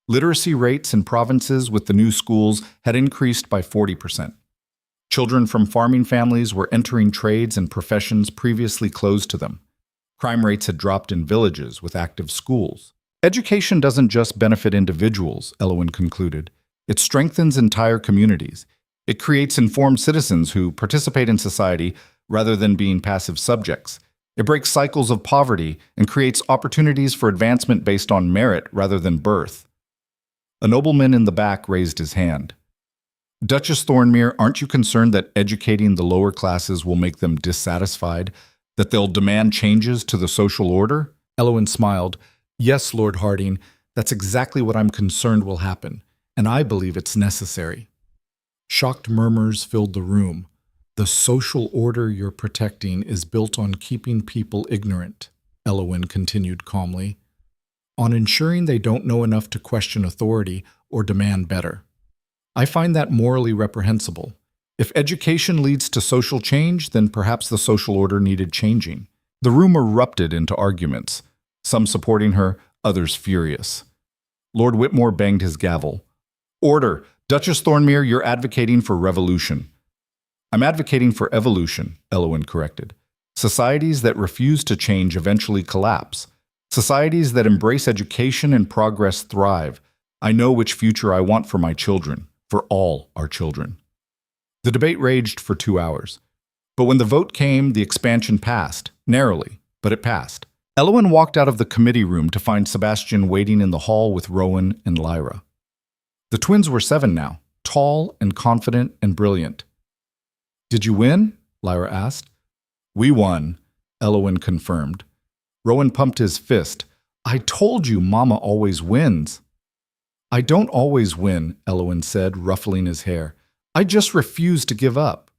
Literacy rates in provinces with the new schools had increased by 40%. Children from farming families were entering trades and professions previously closed to them. Crime rates had dropped in villages with active schools. Education doesn't just benefit individuals, Elowen concluded. It strengthens entire communities. It creates informed citizens who participate in society rather than being passive subjects. It breaks cycles of poverty and creates opportunities for advancement based on merit rather than birth. A nobleman in the back raised his hand. Duchess Thornmere, aren't you concerned that educating the lower classes will make them dissatisfied, that they'll demand changes to the social order? Elowen smiled. Yes, Lord Harding, that's exactly what I'm concerned will happen, and I believe it's necessary. Shocked murmurs filled the room. The social order you're protecting is built on keeping people ignorant, Elowen continued calmly, on ensuring they don't know enough to question authority or demand better. I find that morally reprehensible. If education leads to social change, then perhaps the social order needed changing. The room erupted into arguments, some supporting her, others furious. Lord Whitmore banged his gavel. Order! Duchess Thornmere, you're advocating for revolution. I'm advocating for evolution, Elowen corrected. Societies that refuse to change eventually collapse. Societies that embrace education and progress thrive. I know which future I want for my children, for all our children. The debate raged for 2 hours. But when the vote came, the expansion passed, narrowly, but it passed. Elowen walked out of the committee room to find Sebastian waiting in the hall with Rowan and Lyra. The twins were 7 now, tall and confident and brilliant. Did you win? Lyra asked. We won, Elowen confirmed. Rowan pumped his fist. I told you Mama always wins. I don't always win, Elowen said, ruffling his hair. I just refuse to give up.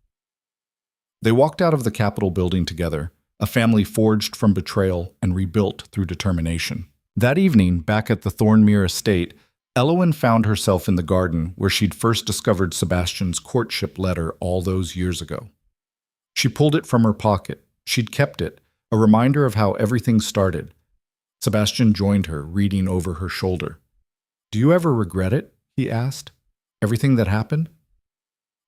They walked out of the Capitol building together, a family forged from betrayal and rebuilt through determination. That evening, back at the Thornmere estate, Elowen found herself in the garden where she'd first discovered Sebastian's courtship letter all those years ago. She pulled it from her pocket. She'd kept it, a reminder of how everything started. Sebastian joined her, reading over her shoulder. Do you ever regret it? He asked. Everything that happened?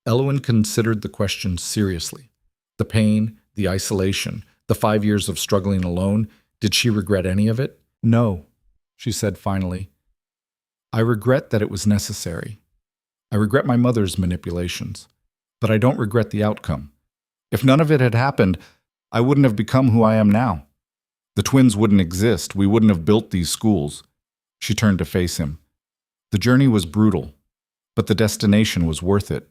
Elowen considered the question seriously. The pain, the isolation, the 5 years of struggling alone, did she regret any of it? No, she said finally. I regret that it was necessary. I regret my mother's manipulations, but I don't regret the outcome. If none of it had happened, I wouldn't have become who I am now. The twins wouldn't exist. We wouldn't have built these schools. She turned to face him. The journey was brutal, but the destination was worth it.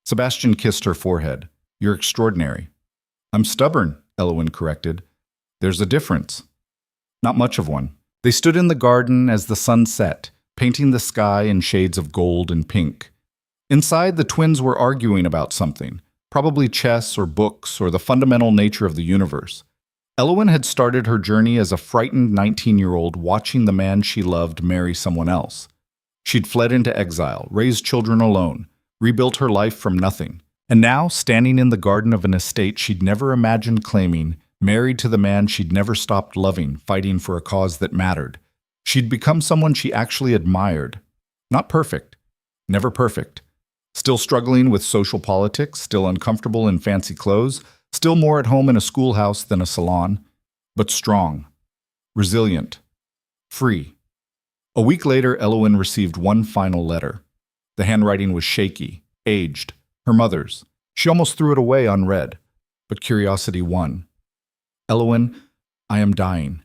Sebastian kissed her forehead. You're extraordinary. I'm stubborn, Elowen corrected. There's a difference. Not much of one. They stood in the garden as the sun set, painting the sky in shades of gold and pink. Inside, the twins were arguing about something, probably chess or books or the fundamental nature of the universe. Elowen had started her journey as a frightened 19-year-old watching the man she loved marry someone else. She'd fled into exile, raised children alone, rebuilt her life from nothing. And now, standing in the garden of an estate she'd never imagined claiming, married to the man she'd never stopped loving, fighting for a cause that mattered, she'd become someone she actually admired. Not perfect. Never perfect. Still struggling with social politics, still uncomfortable in fancy clothes, still more at home in a schoolhouse than a salon, but strong, resilient, free. A week later, Elowen received one final letter. The handwriting was shaky, aged, her mother's. She almost threw it away unread, but curiosity won. Elowen, I am dying.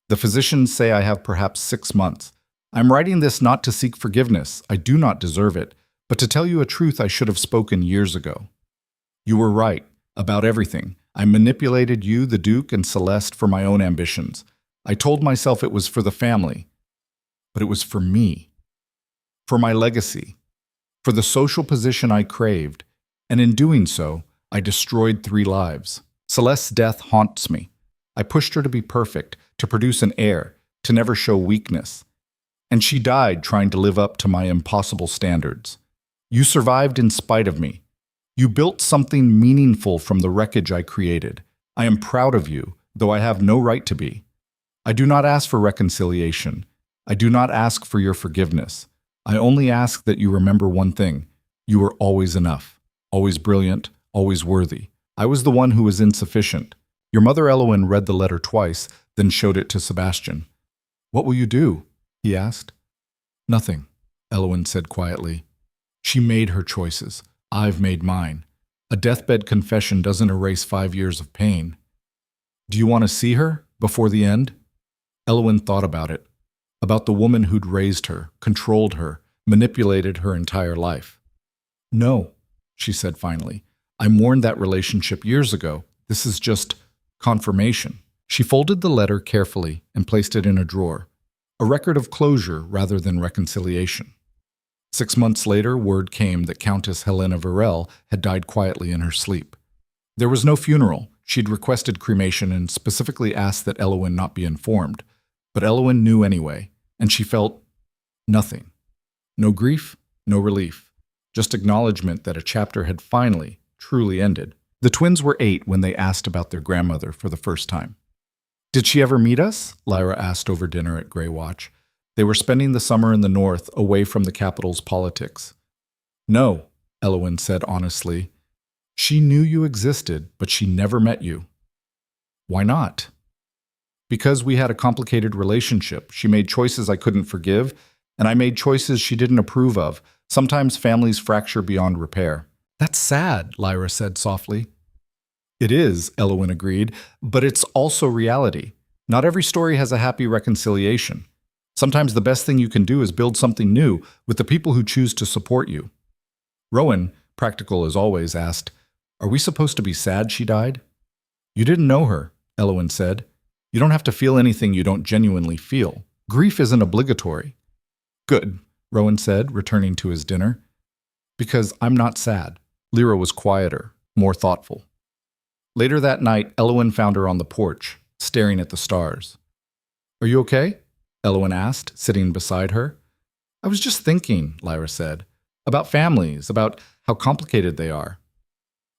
The physicians say I have perhaps 6 months. I'm writing this not to seek forgiveness. I do not deserve it, but to tell you a truth I should have spoken years ago. You were right about everything. I manipulated you, the Duke, and Celeste for my own ambitions. I told myself it was for the family, but it was for me, for my legacy, for the social position I craved, and in doing so, I destroyed 3 lives. Celeste's death haunts me. I pushed her to be perfect, to produce an heir, to never show weakness. And she died trying to live up to my impossible standards. You survived in spite of me. You built something meaningful from the wreckage I created. I am proud of you, though I have no right to be. I do not ask for reconciliation. I do not ask for your forgiveness. I only ask that you remember one thing. You were always enough, always brilliant, always worthy. I was the one who was insufficient. Your mother Elowen read the letter twice, then showed it to Sebastian. What will you do? He asked. Nothing, Elowen said quietly. She made her choices. I've made mine. A deathbed confession doesn't erase 5 years of pain. Do you want to see her before the end? Elowen thought about it, about the woman who'd raised her, controlled her, manipulated her entire life. No, she said finally. I mourned that relationship years ago. This is just confirmation. She folded the letter carefully and placed it in a drawer, a record of closure rather than reconciliation. 6 months later, word came that Countess Helena Varel had died quietly in her sleep. There was no funeral. She'd requested cremation and specifically asked that Elowen not be informed. But Elowen knew anyway, and she felt nothing. No grief, no relief. Just acknowledgement that a chapter had finally, truly ended. The twins were 8 when they asked about their grandmother for the first time. Did she ever meet us? Lyra asked over dinner at Greywatch. They were spending the summer in the north, away from the capital's politics. No, Elowen said honestly. She knew you existed, but she never met you. Why not? Because we had a complicated relationship. She made choices I couldn't forgive, and I made choices she didn't approve of. Sometimes families fracture beyond repair. That's sad, Lyra said softly. It is, Elowen agreed, but it's also reality. Not every story has a happy reconciliation. Sometimes the best thing you can do is build something new with the people who choose to support you. Rowan, practical as always, asked, Are we supposed to be sad she died? You didn't know her, Elowen said. You don't have to feel anything you don't genuinely feel. Grief isn't obligatory. Good, Rowan said, returning to his dinner. Because I'm not sad. Lyra was quieter, more thoughtful. Later that night, Elowen found her on the porch, staring at the stars. Are you okay? Elowen asked, sitting beside her. I was just thinking, Lyra said, about families, about how complicated they are.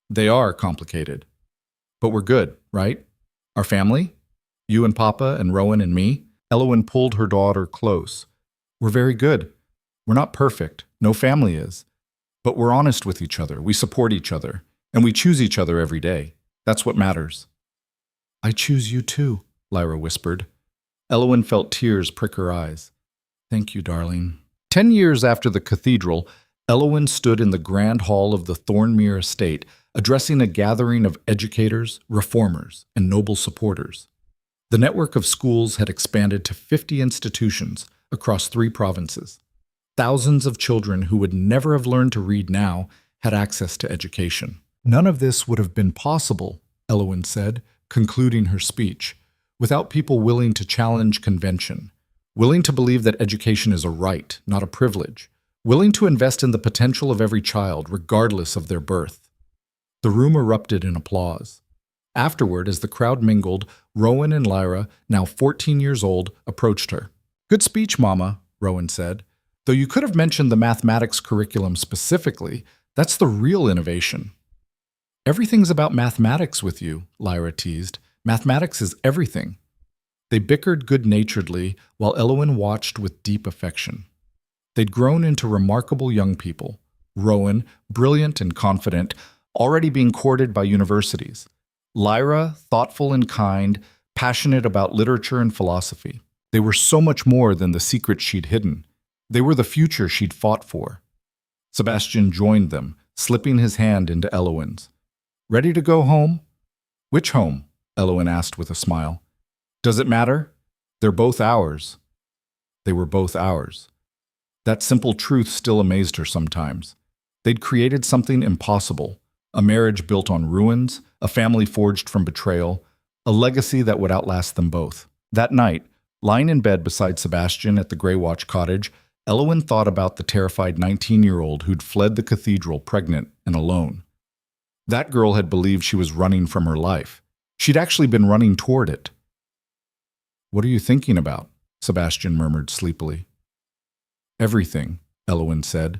They are complicated. But we're good, right? Our family? You and Papa and Rowan and me? Elowen pulled her daughter close. We're very good. We're not perfect. No family is. But we're honest with each other. We support each other. And we choose each other every day. That's what matters. I choose you too, Lyra whispered. Elowen felt tears prick her eyes. Thank you, darling. 10 years after the cathedral, Elowen stood in the grand hall of the Thornmere estate, addressing a gathering of educators, reformers, and noble supporters. The network of schools had expanded to 50 institutions across 3 provinces. Thousands of children who would never have learned to read now had access to education. None of this would have been possible, Elowen said, concluding her speech, without people willing to challenge convention, willing to believe that education is a right, not a privilege, willing to invest in the potential of every child, regardless of their birth. The room erupted in applause. Afterward, as the crowd mingled, Rowan and Lyra, now 14 years old, approached her. "Good speech, Mama," Rowan said. "Though you could have mentioned the mathematics curriculum specifically, that's the real innovation." "Everything's about mathematics with you," Lyra teased. "Mathematics is everything." They bickered good-naturedly while Elowen watched with deep affection. They'd grown into remarkable young people. Rowan, brilliant and confident, already being courted by universities. Lyra, thoughtful and kind, passionate about literature and philosophy. They were so much more than the secret she'd hidden. They were the future she'd fought for. Sebastian joined them, slipping his hand into Elowen's. "Ready to go home?" "Which home?" Elowen asked with a smile. "Does it matter? They're both ours." They were both ours. That simple truth still amazed her sometimes. They'd created something impossible. A marriage built on ruins, a family forged from betrayal, a legacy that would outlast them both. That night, lying in bed beside Sebastian at the Greywatch cottage, Elowen thought about the terrified 19-year-old who'd fled the cathedral pregnant and alone. That girl had believed she was running from her life. She'd actually been running toward it. "What are you thinking about?" Sebastian murmured sleepily. "Everything," Elowen said.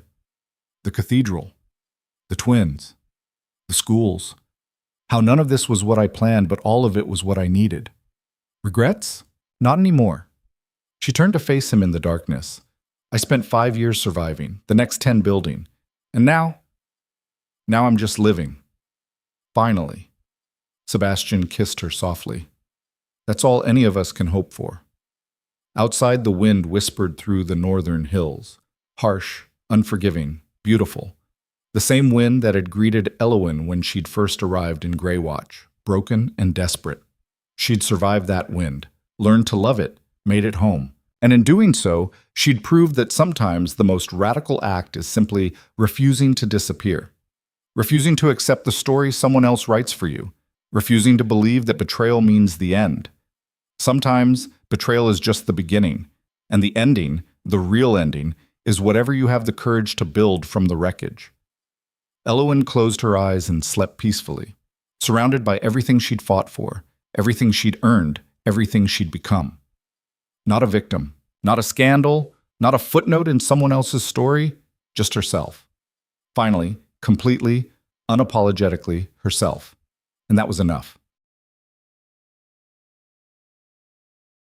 "The cathedral, the twins, the schools. How none of this was what I planned, but all of it was what I needed. Regrets? Not anymore." She turned to face him in the darkness. "I spent 5 years surviving, the next 10 building. And now I'm just living. Finally." Sebastian kissed her softly. "That's all any of us can hope for." Outside, the wind whispered through the northern hills. Harsh, unforgiving, beautiful. The same wind that had greeted Elowen when she'd first arrived in Greywatch, broken and desperate. She'd survived that wind, learned to love it, made it home. And in doing so, she'd proved that sometimes the most radical act is simply refusing to disappear. Refusing to accept the story someone else writes for you. Refusing to believe that betrayal means the end. Sometimes, betrayal is just the beginning, and the ending, the real ending, is whatever you have the courage to build from the wreckage. Elowen closed her eyes and slept peacefully, surrounded by everything she'd fought for, everything she'd earned, everything she'd become. Not a victim, not a scandal, not a footnote in someone else's story, just herself. Finally, completely, unapologetically herself. And that was enough.